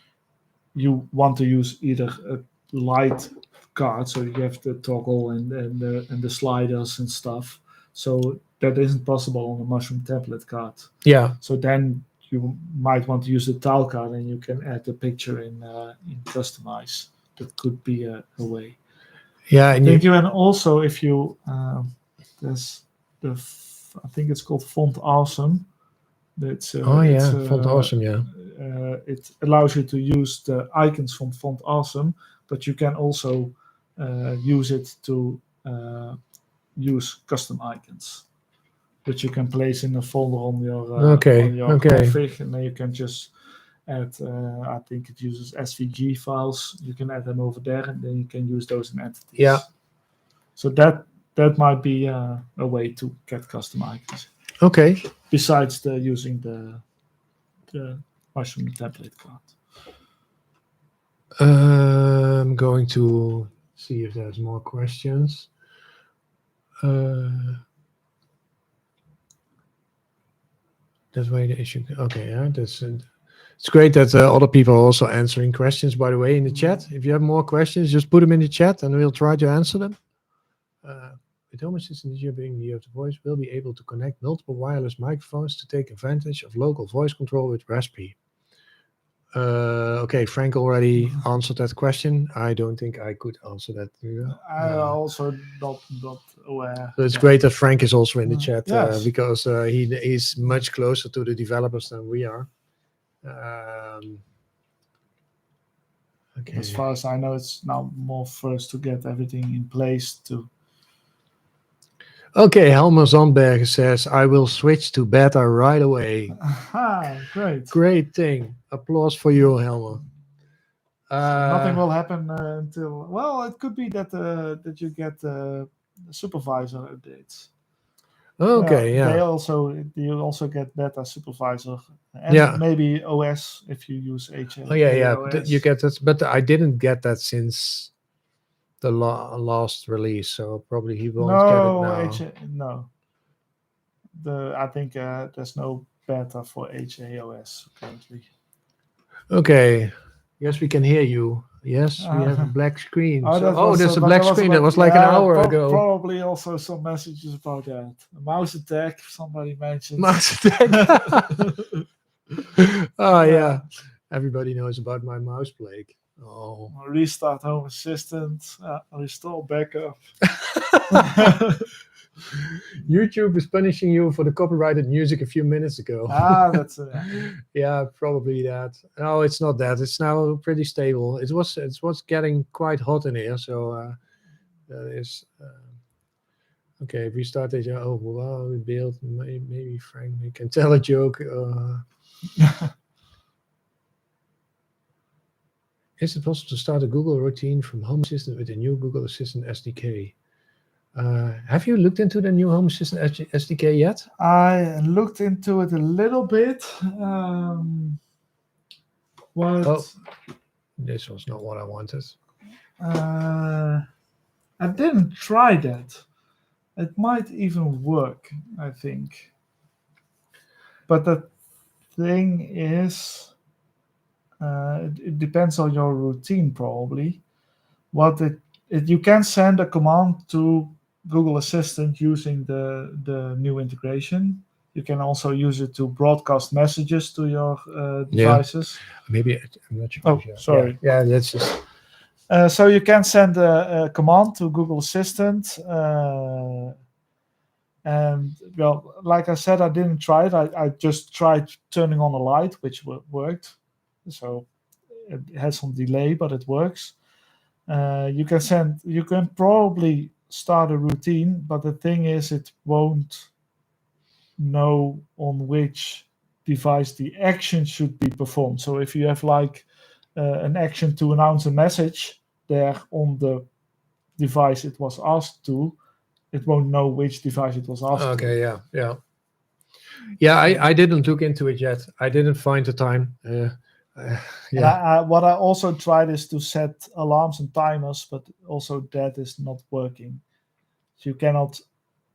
you want to use either a light card, so you have the toggle and the sliders and stuff. So that isn't possible on the mushroom template card. Yeah. So then you might want to use the tile card, and you can add the picture in customize. That could be a way. Yeah, I think you can also, if you there's I think it's called Font Awesome. That's Font Awesome. Yeah. It allows you to use the icons from Font Awesome, but you can also use it to use custom icons, which you can place in a folder on your config, and then you can just add. I think it uses SVG files. You can add them over there, and then you can use those in entities. Yeah. So that might be a way to get custom icons. Okay. Besides using the mushroom template card. I'm going to see if there's more questions. That's why the issue. Okay, yeah, that's. It's great that other people are also answering questions, by the way, in the chat. If you have more questions, just put them in the chat and we'll try to answer them. With Home Assistant being the voice, we'll be able to connect multiple wireless microphones to take advantage of local voice control with Raspberry. Okay, Frank already answered that question. I don't think I could answer that. I also not aware. So it's Yeah. great that Frank is also in the chat Yes. because he's much closer to the developers than we are. Okay. As far as I know, it's now more first to get everything in place to. Okay, Helmer Zandberg says, I will switch to beta right away. Aha, great. Great thing. Applause for you, Helmer. So nothing will happen until. Well, it could be that that you get supervisor updates. Okay, They yeah. also you also get beta supervisor and maybe OS if you use HA. Oh yeah. You get that, but I didn't get that since the last release, so probably he won't get it now. HA, no. I think there's no beta for HAOS currently. Okay. Yes, we can hear you. Yes, we have a black screen. There's a black screen. That was like an hour ago. Probably also some messages about that. A mouse attack, somebody mentioned. Mouse attack. Oh, yeah. Everybody knows about my mouse plague. Oh. Restart Home Assistant. Restore backup. YouTube is punishing you for the copyrighted music a few minutes ago. That's yeah, probably that. No, it's not that. It's now pretty stable. It was getting quite hot in here, so that is okay. If we started, oh well, we built. Maybe Frank can tell a joke. Is it possible to start a Google routine from Home Assistant with a new Google Assistant SDK? Have you looked into the new Home Assistant SDK yet? I looked into it a little bit. This was not what I wanted. I didn't try that. It might even work, I think. But the thing is, it depends on your routine probably. You can send a command to Google Assistant using the new integration. You can also use it to broadcast messages to your devices. Maybe I'm not sure. Oh, sorry. Yeah, that's just. So you can send a command to Google Assistant. And well, like I said, I didn't try it. I just tried turning on a light, which worked. So it has some delay, but it works. You can probably start a routine, but the thing is, it won't know on which device the action should be performed. So if you have like an action to announce a message there on the device it was asked to, it won't know which device it was asked to. Okay, yeah. I didn't look into it yet. I didn't find the time. What I also tried is to set alarms and timers, but also that is not working. So you cannot,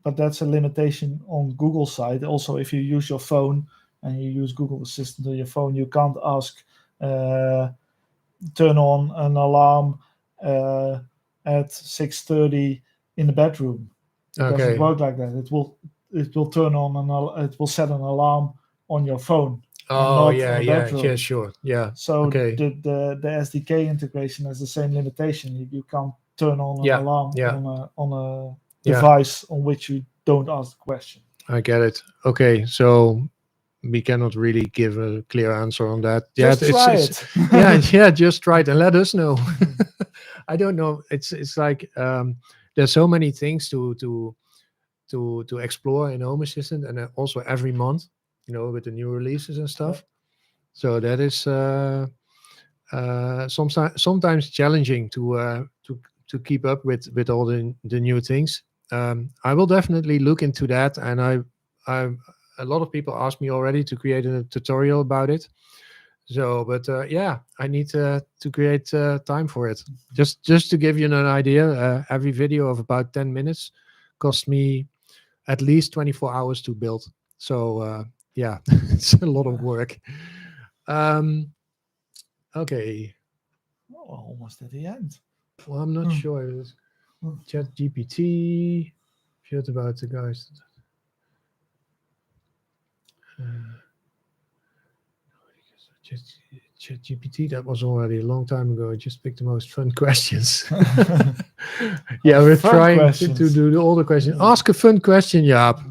but that's a limitation on Google's side. Also, if you use your phone and you use Google Assistant on your phone, you can't ask turn on an alarm at 6:30 in the bedroom. It doesn't work like that. It will turn on it will set an alarm on your phone. Oh yeah, sure, yeah. So the SDK integration has the same limitation. You can't turn on an alarm on a device on which you don't ask the question. I get it. Okay, so we cannot really give a clear answer on that. Just try it. Just try it and let us know. I don't know. It's like there's so many things to explore in Home Assistant, and also every month, with the new releases and stuff. So that is sometimes challenging to keep up with all the new things. I will definitely look into that, and I a lot of people asked me already to create a tutorial about it. So, but I need to create time for it. Just to give you an idea, every video of about 10 minutes cost me at least 24 hours to build. So it's a lot of work. Okay. Almost at the end. Well, I'm not sure. It was ChatGPT. Shit about the guys. ChatGPT, that was already a long time ago. I just picked the most fun questions. Yeah, we're Fun trying to questions. do all the questions. Yeah. Ask a fun question, Jaap.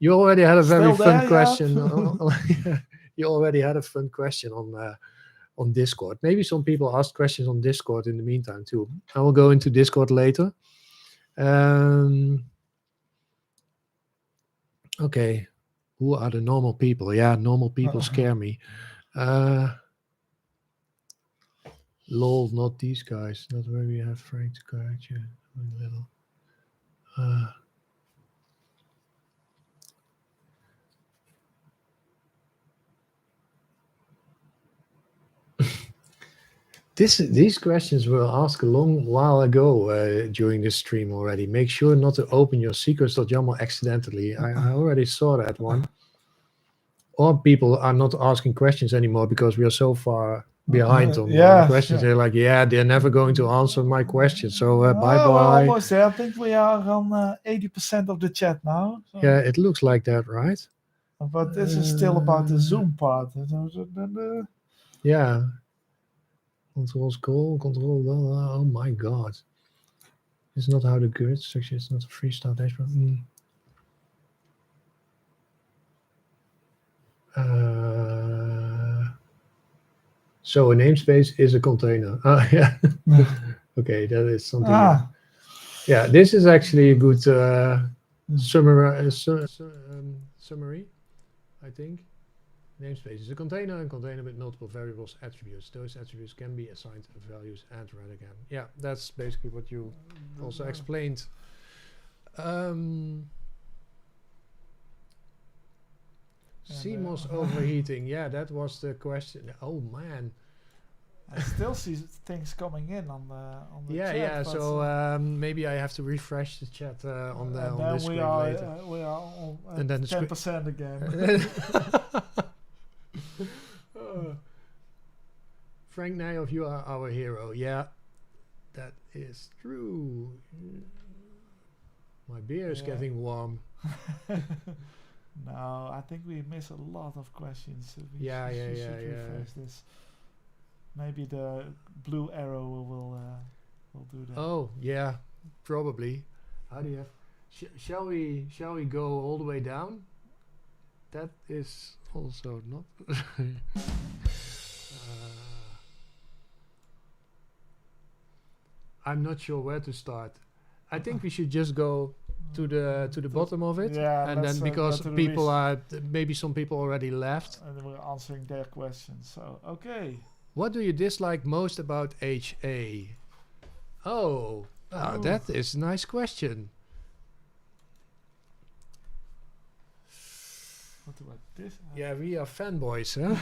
You already had a very Still fun there, question. Jaap? You already had a fun question on Discord. Maybe some people asked questions on Discord in the meantime too. I will go into Discord later. Okay. Who are the normal people? Yeah, normal people scare me. Lol, not these guys. Not where we have Frank to guide you. A little. These questions were asked a long while ago during this stream already. Make sure not to open your secrets.yaml accidentally. I already saw that one. Or people are not asking questions anymore because we are so far behind on the questions. They're like, yeah, they're never going to answer my question. So bye-bye. We're almost there. I think we are on 80% of the chat now. So. Yeah, it looks like that, right? But this is still about the Zoom part. Yeah. Control scroll, control, oh my god. It's not how the grid structure, it's not a freestyle dashboard. So a namespace is a container. Yeah. Okay, that is something. Yeah, this is actually a good summary, I think. Namespace is a container with multiple variables, attributes. Those attributes can be assigned values and read again. Yeah, that's basically what you also explained. CMOS overheating. Yeah, that was the question. Oh man. I still see things coming in on the chat. Yeah. So maybe I have to refresh the chat on the screen later. We are on and then 10% again. Frank Nijhoff, you are our hero. Yeah, that is true. My beer is getting warm. No, I think we miss a lot of questions. Yeah. Refresh this. Maybe the blue arrow will do that. Oh yeah, probably. How do you have? Shall we go all the way down? That is also not. I'm not sure where to start. I think we should just go to the bottom of it, and then because people are maybe some people already left, and we're answering their questions. So okay. What do you dislike most about HA? Oh, that is a nice question. What do I dislike? Yeah, we are fanboys, huh?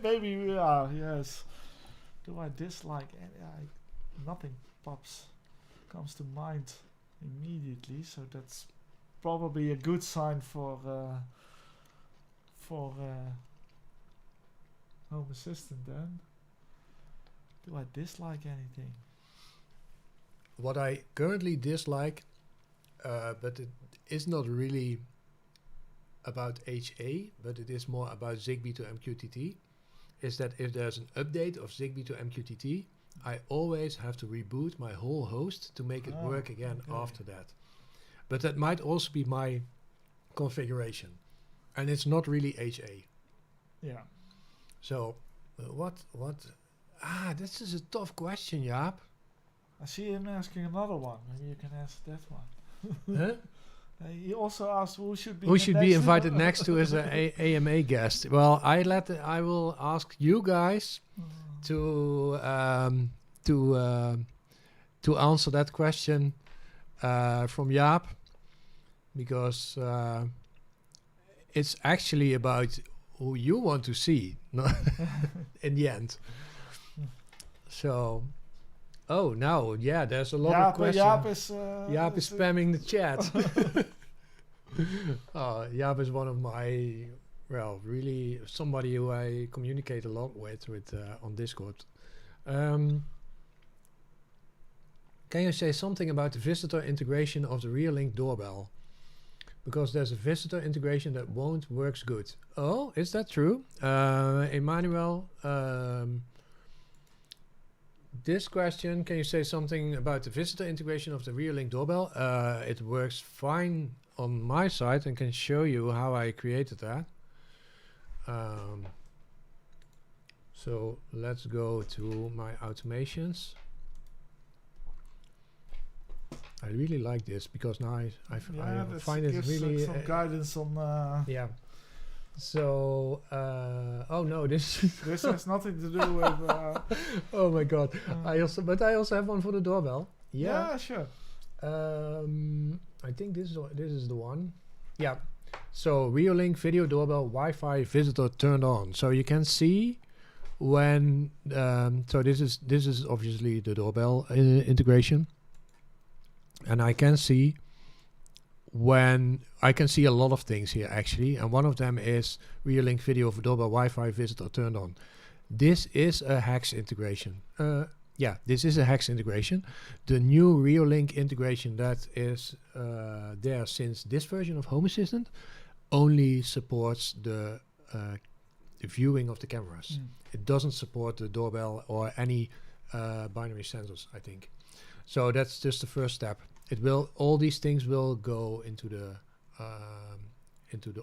Maybe we are. Yes. Do I dislike? Nothing comes to mind immediately. So that's probably a good sign for Home Assistant then. Do I dislike anything? What I currently dislike, but it is not really about HA, but it is more about Zigbee to MQTT, is that if there's an update of Zigbee to MQTT, I always have to reboot my whole host to make it work again after that. But that might also be my configuration, and it's not really HA. Yeah. So, what? This is a tough question, Jaap. I see him asking another one. Maybe you can answer that one. Huh? He also asked who should be invited next to as an AMA guest. Well, I will ask you guys to answer that question from Jaap, because it's actually about who you want to see in the end. So, there's a lot of questions. Jaap is spamming the chat. Jaap is one of my, really somebody who I communicate a lot with on Discord. Can you say something about the visitor integration of the rear link doorbell? because there's a visitor integration that won't works good. Oh, is that true? Emmanuel, this question, can you say something about the visitor integration of the rear link doorbell? It works fine on my side and can show you how I created that. So let's go to my automations. I really like this because now I find it really some guidance on. Yeah. So oh no, this This has nothing to do with. oh my god! I also have one for the doorbell. Yeah, sure. I think this is the one. Yeah. So rear link video doorbell Wi-Fi visitor turned on. So you can see when. So this is obviously the doorbell integration. And I can see when I can see a lot of things here actually, and one of them is rear link video for doorbell Wi-Fi visitor turned on. This is a hex integration. Yeah, this is a hex integration. The new rear link integration that is there since this version of Home Assistant only supports the viewing of the cameras. It doesn't support the doorbell or any binary sensors, I think. So that's just the first step. It will, all these things will go into the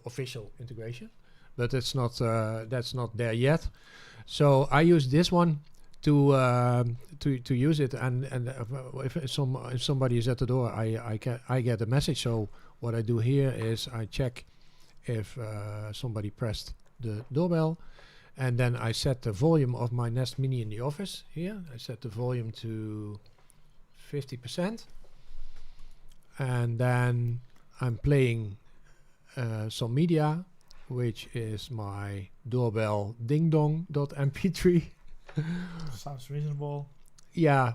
official integration, but it's not that's not there yet. So I use this one to use it, and if somebody is at the door, I get a message. So what I do here is I check if somebody pressed the doorbell, and then I set the volume of my Nest Mini in the office. Here I set the volume to 50%, and then I'm playing some media, which is my doorbell ding dong.mp3. Sounds reasonable. Yeah,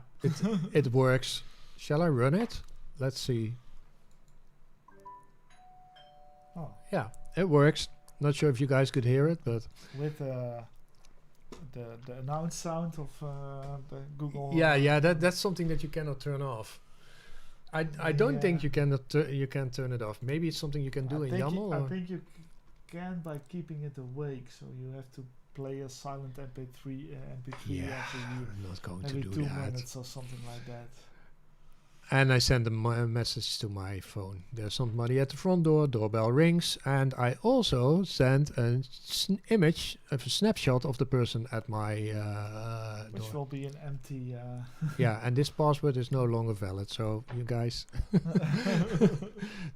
it works. Shall I run it? Let's see. Oh, yeah, it works. Not sure if you guys could hear it, but with the announce sound of the Google. Yeah, that's something that you cannot turn off. I don't think you can turn it off. Maybe it's something you can do in YAML. I think you can by keeping it awake. So you have to play a silent MP3 I'm not going to every do 2 that. minutes or something like that. And I send a message to my phone. There's somebody at the front door. Doorbell rings, and I also send an image of a snapshot of the person at my which door. will be an empty. Yeah, and this password is no longer valid. So you guys,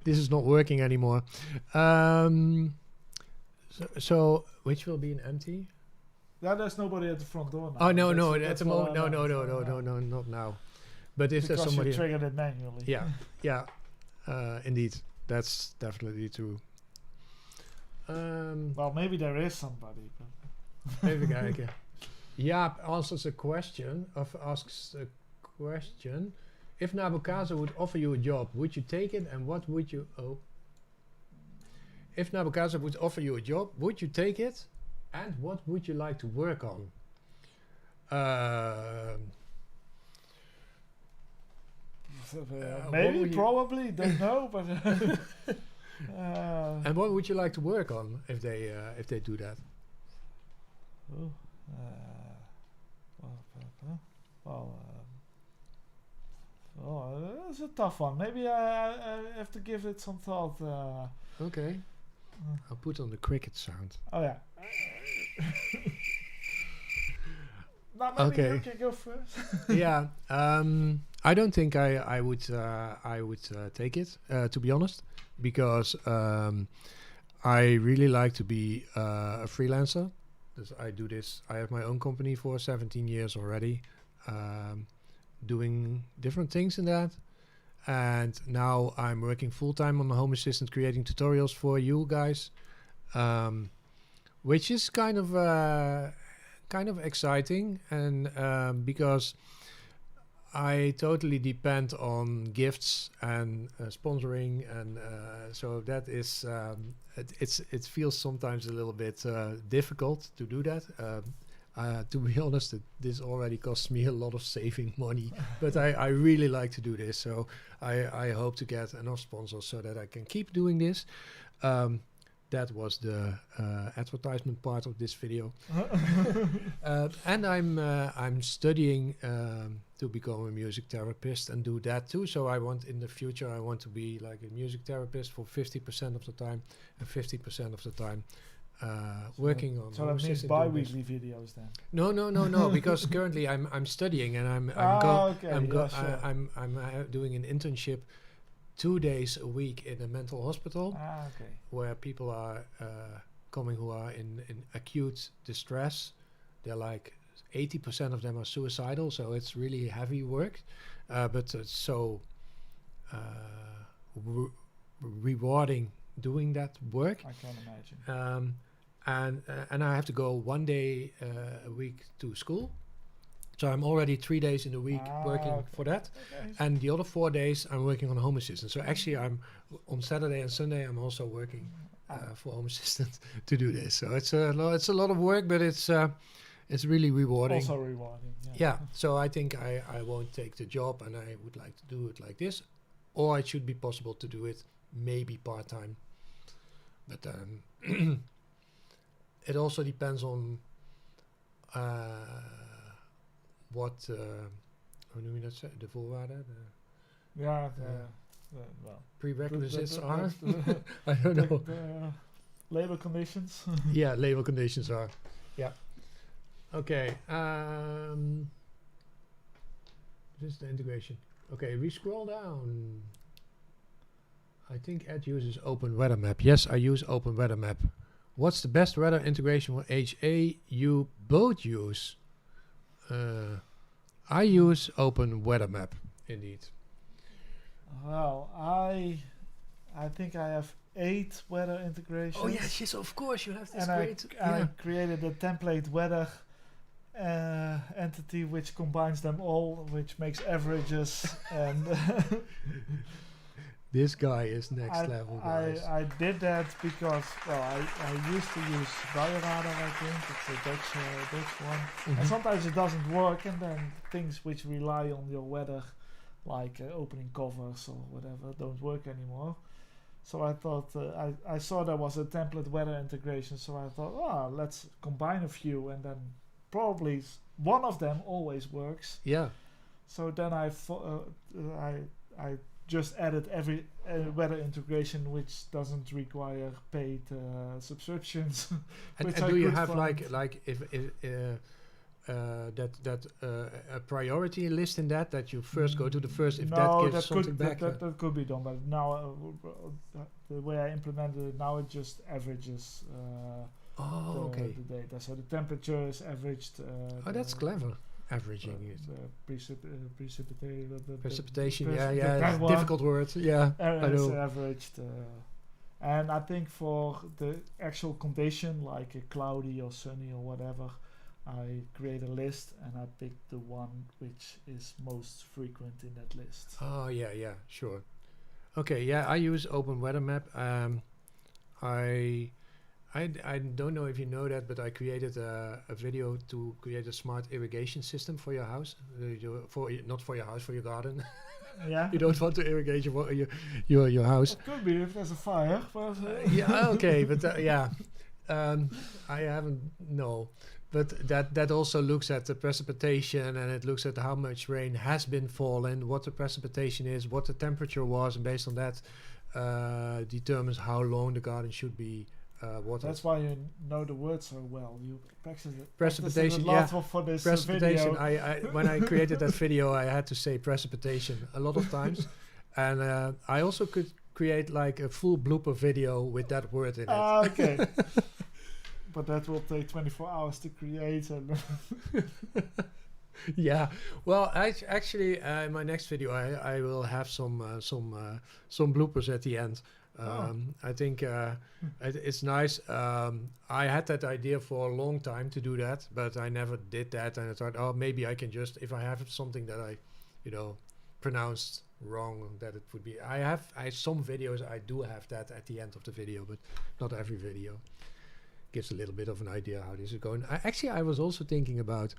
this is not working anymore. So which will be an empty? Yeah, there's nobody at the front door now. Oh no, That's at the moment, no, no. not now. But if there's Because somebody, you triggered it manually. yeah, indeed, that's definitely true. Well, maybe there is somebody. But Even kijken. Jaap asks a question. If Nabokaza would offer you a job, would you take it, and what would you? Oh. If Nabokaza would offer you a job, would you take it, and what would you like to work on? Maybe, probably, don't know, but. And what would you like to work on if they do that? It's a tough one. Maybe I have to give it some thought. Okay. I'll put on the cricket sound. Oh yeah. Now maybe Okay. you can go first. Yeah. I don't think I would take it, to be honest, because I really like to be a freelancer. I do this. I have my own company for 17 years already, doing different things in that. And now I'm working full time on the Home Assistant, creating tutorials for you guys, which is kind of exciting, and because I totally depend on gifts and sponsoring, and so that is it feels sometimes a little bit difficult to do that. To be honest, this already costs me a lot of saving money, but I really like to do this. So I hope to get enough sponsors so that I can keep doing this. That was the advertisement part of this video. And I'm studying to become a music therapist and do that too. So in the future I want to be like a music therapist for 50% of the time and 50% of the time working on. So that means bi-weekly videos then? No. Because currently I'm studying and I'm doing an internship 2 days a week in a mental hospital where people are coming who are in acute distress. They're like 80% of them are suicidal, so it's really heavy work, but it's so rewarding doing that work. I can imagine. And I have to go 1 day a week to school. So I'm already 3 days in the week working for that. Okay. And the other 4 days I'm working on Home Assistant. So actually I'm on Saturday and Sunday I'm also working for Home Assistant to do this. So it's a lot of work, but it's really rewarding. Also rewarding. Yeah. So I think I won't take the job and I would like to do it like this. Or it should be possible to do it maybe part-time. But it also depends on what hoe noem je dat? De voorwaarden? Prerequisites are? I don't know. The labor conditions. Yeah, labor conditions are. Yeah. Okay. This is the integration. Okay, we scroll down. I think Ed uses Open Weather Map. Yes, I use Open Weather Map. What's the best weather integration for HA you both use? I use Open Weather Map, indeed. Well, I think I have 8 weather integrations. Oh yes, of course you have this and great. I created a template weather entity which combines them all, which makes averages and. This guy is next level, guys. I did that because, well, I used to use Diorada, I think. It's a Dutch one. Mm-hmm. And sometimes it doesn't work, and then things which rely on your weather, like opening covers or whatever, don't work anymore. So I thought, I saw there was a template weather integration, so I thought, let's combine a few, and then probably one of them always works. Yeah. So then I just added every weather integration which doesn't require paid subscriptions. and do you have like if a priority list in that you first go to the first if that gives something back? That could be done, but now the way I implemented it now, it just averages the data. So the temperature is averaged. That's clever. Averaging it. Precipitation, difficult word. Yeah, I know. It's averaged. And I think for the actual condition, like a cloudy or sunny or whatever, I create a list and I pick the one which is most frequent in that list. Oh, yeah, sure. Okay, yeah, I use Open Weather Map. I don't know if you know that, but I created a video to create a smart irrigation system for your house. Not for your house, for your garden. Yeah. You don't want to irrigate your house. It could be if there's a fire. But yeah, okay, but I haven't, no. But that also looks at the precipitation, and it looks at how much rain has been falling, what the precipitation is, what the temperature was, and based on that determines how long the garden should be watered. That's why you know the word so well. You practice it. Precipitation, for this precipitation. Video. When I created that video, I had to say precipitation a lot of times, and I also could create like a full blooper video with that word in it. Okay. But that will take 24 hours to create. And yeah. Well, actually, in my next video, I will have some bloopers at the end. I think it's nice. I had that idea for a long time to do that, but I never did that. And I thought, maybe I can just, if I have something that I, pronounced wrong, that it would be. I have some videos. I do have that at the end of the video, but not every video. gives a little bit of an idea how this is going. I was also thinking about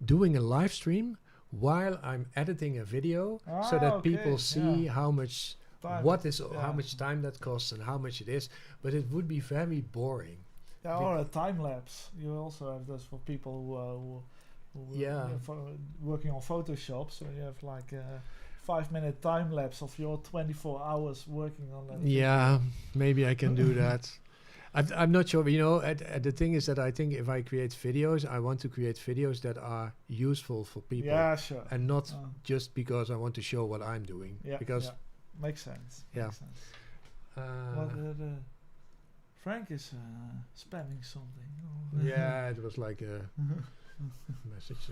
doing a live stream while I'm editing a video, so that people see how much how much time that costs and how much it is. But it would be very boring. Yeah, or a time lapse. You also have this for people who working on Photoshop. So you have like a 5-minute time lapse of your 24 hours working on that. Yeah, maybe I can do that. I'm not sure, but you know, the thing is that I think if I create videos, I want to create videos that are useful for people. Yeah, sure. And not just because I want to show what I'm doing. Yeah, because makes sense. Yeah. Makes sense. Frank is spamming something. Yeah, it was like a message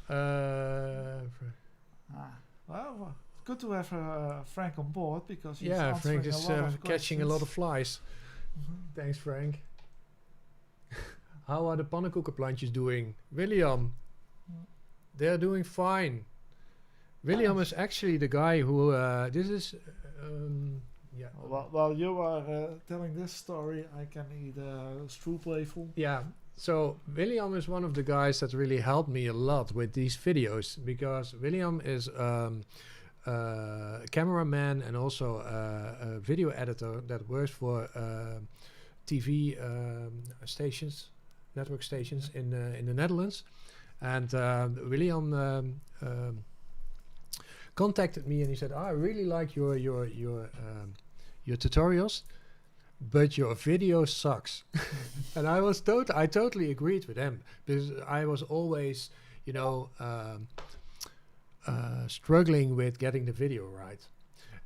that. Well, good to have Frank on board because he's Frank is catching a lot of flies. Thanks, Frank. How are the pannenkoekenplantjes doing? William, they're doing fine. William is actually the guy who, this is, While you are telling this story, I can eat a stroopwafel. Yeah, so William is one of the guys that really helped me a lot with these videos, because William is a cameraman and also a video editor that works for TV stations, network stations in the Netherlands. And William contacted me and he said, I really like your tutorials, but your video sucks. And I totally agreed with him, because I was always, struggling with getting the video right.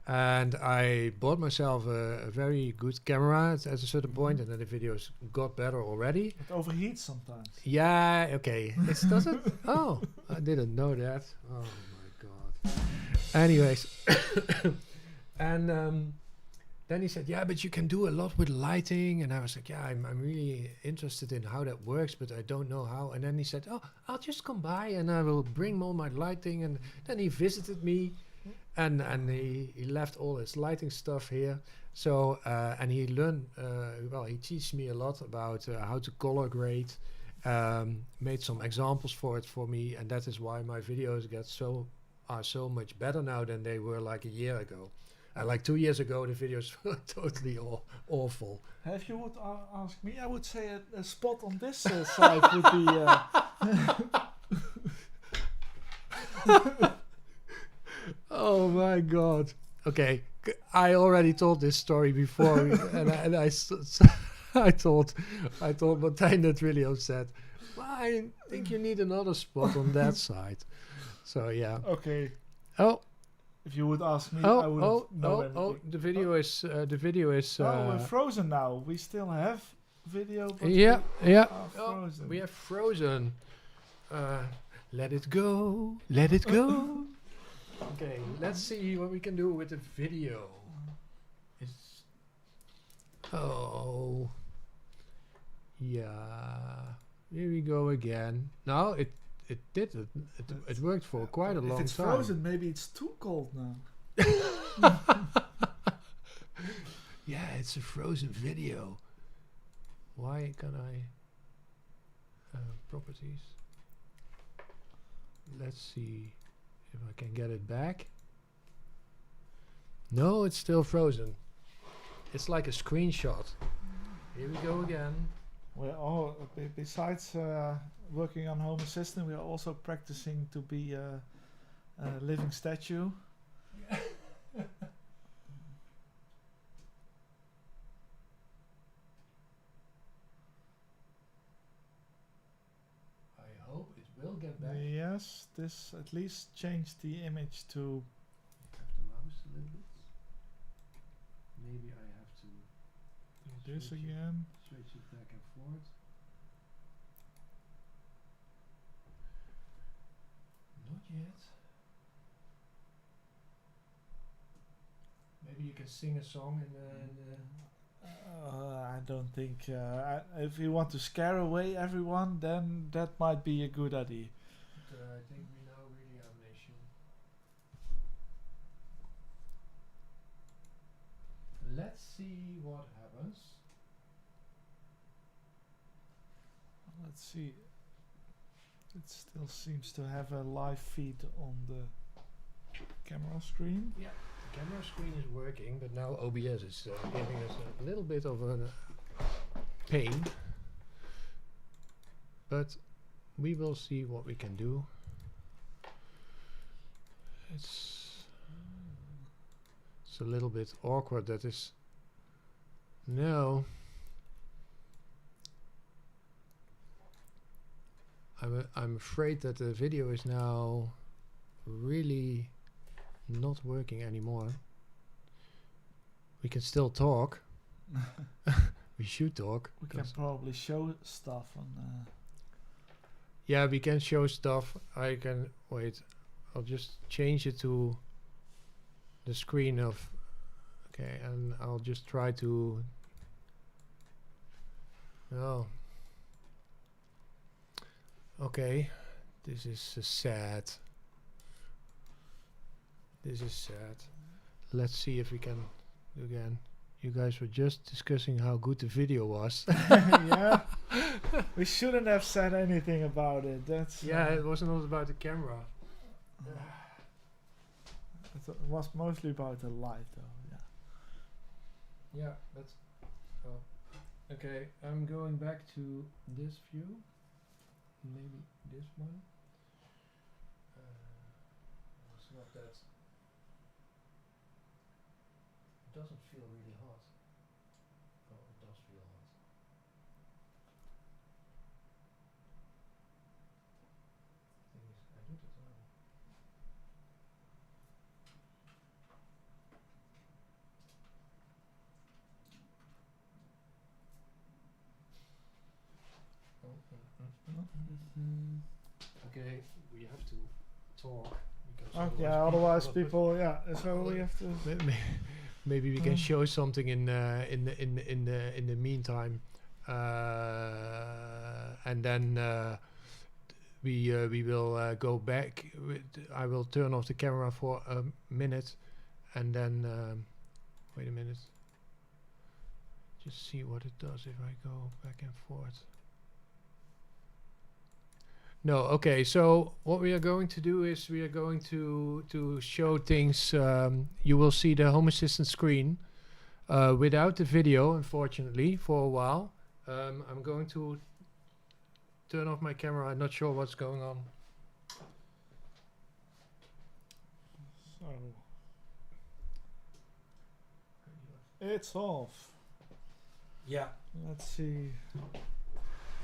And I bought myself a very good camera at a certain point, and then the videos got better already. It overheats sometimes. Yeah, okay. It doesn't. Oh, I didn't know that. Oh my god. Anyways, and then he said, yeah, but you can do a lot with lighting. And I was like, yeah, I'm really interested in how that works, but I don't know how. And then he said, oh, I'll just come by and I will bring all my lighting. And then he visited me, and he left all his lighting stuff here. So, and he learned, he teaches me a lot about how to color grade, made some examples for me. And that is why my videos are so much better now than they were like a year ago. Like 2 years ago, the videos were totally awful. If you would ask me, I would say a spot on this side would be... Oh my god. Okay, I already told this story before, and I told Martijn that really upset. Well, I think you need another spot on that side. So yeah. Okay. Oh. If you would ask me, I wouldn't know anything. The video is. We're frozen now. We still have video. But yeah. Frozen. We have frozen. Let it go. Let it go. Okay, let's see what we can do with the video. Yeah. Here we go again. Now it worked for quite a long time. If it's frozen, maybe it's too cold now. Yeah, it's a frozen video. Why can't I? Properties. Let's see if I can get it back. No, it's still frozen. It's like a screenshot. Here we go again. We're all, besides working on Home Assistant, we are also practicing to be a living statue. I hope it will get back. Yes, this at least changed the image to... Tap the mouse a little bit. Maybe I have to do this again. Switch it back and forth. Not yet. Maybe you can sing a song in I don't think... if you want to scare away everyone, then that might be a good idea. But, I think we now really have an issue. Let's see what happens. let's see. It still seems to have a live feed on the camera screen. Yeah, the camera screen is working, but now OBS is giving us a little bit of a pain. But we will see what we can do. It's a little bit awkward. That is. No. I'm afraid that the video is now really not working anymore. We can still talk. We should talk. We can probably show stuff on. Yeah, we can show stuff. I can wait. I'll just change it to the screen of. Okay, and I'll just try to. No. Okay, this is sad. This is sad. Let's see if we can do again. You guys were just discussing how good the video was. Yeah, we shouldn't have said anything about it. That's yeah, it wasn't all about the camera. It was mostly about the light, though. Yeah. Yeah, that's. Oh, okay. I'm going back to this view. Maybe this one. It's not that. It doesn't feel really hot. Oh, it does feel hot. Thing is, I do it well. Okay, we have to talk. Oh, yeah, otherwise people, yeah. So we have to. Maybe we can show something in the meantime, and then we will go back. I will turn off the camera for a minute, and then wait a minute. Just see what it does if I go back and forth. No, okay. So what we are going to do is we are going to show things. You will see the Home Assistant screen without the video, unfortunately, for a while. I'm going to turn off my camera. I'm not sure what's going on. So it's off. Yeah. Let's see.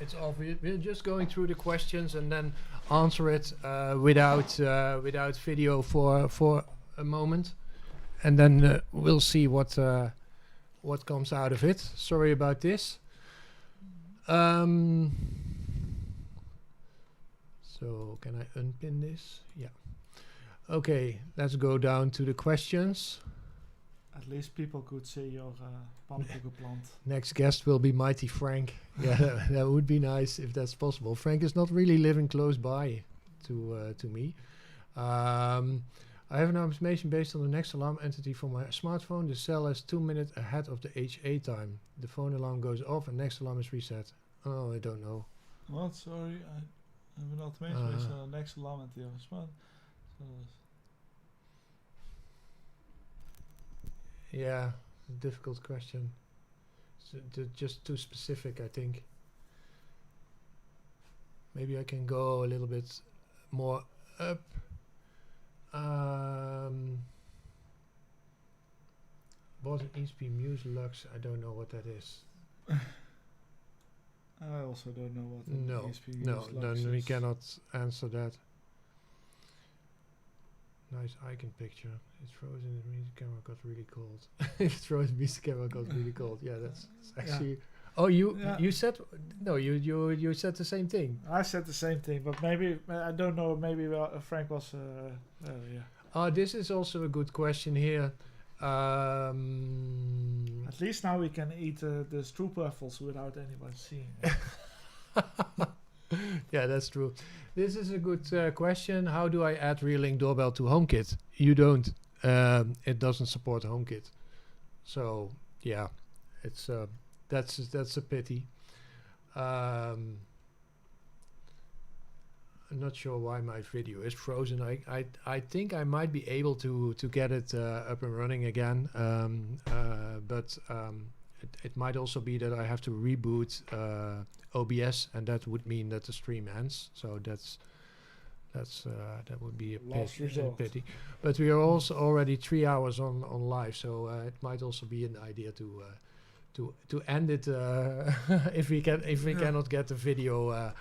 It's off. We're just going through the questions and then answer it without video for a moment, and then we'll see what comes out of it. Sorry about this. So can I unpin this? Yeah. Okay, let's go down to the questions. At least people could see your pannenkoekenplant. Next guest will be Mighty Frank. Yeah, that would be nice if that's possible. Frank is not really living close by to me. I have an information based on the next alarm entity for my smartphone. The cell is 2 minutes ahead of the HA time. The phone alarm goes off and next alarm is reset. Oh, I don't know. What? Sorry, I have an automation based on the next alarm entity of a smart. Yeah, difficult question. So just too specific, I think. Maybe I can go a little bit more up. Bought an ESP Muse Lux. I don't know what that is. I also don't know what an ESP Muse Lux then we is. cannot answer that. Nice icon picture. It's frozen. It means the camera got really cold. It frozen means the camera got really cold. Yeah, that's actually. Yeah. Oh, you said no. You said the same thing. I said the same thing, but maybe I don't know. Maybe Frank was. This is also a good question here. At least now we can eat the stroopwafels without anyone seeing it. Yeah, that's true. This is a good question. How do I add Real-Link Doorbell to HomeKit? You don't. It doesn't support HomeKit. So yeah, it's that's a pity. not sure why my video is frozen. I think I might be able to get it up and running again, but it might also be that I have to reboot OBS, and that would mean that the stream ends. So that would be a Last resort. pity. But we are also already 3 hours on live, so it might also be an idea to end it if we cannot get the video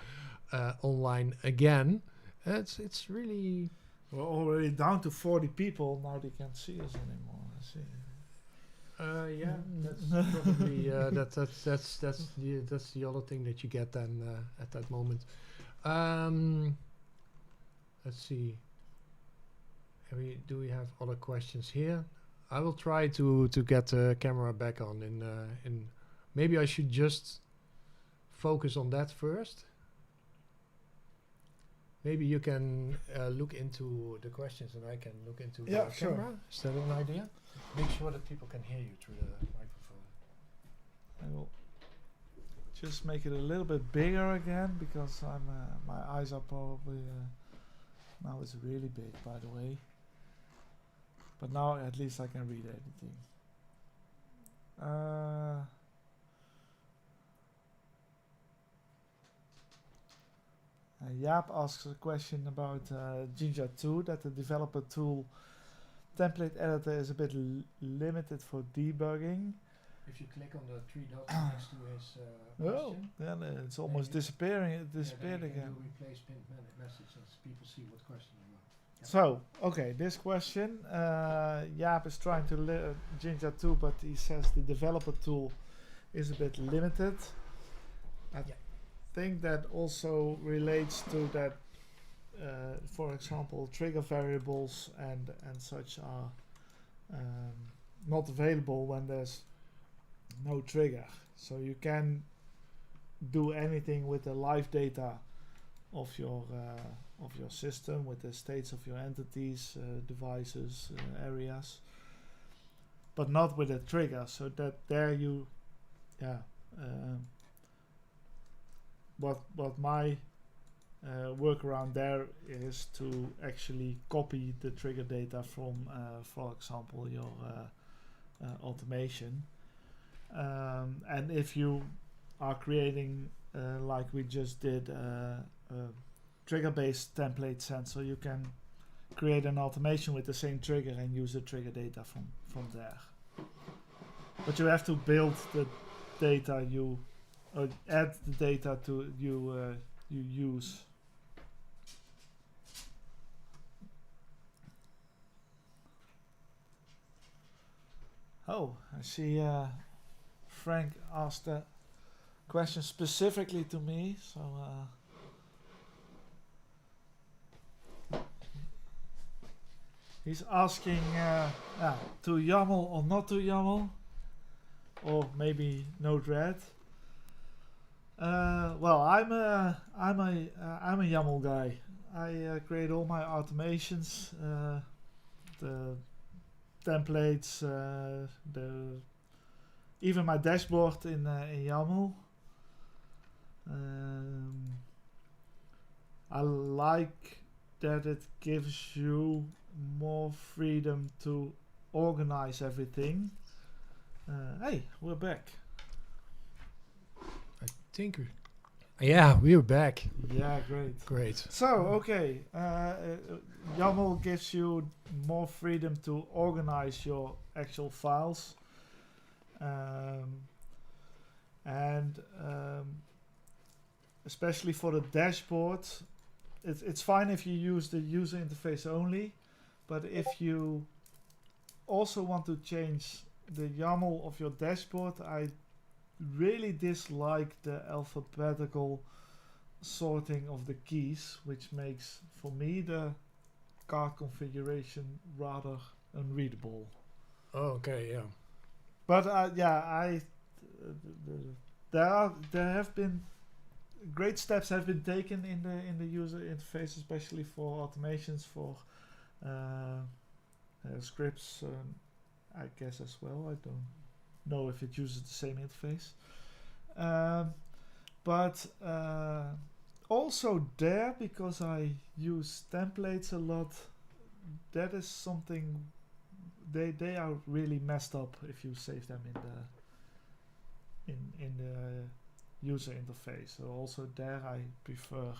online again. It's really We're already down to 40 people. Now they can't see us anymore. I see. yeah, that's probably that's the other thing that you get then at that moment. Let's see. Do we have other questions here? I will try to get the camera back on. In maybe I should just focus on that first. Maybe you can look into the questions and I can look into the camera. Is that an idea? Make sure that people can hear you through the microphone. I will just make it a little bit bigger again because my eyes are probably now it's really big, by the way. But now at least I can read anything. Jaap asks a question about Jinja 2, that the developer tool template editor is a bit limited for debugging. If you click on the three dots next to his question, then it's almost disappearing. It disappeared again. Replace pinned message so people see what question you want. Yep. So, okay, this question, Jaap is trying to Jinja 2, but he says the developer tool is a bit limited. I think that also relates to that, for example, trigger variables and such are not available when there's no trigger. So you can do anything with the live data of your system, with the states of your entities, devices, areas, but not with a trigger. So that there you, what my workaround there is to actually copy the trigger data from, for example, your automation. And if you are creating, like we just did, trigger-based template sensor, you can create an automation with the same trigger and use the trigger data from there. But you have to build the data add the data to you use. Oh, I see Frank asked a question specifically to me, so he's asking to YAML or not to YAML, or maybe Node-RED. Well, I'm a YAML guy. I create all my automations, the templates, even my dashboard in YAML. I like that it gives you more freedom to organize everything. Hey, we're back. Think we're back. Yeah, great. So, okay, YAML gives you more freedom to organize your actual files, and especially for the dashboard, it's fine if you use the user interface only, but if you also want to change the YAML of your dashboard, I really dislike the alphabetical sorting of the keys, which makes for me the card configuration rather unreadable. Oh, okay, yeah. But there have been great steps have been taken in the user interface, especially for automations, for scripts, I guess as well. I don't know if it uses the same interface, but also there, because I use templates a lot, that is something they are really messed up if you save them in the user interface. So also there I prefer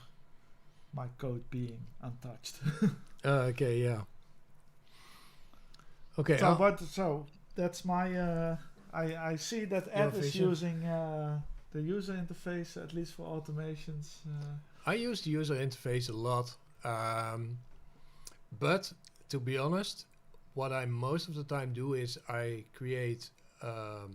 my code being untouched. Okay, yeah. Okay. So that's my I see that Ed is vision. using the user interface, at least for automations. I use the user interface a lot, but to be honest, what I most of the time do is I create the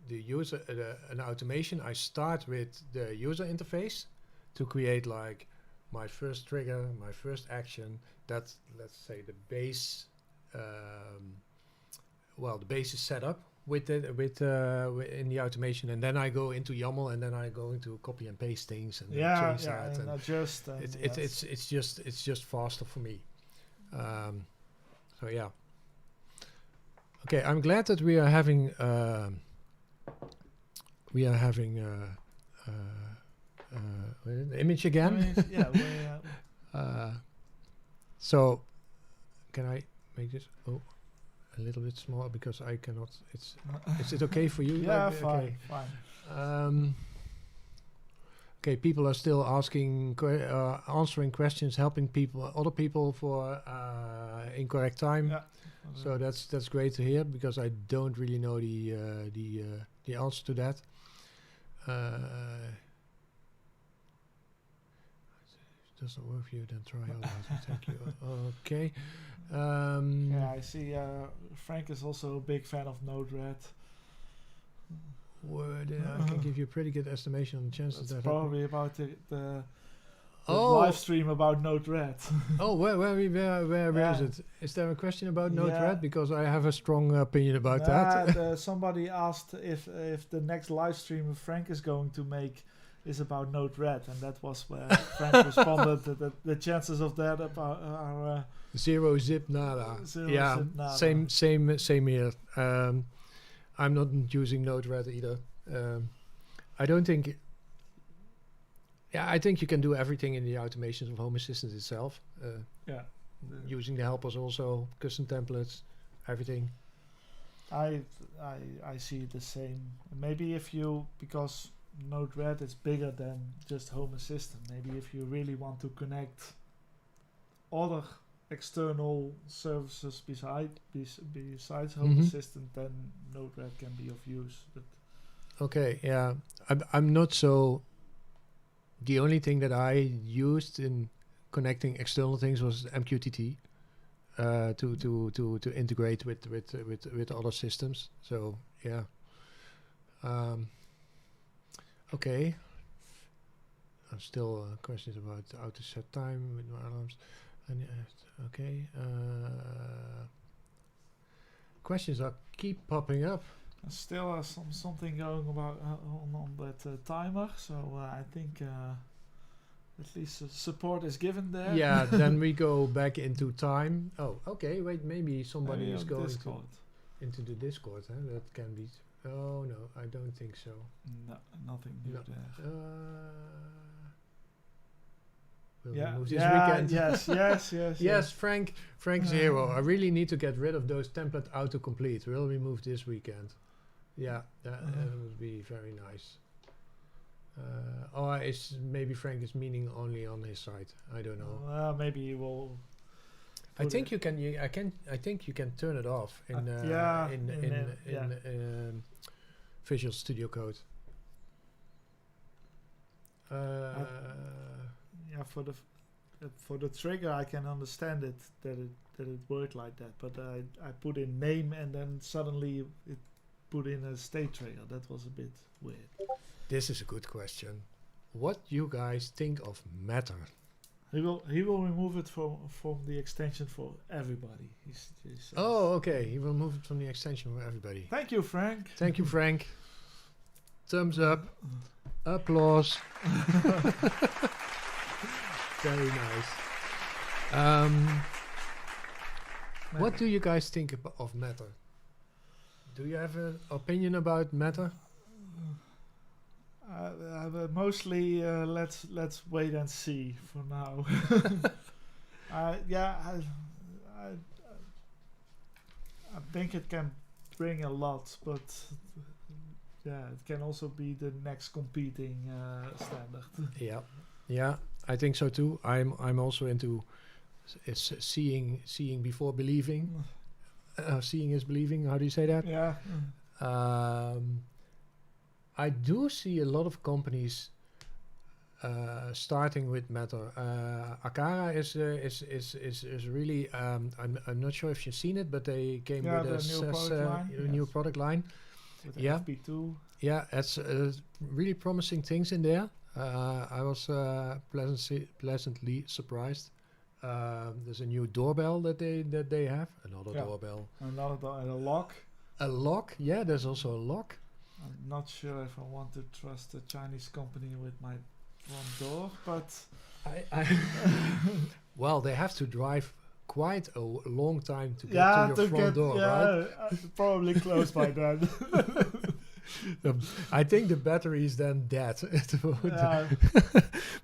user an automation. I start with the user interface to create like my first trigger, my first action. That's, let's say, the base. The base is set up with in the automation, and then I go into YAML, and then I go into copy and paste things and change that, and adjust. And it's just faster for me. So yeah. Okay, I'm glad that we are having the image again. So can I make this a little bit smaller, because I cannot. Is it okay for you? Yeah, Okay. fine. Okay, people are still asking, answering questions, helping other people for incorrect time. Yeah. So that's great to hear, because I don't really know the answer to that. Doesn't work for you, then try otherwise. Thank you. Okay. I see. Frank is also a big fan of Node-RED. I can give you a pretty good estimation on the chances That's that probably about the live stream about Node-RED. Where is it? Is there a question about Node-RED? Because I have a strong opinion about that. Somebody asked if the next live stream Frank is going to make is about Node-RED, and that was where Frank responded that the chances of that are zero zip nada. Zip nada. Same here. I'm not using Node-RED either. I don't think. Yeah, I think you can do everything in the automations of Home Assistant itself. Using the helpers also, custom templates, everything. I see the same. Maybe because Node-RED is bigger than just Home Assistant. Maybe if you really want to connect other external services besides Home Assistant, then Node-RED can be of use. But okay, yeah, I'm not so. The only thing that I used in connecting external things was MQTT to integrate with other systems. So yeah. Okay. Still questions about how to set time with my alarms. And okay. Questions keep popping up. Still something going about on that timer. So I think at least support is given there. Yeah. Then we go back into time. Oh, okay. Wait. Maybe somebody is going into the Discord. Huh? That can be. Oh no, I don't think so. No, nothing new there. Will we move this weekend? Yes. Yes, Frank Zero. I really need to get rid of those template autocomplete. Will we move this weekend? Yeah, that would be very nice. Maybe Frank is meaning only on his side. I don't know. Maybe he will. I think you can. I think you can turn it off in Visual Studio Code. For the trigger, I can understand it that it worked like that. But I put in name, and then suddenly it put in a state trigger. That was a bit weird. This is a good question. What you guys think of Matter? He will remove it from the extension for everybody. Okay. He will remove it from the extension for everybody. Thank you, Frank. Thank you, Frank. Thumbs up. Applause. Very nice. What do you guys think of Matter? Do you have an opinion about Matter? Mostly, let's wait and see for now. Yeah, I think it can bring a lot, but yeah, it can also be the next competing standard. Yeah, I think so too. I'm also into seeing before believing. Seeing is believing. How do you say that? Yeah. I do see a lot of companies starting with Matter. Akara is really. I'm not sure if you've seen it, but they came with a new product line. With the FP2. Yeah, it's really promising things in there. I was pleasantly surprised. There's a new doorbell that they have. Another doorbell. A lock. A lock. Yeah, there's also a lock. I'm not sure if I want to trust a Chinese company with my front door, but well, they have to drive quite a long time to get to your front door, right? Probably close by then. I think the battery is then dead.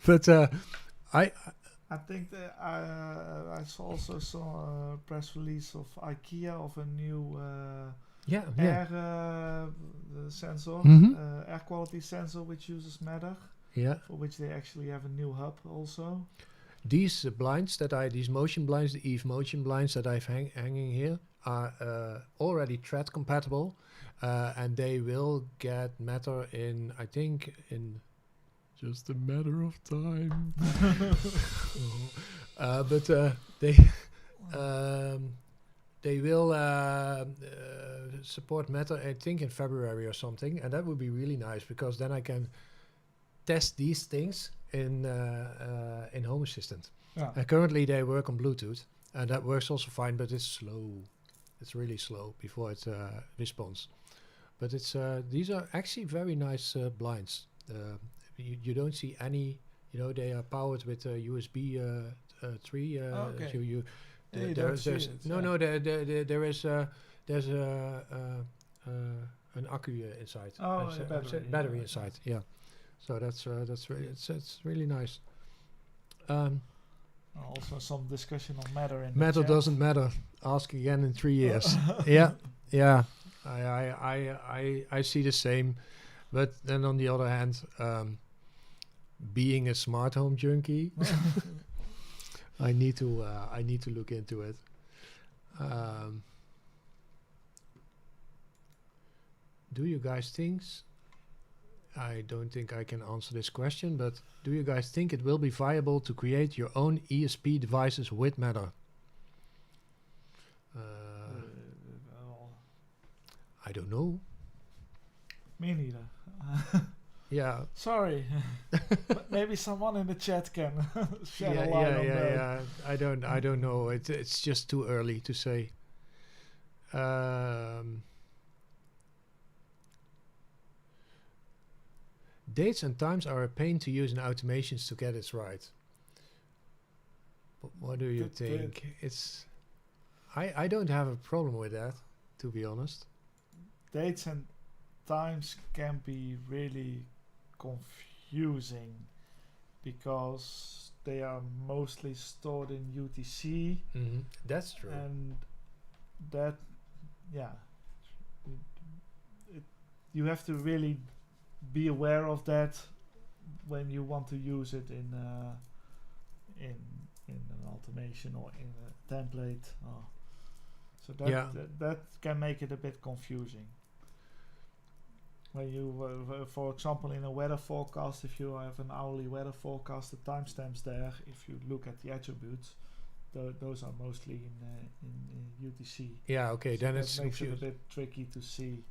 But I think that I also saw a press release of IKEA of a new air sensor, air quality sensor, which uses Matter. Yeah. For which they actually have a new hub also. These blinds these motion blinds, the Eve motion blinds that I've hanging here are already thread compatible, and they will get Matter in, I think, in just a matter of time. But they will support Matter, I think, in February or something, and that would be really nice because then I can test these things in Home Assistant. Yeah. And currently they work on Bluetooth, and that works also fine, but it's slow. It's really slow before it responds. But it's these are actually very nice blinds. You don't see any. They are powered with USB 3. Okay. There's an accu inside. Battery inside. Yeah. So that's really it's really nice. Also, some discussion on Matter in Matter doesn't matter. Ask again in 3 years. Yeah. I see the same, but then on the other hand, being a smart home junkie, I need to look into it. Do you guys think? I don't think I can answer this question, but do you guys think it will be viable to create your own ESP devices with Matter? I don't know. Me neither. Yeah. Sorry. Maybe someone in the chat can shed a light on that. Yeah. I don't know. It's just too early to say. Dates and times are a pain to use in automations to get it right. What do you think? I don't have a problem with that, to be honest. Dates and times can be really confusing because they are mostly stored in UTC. Mm-hmm. That's true. And that, you have to really be aware of that when you want to use it in an automation or in a template. So that can make it a bit confusing. When you, for example, in a weather forecast, if you have an hourly weather forecast, the timestamps there, if you look at the attributes, those are mostly in UTC. Yeah, okay, so then it makes it a bit tricky to see.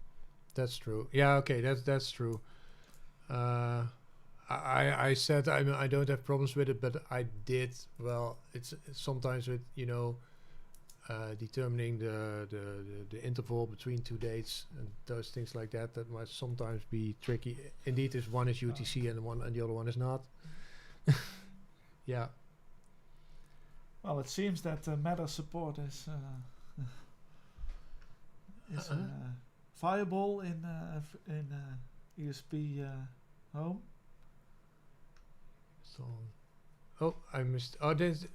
That's true. Yeah, okay, that's true. I said I don't have problems with it, but I did. Well, it's sometimes with determining the interval between two dates and those things like that might sometimes be tricky. Indeed, if one is UTC and the other one is not. Yeah. Well, it seems that Matter support is viable in ESP Home. So, oh, I missed. Oh, there's.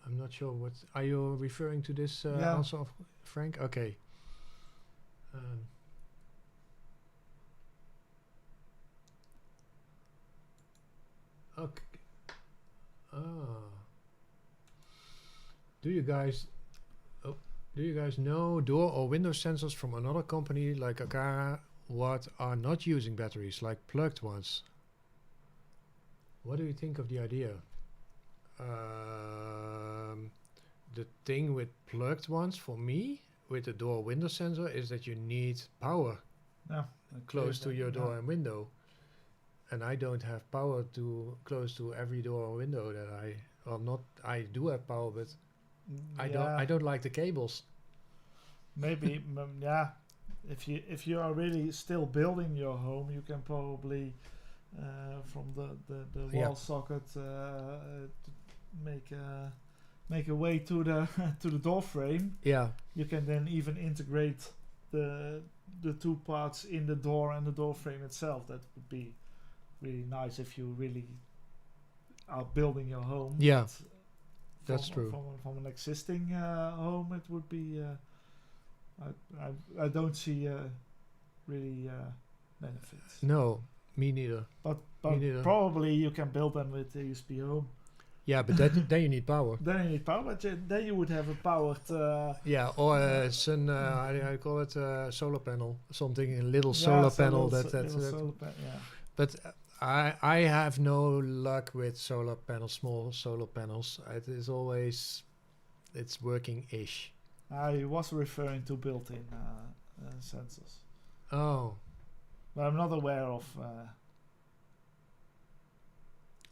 I'm not sure what. Are you referring to this Yeah. answer of Frank? Okay. Okay. Ah. Do you guys? Oh, do you guys know door or window sensors from another company like Akara what are not using batteries, like plugged ones? What do you think of the idea? The thing with plugged ones for me with the door window sensor is that you need power Yeah. close to your door Yeah. and window, and I don't have power to close to every door or window that I do have power, but I don't like the cables. Maybe yeah. If you are really still building your home, you can probably from the wall socket make a way to the to the door frame. Yeah, You can then even integrate the two parts in the door and the door frame itself. That would be really nice if you really are building your home. Yeah, But that's true. From an existing home, it would be. I don't see really benefits. No, me neither. But Me neither. probably you can build them with the ESP Home. Yeah, but then you need power. Then you need power. But then you would have a powered. Yeah, or I call it a solar panel, something, a little solar panel yeah. But I have no luck with solar panels, small solar panels. It is always, it's working-ish. I was referring to built-in sensors, Oh, but I'm not aware of.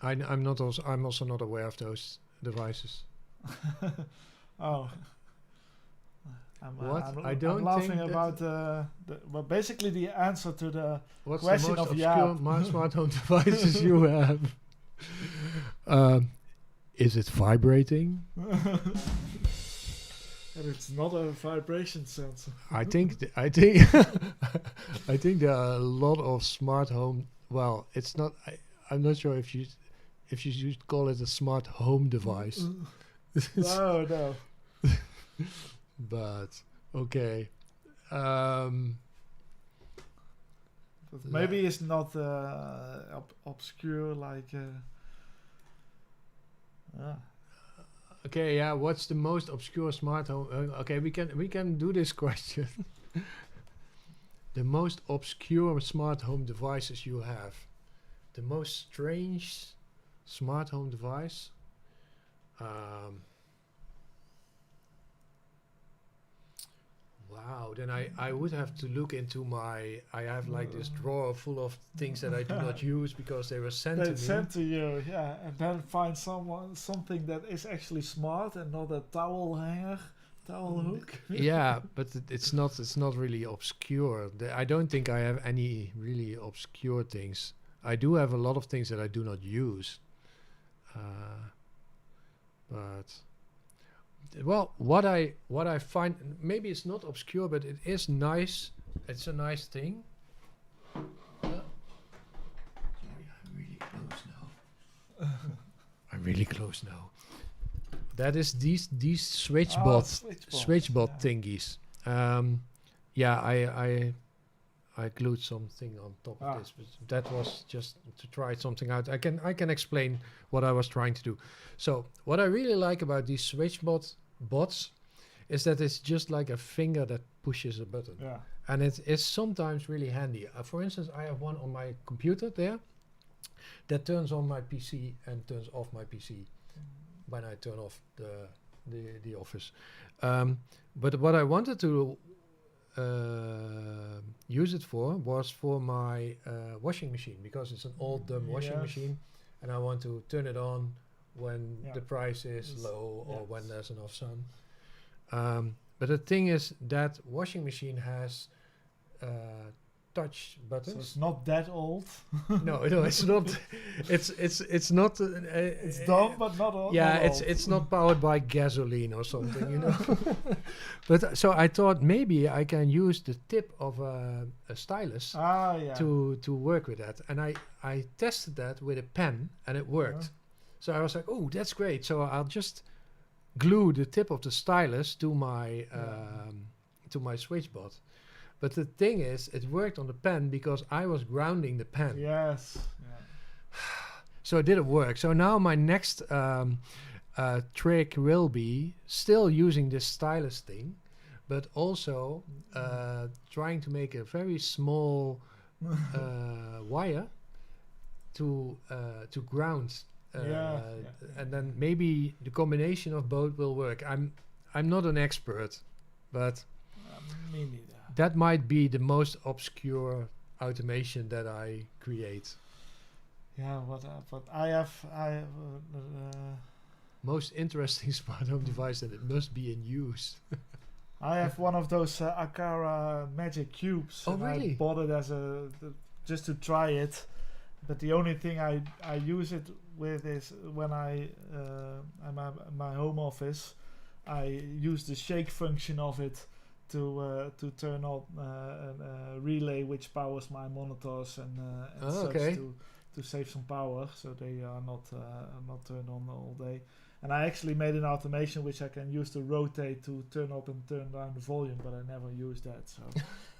I'm also not aware of those devices. Oh. What? I'm I don't laughing think that- about well, basically the answer to the What's question the most of obscure smart home devices you have? Is it vibrating? and it's not a vibration sensor. I think I think there are a lot of smart home. Well, it's not. I'm not sure if you should call it a smart home device. No. But okay. But maybe it's not obscure like. Okay, yeah. What's the most obscure smart home? Okay, we can do this question. The most obscure smart home devices you have. The most strange smart home device. Wow. Then I would have to look into my. I have like this drawer full of things that I do not use because they were sent to me. Sent to you, yeah, and then find something that is actually smart and not a towel hook. Yeah, but it's not really obscure. I don't think I have any really obscure things. I do have a lot of things that I do not use. But well, what I find, maybe it's not obscure, but it is nice. It's a nice thing. Sorry, I'm really close now. I'm really close now. That is these switchbot thingies. Yeah, I glued something on top of this, but that was just to try something out. I can explain what I was trying to do. So what I really like about these bots is that it's just like a finger that pushes a button. Yeah. And it is sometimes really handy. For instance, I have one on my computer there that turns on my PC and turns off my PC when I turn off the office. But what I wanted to use it for was for my washing machine, because it's an old washing machine, and I want to turn it on when the price is low or when there's enough sun. But the thing is that washing machine has touch So buttons. it's not that old. No, it's not. It's not. It's dumb, but not old. Yeah, not old. it's not powered by gasoline or something, you know. But so I thought maybe I can use the tip of a stylus to work with that, and I tested that with a pen, and it worked. So I was like, oh, that's great. So I'll just glue the tip of the stylus to my switchbot. But the thing is, it worked on the pen because I was grounding the pen. Yes. Yeah. So it didn't work. So now my next trick will be still using this stylus thing, but also trying to make a very small wire to ground. And then maybe the combination of both will work. I'm not an expert, but Me neither. that might be the most obscure automation that I create. Yeah, but I have Most interesting smart home device that it must be in use. I have one of those Akara Magic Cubes. Oh, and really? I bought it as just to try it. But the only thing I use it with is when I'm at my home office, I use the shake function of it to turn on a relay which powers my monitors and such to save some power, so they are not turned on all day. And I actually made an automation which I can use to rotate to turn up and turn down the volume, but I never use that. So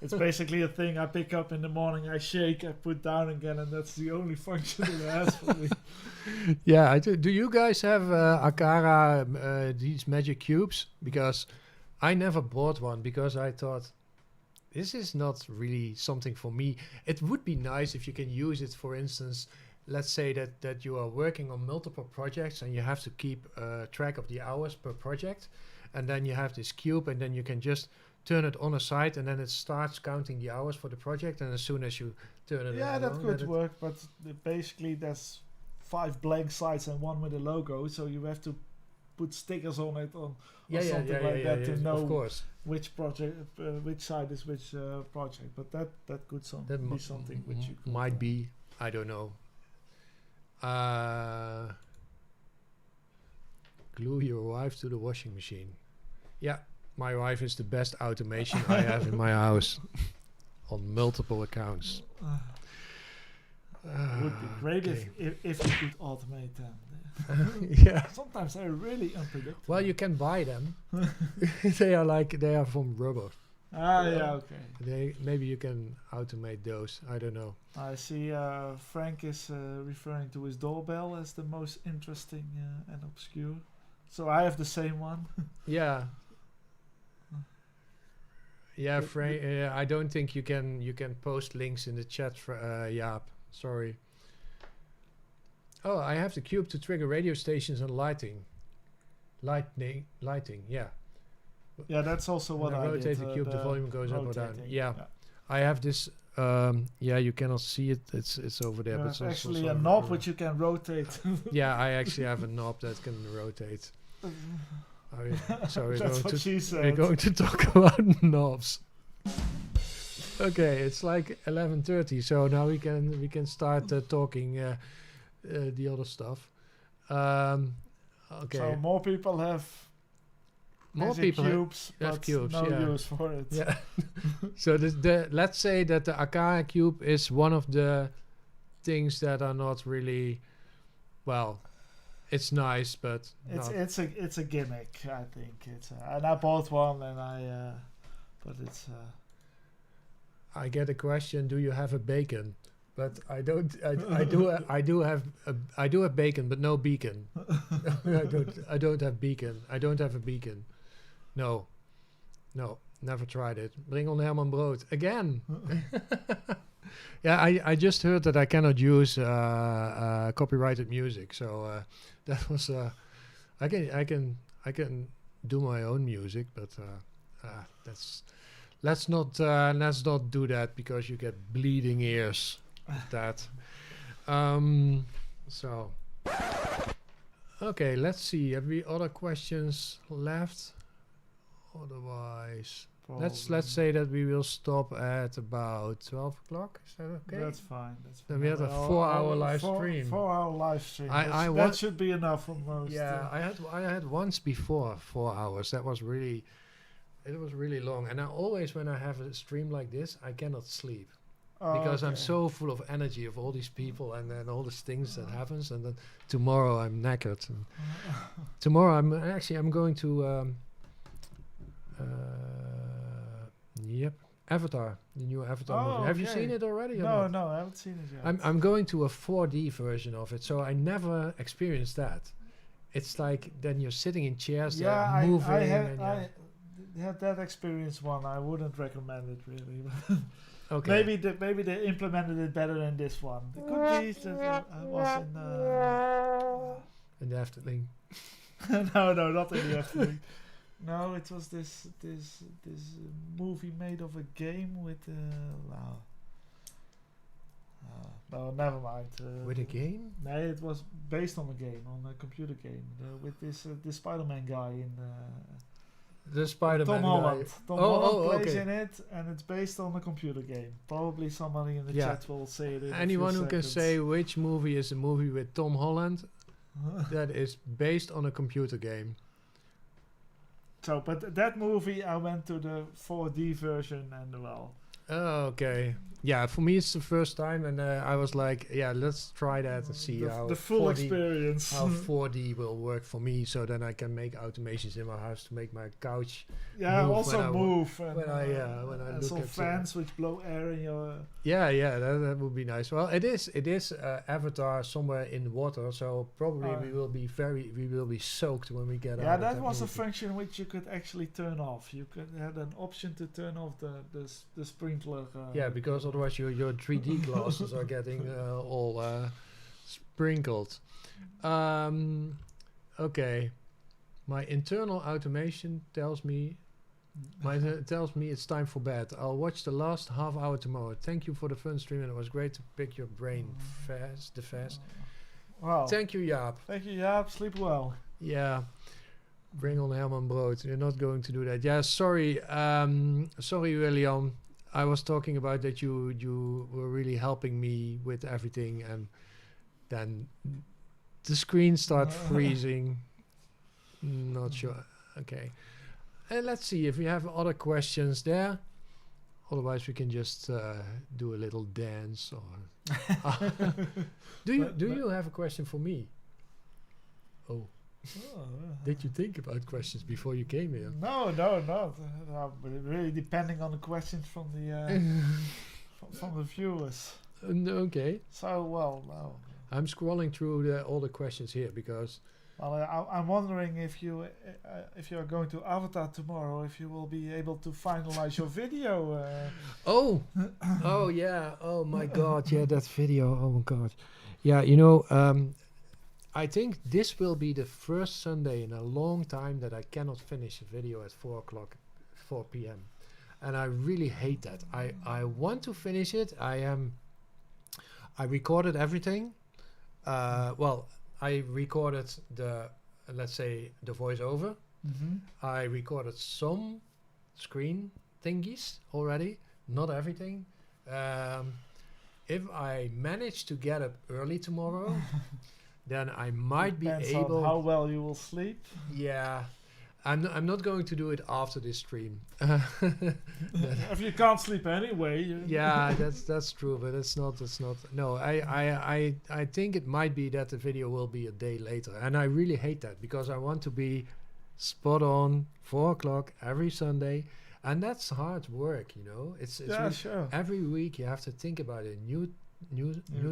it's basically a thing I pick up in the morning, I shake, I put down again, and that's the only function it has for me. Yeah, I do. Do you guys have Akara these magic cubes? Because I never bought one because I thought this is not really something for me. It would be nice if you can use it, for instance. Let's say that you are working on multiple projects and you have to keep track of the hours per project, and then you have this cube, and then you can just turn it on a side, and then it starts counting the hours for the project, and as soon as you turn it Yeah, on, that could work, but basically there's 5 blank sides and one with a logo, so you have to put stickers on it or something like that to know of course. which project, which side is which project. But that could be something which you could might be. I don't know. Glue your wife to the washing machine. Yeah, my wife is the best automation I have in my house on multiple accounts. It would be great if you could automate them. Yeah. Sometimes they're really unpredictable. Well, you can buy them. They are from rubber. Okay. Maybe you can automate those. I don't know. I see Frank is referring to his doorbell as the most interesting and obscure. So I have the same one. Yeah. Yeah, Frank. I don't think you can post links in the chat for Jaap. Sorry. Oh, I have the cube to trigger radio stations and lighting. Lighting. Yeah. Yeah, that's also what I rotate did. the cube, the volume goes up or down. Yeah. Yeah. I have this. Yeah, you cannot see it. It's over there. But it's actually a knob which you can rotate. Yeah, I actually have a knob that can rotate. So we're going to talk about knobs. Okay, it's like 11:30, so now we can start talking the other stuff. Okay. So more people have cubes, have but cubes, no use for it. Yeah. So let's say that the Akara cube is one of the things that are not really, well, it's nice, but it's a gimmick. I think and I bought one, and but it's. I get a question: do you have a bacon? But I don't. I do have bacon, but no beacon. I don't have beacon. I don't have a beacon. No, never tried it. Bring on Herman Brood again. Yeah, I just heard that I cannot use copyrighted music, so that was. I can do my own music, but that's. Let's not do that because you get bleeding ears. That. So. Okay, let's see. Have we other questions left? Otherwise, Let's say that we will stop at about 12 o'clock. Is that okay? That's fine. That's Then fine. we had a 4-hour live stream. 4-hour live stream. That should be enough for most. Yeah, I had once before 4 hours. It was really long. And I always, when I have a stream like this, I cannot sleep because I'm so full of energy of all these people and then all these things that happens. And then tomorrow I'm knackered. And tomorrow I'm going to Avatar, the new Avatar movie. Have you seen it already? No, I haven't seen it yet. I'm going to a 4D version of it, so I never experienced that. It's like then you're sitting in chairs, moving. I had that experience one. I wouldn't recommend it really. Okay. Maybe they implemented it better than this one. It could be that I was in the Efteling. No, not in the Efteling. No, it was this movie made of a game with no, never mind. With a game? No, it was based on a game, on a computer game, with this Spider-Man guy in the Spider-Man Tom Holland. Tom Holland plays okay. in it, and it's based on a computer game. Probably somebody in the chat will say it. Anyone who can say which movie is a movie with Tom Holland that is based on a computer game. So, but that movie, I went to the 4D version and okay. Yeah, for me it's the first time, and I was like, let's try that and see how the full 4D experience, how 4D will work for me. So then I can make automations in my house to make my couch. Yeah, move also move. When I look some at fans which blow air in your. That would be nice. Well, it is Avatar somewhere in the water, so probably we will be soaked when we get out. Yeah, that was a function which you could actually turn off. You could had an option to turn off the sprinkler. Because otherwise your 3D glasses are getting all sprinkled. Okay, my internal automation tells me it's time for bed. I'll watch the last half hour tomorrow. Thank you for the fun stream, and it was great to pick your brain. TheFes. Wow. Thank you, Jaap. Thank you, Jaap. Sleep well. Yeah. Bring on Herman Brood. You're not going to do that. Yeah, sorry. Sorry, William. I was talking about that you were really helping me with everything, and then the screen started freezing. Not sure. Okay. And let's see if we have other questions there. Otherwise, we can just do a little dance. Or do you have a question for me? Oh. Did you think about questions before you came here? No, not. Really depending on the questions from the from the viewers. Okay. So no. I'm scrolling through all the questions here because. Well, I'm wondering if you are going to Avatar tomorrow, if you will be able to finalize your video. Oh yeah. Oh my God. Yeah, that video. Oh my God. Yeah, I think this will be the first Sunday in a long time that I cannot finish a video at 4 p.m. And I really hate that. I want to finish it. I recorded everything. I recorded the voiceover. Mm-hmm. I recorded some screen thingies already, not everything. If I manage to get up early tomorrow, then I might be able. On how well you will sleep. Yeah, I'm not going to do it after this stream. If you can't sleep anyway. Yeah, that's true, but it's not. No, I think it might be that the video will be a day later, and I really hate that because I want to be spot on 4 o'clock every Sunday, and that's hard work. It's really, sure. Every week you have to think about a new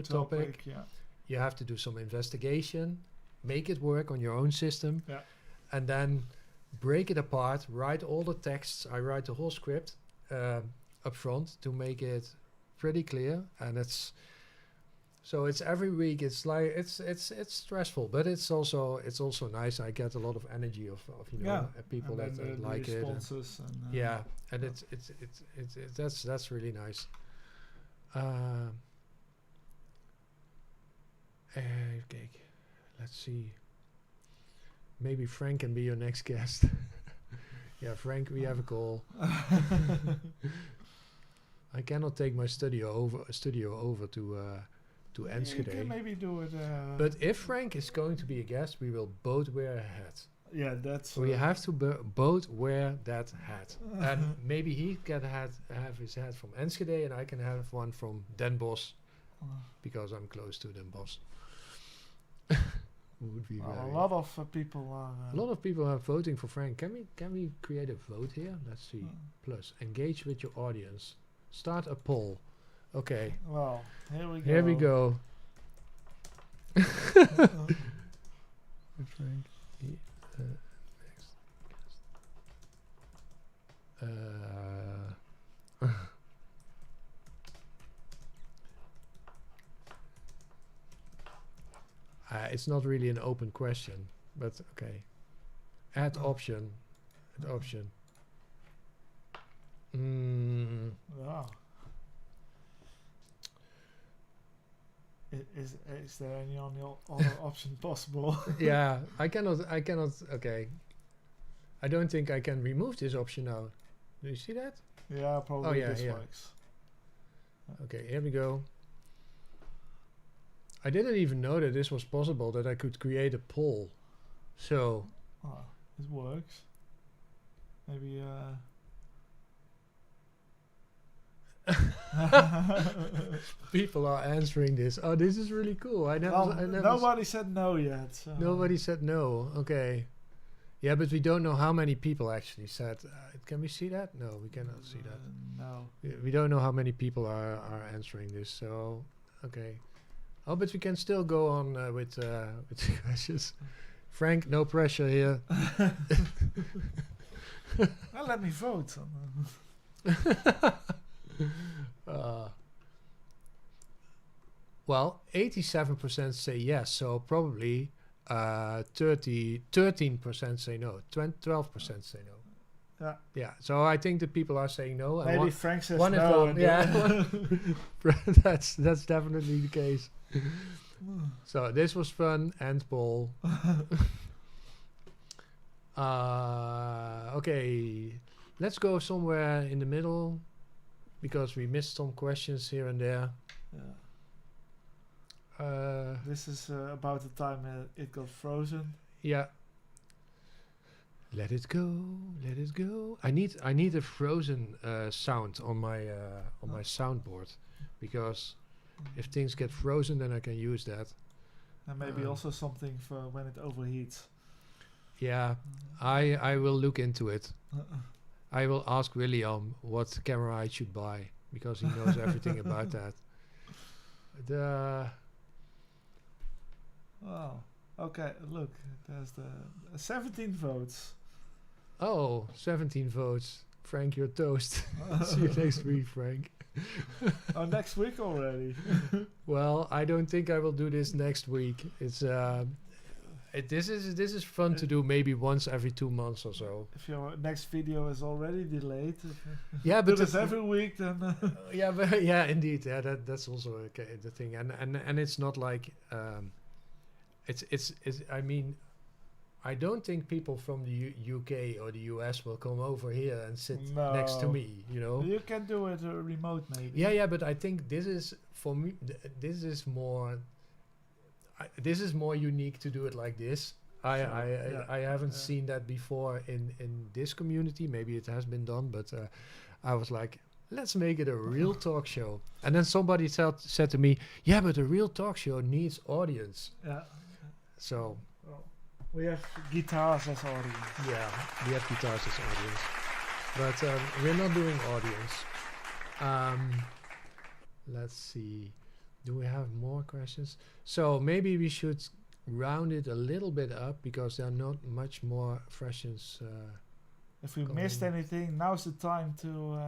topic. Yeah. You have to do some investigation, make it work on your own system, and then break it apart, write all the texts. I write the whole script up front to make it pretty clear, and it's every week. It's like it's stressful, but it's also nice. I get a lot of energy of people that like it. And it's that's really nice. Okay, let's see. Maybe Frank can be your next guest. Yeah, Frank, we have a call. I cannot take my studio over to You Enschede. can maybe do it. But if Frank is going to be a guest, we will both wear a hat. Yeah, that's. We have to both wear that hat. And maybe he can have his hat from Enschede and I can have one from Den Bosch because I'm close to Den Bosch. Would be a lot of people are. a lot of people are voting for Frank. Can we create a vote here? Let's see. Plus, engage with your audience. Start a poll. Okay. Well, here we go. Here we go. Frank. Next. It's not really an open question, but okay. Add option. Add option. Wow. Is there any other option possible? Yeah, I cannot. Okay. I don't think I can remove this option now. Do you see that? Yeah, probably this yeah. works. Okay, here we go. I didn't even know that this was possible, that I could create a poll. So. It works. Maybe. People are answering this. Oh, this is really cool. I never. Nobody said no yet. So. Nobody said no. Okay. Yeah, but we don't know how many people actually said. Can we see that? No, we cannot see that. No. We don't know how many people are answering this. So, okay. Oh, but we can still go on with the questions. Frank, no pressure here. Well, let me vote. Well, 87% say yes, so probably 13% say no, 12% say no. Yeah. Yeah. So I think the people are saying no. And Maybe Frank says one no. is yeah. That's definitely the case. So this was fun. End poll. Okay, let's go somewhere in the middle because we missed some questions here and there. Yeah. This is about the time it got frozen. Yeah. Let it go, let it go. I need a frozen sound on my soundboard because if things get frozen, then I can use that. And maybe also something for when it overheats. Yeah, I will look into it. I will ask William what camera I should buy because he knows everything about that. Oh, okay. Look, there's the 17 votes. Oh, 17 votes. Frank, you're toast. See you next week, Frank. Oh, next week already. Well, I don't think I will do this next week. It's this is fun to do maybe once every 2 months or so. If your next video is already delayed, yeah, but it's every week, then. Yeah, but yeah, indeed, yeah, that's also the thing, and it's not like it's. I mean, I don't think people from the UK or the US will come over here and sit next to me. You know, you can do it remote, maybe. Yeah, but I think this is for me. This is more. This is more unique to do it like this. I haven't seen that before in this community. Maybe it has been done, but I was like, let's make it a real talk show. And then somebody said to me, yeah, but a real talk show needs audience. Yeah. So. Well, we have guitars as audience. Yeah, we have guitars as audience. But we're not doing audience. Let's see. Do we have more questions? So maybe we should round it a little bit up because there are not much more questions. If we missed anything, now's the time to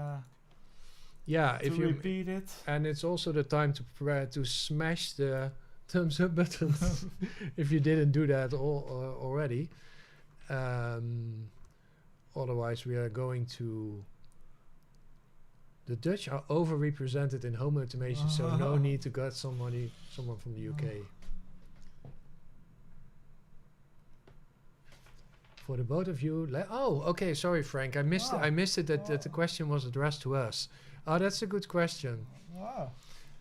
if you repeat it. And it's also the time to smash the thumbs up button if you didn't do that already. Otherwise, we are going to. The Dutch are overrepresented in home automation, so no need to get someone from the UK. For the both of you, okay. Sorry, Frank. I missed. I missed it. That the question was addressed to us. Oh, that's a good question. Wow.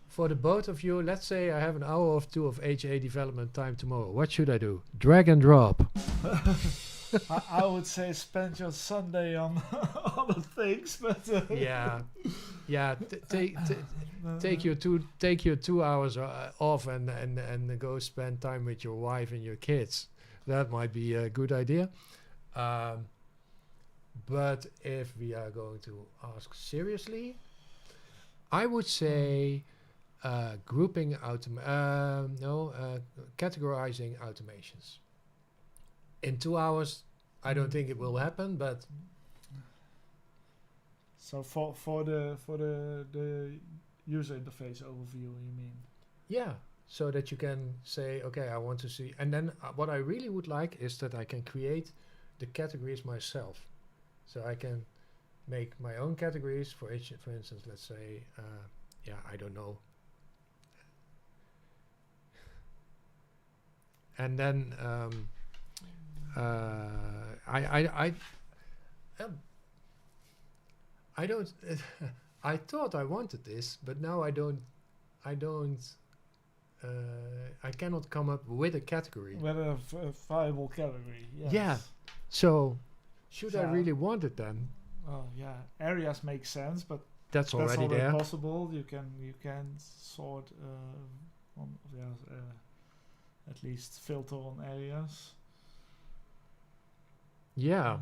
For the both of you, let's say I have an hour or two of HA development time tomorrow. What should I do? Drag and drop. I would say spend your Sunday on other things, but yeah. Take your 2 hours off and go spend time with your wife and your kids. That might be a good idea. But if we are going to ask seriously, I would say categorizing automations. In 2 hours, I don't think it will happen, but so for the user interface overview, you mean? Yeah, so that you can say, okay, I want to see, and then what I really would like is that I can create the categories myself, so I can make my own categories for each. For instance, let's say, I don't know, and then I don't. I thought I wanted this, but now I don't. I cannot come up with a category. With a viable category. Yes. Yeah. So, should I really want it then? Well, yeah. Areas make sense, but that's already there. Possible. You can sort at least filter on areas. Yeah.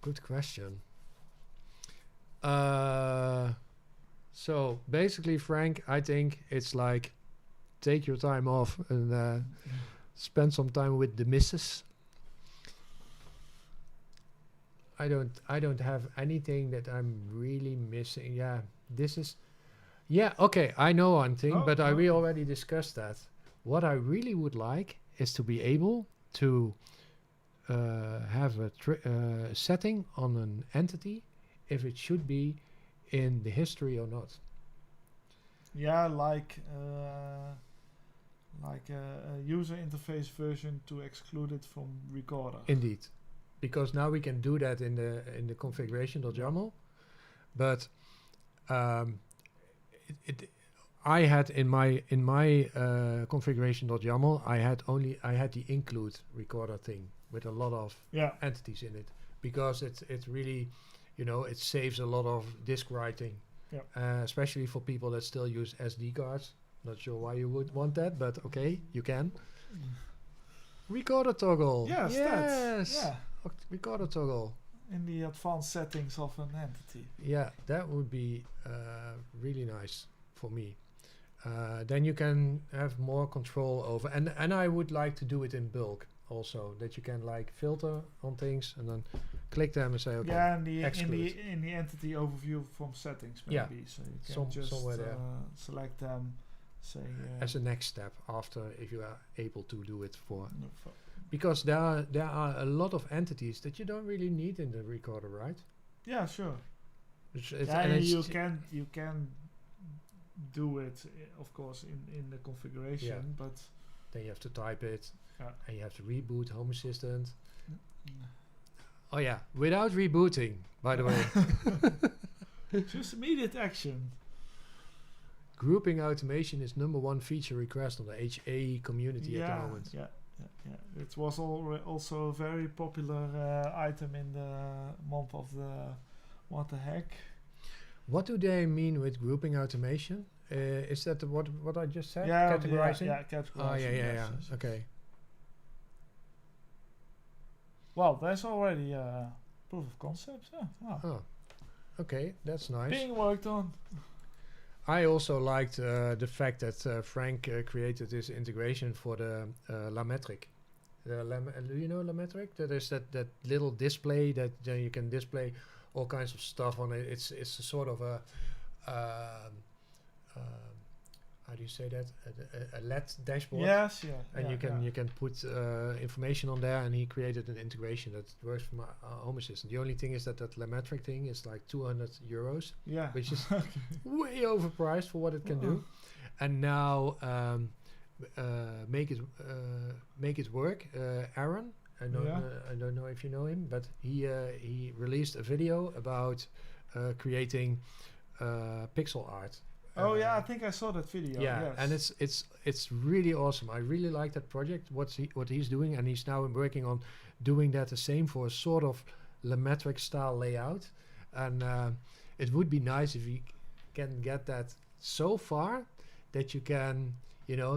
Good question. So basically, Frank, I think it's like take your time off and spend some time with the missus. I don't have anything that I'm really missing. Yeah, this is. Yeah, okay, I know one thing, but we already discussed that. What I really would like is to be able to have a setting on an entity if it should be in the history or not. Yeah, like a user interface version to exclude it from recorder. Indeed, because now we can do that in the configuration.yaml, but I had in my configuration.yaml I had the include recorder thing with a lot of entities in it, because it's really, it saves a lot of disk writing, especially for people that still use SD cards. Not sure why you would want that, but okay, you can. Recorder toggle. Yes. Recorder toggle. In the advanced settings of an entity. Yeah, that would be really nice for me. Then you can have more control over, and I would like to do it in bulk also, that you can like filter on things and then click them and say, okay. Yeah, in the entity overview from settings maybe, so you can just select them, say as a next step after, if you are able to do it because there are a lot of entities that you don't really need in the recorder, right? Yeah, sure. You can do it, of course, in the configuration, but then you have to type it, and you have to reboot Home Assistant. Oh yeah, without rebooting, by the way. Just immediate action. Grouping automation is #1 feature request on the HA community at the moment. Yeah. It was also a very popular item in the month of the what the heck. What do they mean with grouping automation? Is that what I just said? Yeah, categorizing? Yeah, categorizing. Oh, yeah. Okay. Well, there's already proof of concept. Oh, okay, that's nice. Being worked on. I also liked the fact that Frank created this integration for the LaMetric. Do you know LaMetric? That is that little display that you can display all kinds of stuff on it. It's a sort of a how do you say that? A LED dashboard. Yes, and you can put information on there, and he created an integration that works for my Home Assistant. The only thing is that LaMetric thing is like €200. Yeah, which is way overpriced for what it can do. And now make it work. Aaron I don't know if you know him, but he released a video about creating pixel art. Oh yeah, I think I saw that video. Yeah, yes. and it's really awesome. I really like that project. What he's doing, and he's now working on doing that the same for a sort of Lemetric style layout. And it would be nice if you can get that so far that you can,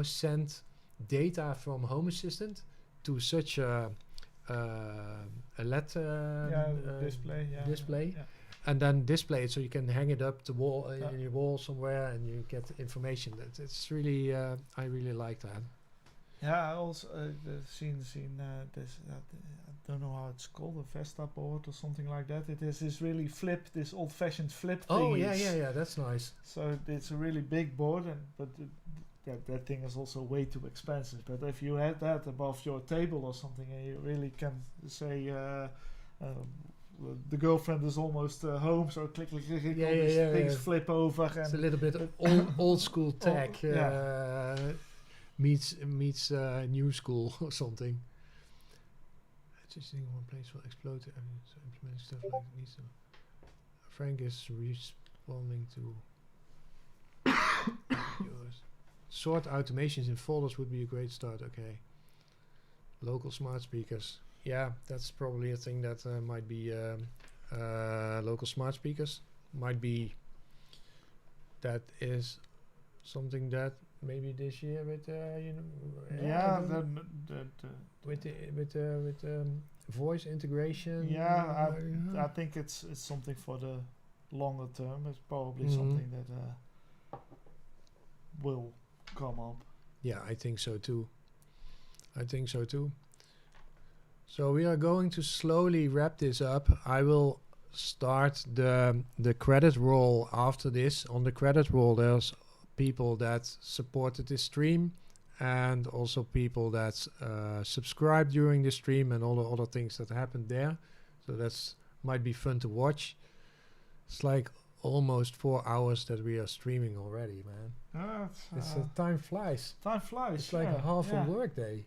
send data from Home Assistant to such a LED display. Yeah. And then display it so you can hang it up the wall in your wall somewhere, and you get information. It's really I really like that. Yeah, I also seen this. I don't know how it's called, a Vesta board or something like that. It is this really this old-fashioned flip thing. Oh yeah, that's nice. So it's a really big board, but that thing is also way too expensive. But if you had that above your table or something, and you really can say. The girlfriend is almost home, so click, all these things flip over. And it's a little bit old school tech meets new school or something. Just think one place will explode. So implementing stuff like it needs to. Frank is responding to yours. Sort automations in folders would be a great start. Okay. Local smart speakers. Yeah, that's probably a thing that might be local smart speakers. Might be that is something that maybe this year with with voice integration. Yeah, I think it's something for the longer term. It's probably something that will come up. Yeah, I think so too. So we are going to slowly wrap this up. I will start the credit roll after this. On the credit roll, there's people that supported this stream, and also people that subscribed during the stream, and all the other things that happened there. So that's might be fun to watch. It's like almost 4 hours that we are streaming already, man. Time flies. Time flies. It's like a half a work day.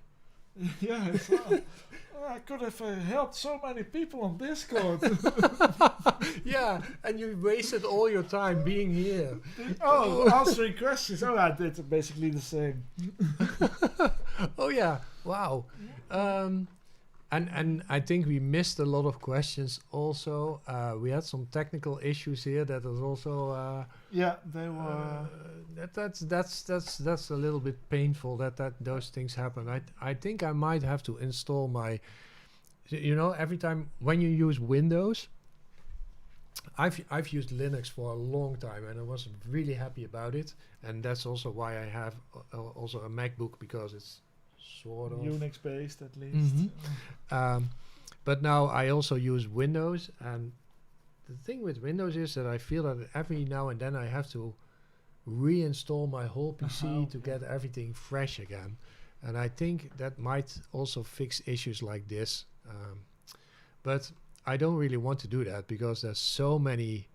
Yeah, it's, I could have helped so many people on Discord. Yeah, and you wasted all your time being here. Answering questions. Oh, I did basically the same. Oh yeah, wow. And I think we missed a lot of questions also. We had some technical issues here that was also they were that's a little bit painful that those things happen. I think I might have to install my every time when you use Windows, I've used Linux for a long time, and I was really happy about it, and that's also why I have also a MacBook, because it's sort of Unix based at least. But now I also use Windows, and the thing with Windows is that I feel that every now and then I have to reinstall my whole PC to get everything fresh again, and I think that might also fix issues like this, but I don't really want to do that because there's so many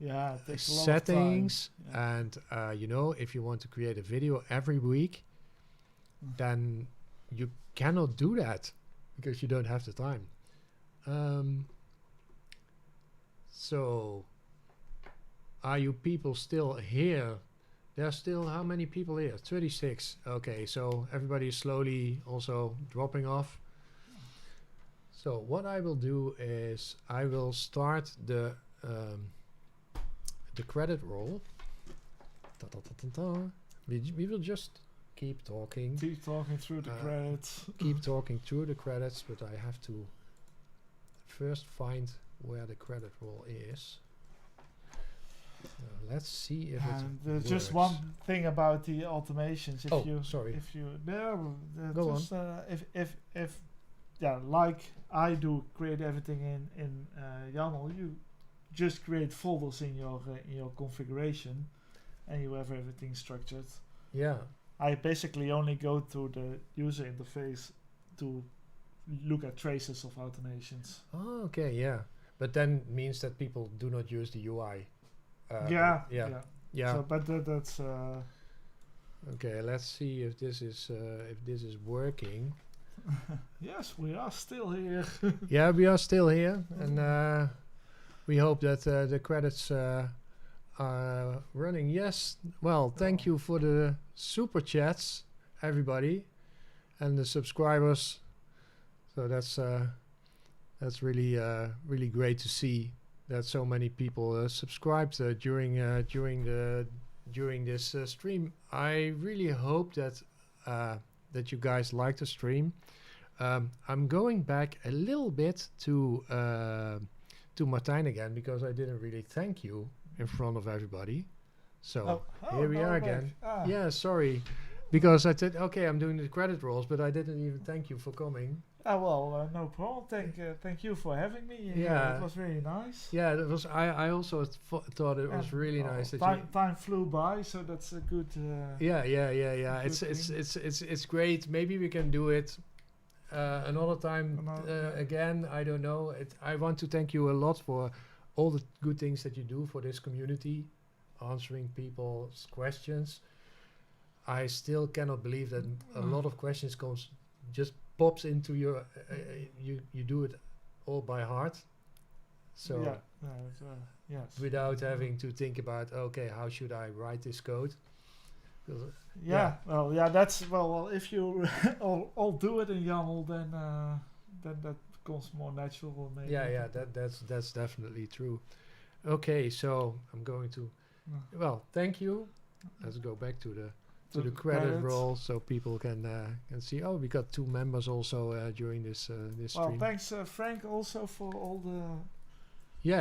it takes a lot settings of time. And if you want to create a video every week, then you cannot do that because you don't have the time. So are you people still here? There's still how many people here? 36. Okay, so everybody is slowly also dropping off. So what I will do is I will start the credit roll. We will just keep talking. Keep talking through the credits. Keep talking through the credits, but I have to first find where the credit roll is. Let's see if it there's works. just one thing about the automations. If like I do, create everything in YAML. You just create folders in your configuration, and you have everything structured. Yeah. I basically only go to the user interface to look at traces of automations. Oh, okay, yeah. But then means that people do not use the UI. Yeah. So, but that's okay. Let's see if this is working. Yes, we are still here. Yeah, we are still here, and we hope that the credits are running. Yes. Well, thank you for the super chats, everybody, and the subscribers. So that's really great to see that so many people subscribed during this stream. I really hope that that you guys like the stream. I'm going back a little bit to Martijn again because I didn't really thank you in front of everybody. So here we are again. Yeah, sorry. Because I said, okay, I'm doing the credit rolls, but I didn't even thank you for coming. No problem. Thank you for having me. Yeah. It was really nice. Yeah, that was. I also thought it was really nice that time flew by, so that's a good. Yeah. It's great. Maybe we can do it another time again. I don't know. I want to thank you a lot for all the good things that you do for this community, answering people's questions. I still cannot believe that a lot of questions just pops into your you do it all by heart, so yes, without having to think about, okay, how should I write this code? That's if you all do it in YAML, then that becomes more natural. Maybe. That's definitely true. Okay, so I'm going to thank you. Let's go back to the credit roll so people can see. Oh, we got 2 members also during this stream. Well, thanks Frank also for all the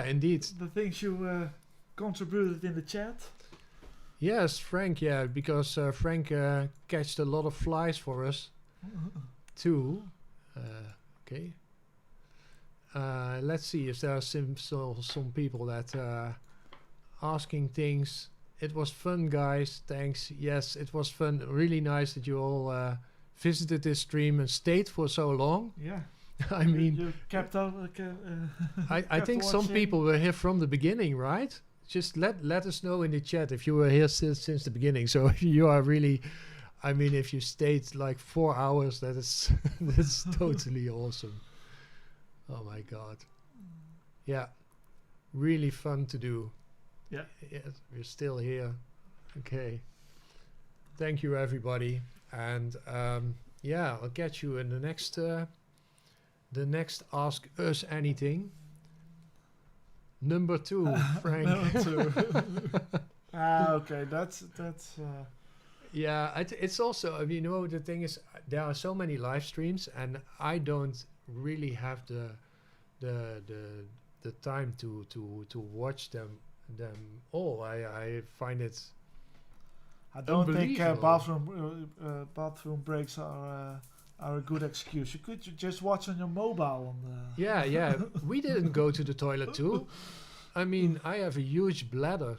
indeed the things you contributed in the chat. Yes, Frank. Yeah, because Frank catched a lot of flies for us too. Okay. Let's see if there are some people that asking things. It was fun, guys. Thanks. Yes, it was fun. Really nice that you all visited this stream and stayed for so long. Yeah. I mean, you kept up. I think some people were here from the beginning, right? Just let us know in the chat if you were here since the beginning. So if you are really, I mean, if you stayed like 4 hours, that's totally awesome. Oh my God. Yeah, really fun to do. Yeah. Yes, we're still here. Okay. Thank you, everybody. And I'll catch you in the next Ask Us Anything. Number 2, Frank. Number 2. Okay, that's. Yeah, it's also, the thing is, there are so many live streams, and I don't really have the time to watch them all. I find it. I don't think bathroom breaks are a good excuse. You could just watch on your mobile. Yeah. We didn't go to the toilet too. I mean, I have a huge bladder.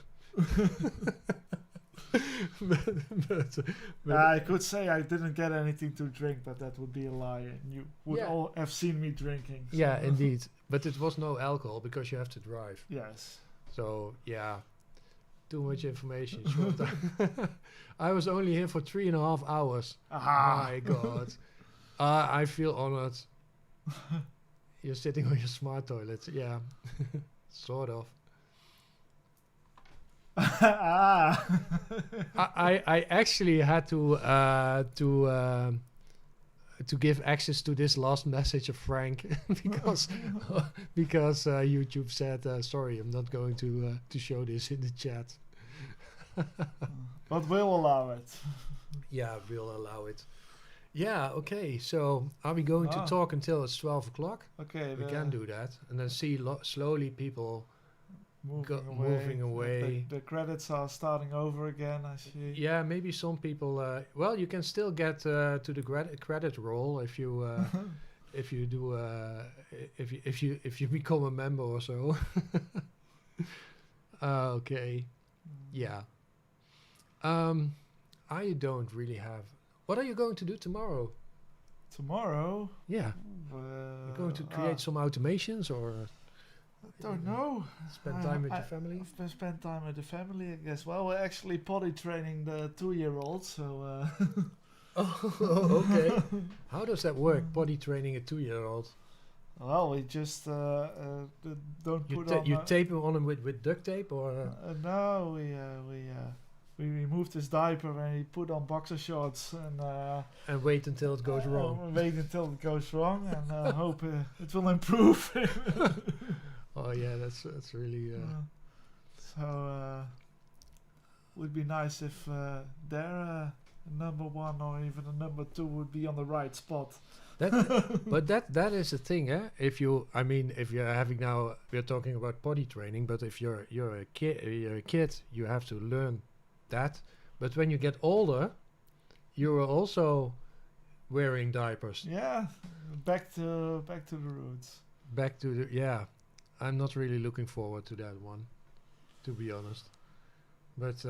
but I could say I didn't get anything to drink, but that would be a lie. And you would all have seen me drinking. So. Yeah, indeed. But it was no alcohol because you have to drive. Yes. So, yeah. Too much information. Short time. I was only here for 3.5 hours. Aha. My God. I feel honored. You're sitting on your smart toilet. Yeah. Sort of. I actually had to give access to this last message of Frank because YouTube said sorry, I'm not going to show this in the chat. But we'll allow it. Yeah, we'll allow it. Yeah, okay. So are we going to talk until it's 12 o'clock? Okay. We can do that. And then see slowly people moving away. The credits are starting over again, I see. Yeah, maybe some people. You can still get to the credit roll if you if you do if you become a member or so. Okay. Yeah. I don't really have. What are you going to do tomorrow? Tomorrow? Yeah. You're going to create some automations or? I don't know. Spend time with your family? Spend time with the family, I guess. Well, we're actually potty training the 2-year-old, so... Oh, okay. How does that work? Potty training a 2-year-old? Well, we just don't You put on. you tape him on him with duct tape, or No, we removed his diaper and he put on boxer shorts and wait until it goes wrong. Wait until it goes wrong and hope it will improve. Oh yeah, that's really. So would be nice if their number one or even a number two would be on the right spot. But that is the thing, eh? If you're having now, we're talking about potty training, but if you're a kid, you have to learn that. But when you get older, you are also wearing diapers. Yeah, back to the roots. Back to the I'm not really looking forward to that one, to be honest. But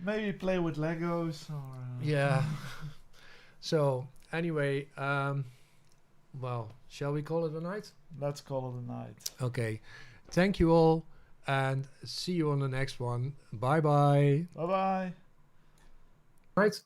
maybe play with Legos or yeah. So anyway, well, shall we call it a night? Let's call it a night. Okay. Thank you all, and see you on the next one. Bye bye. Bye bye. Right. Let's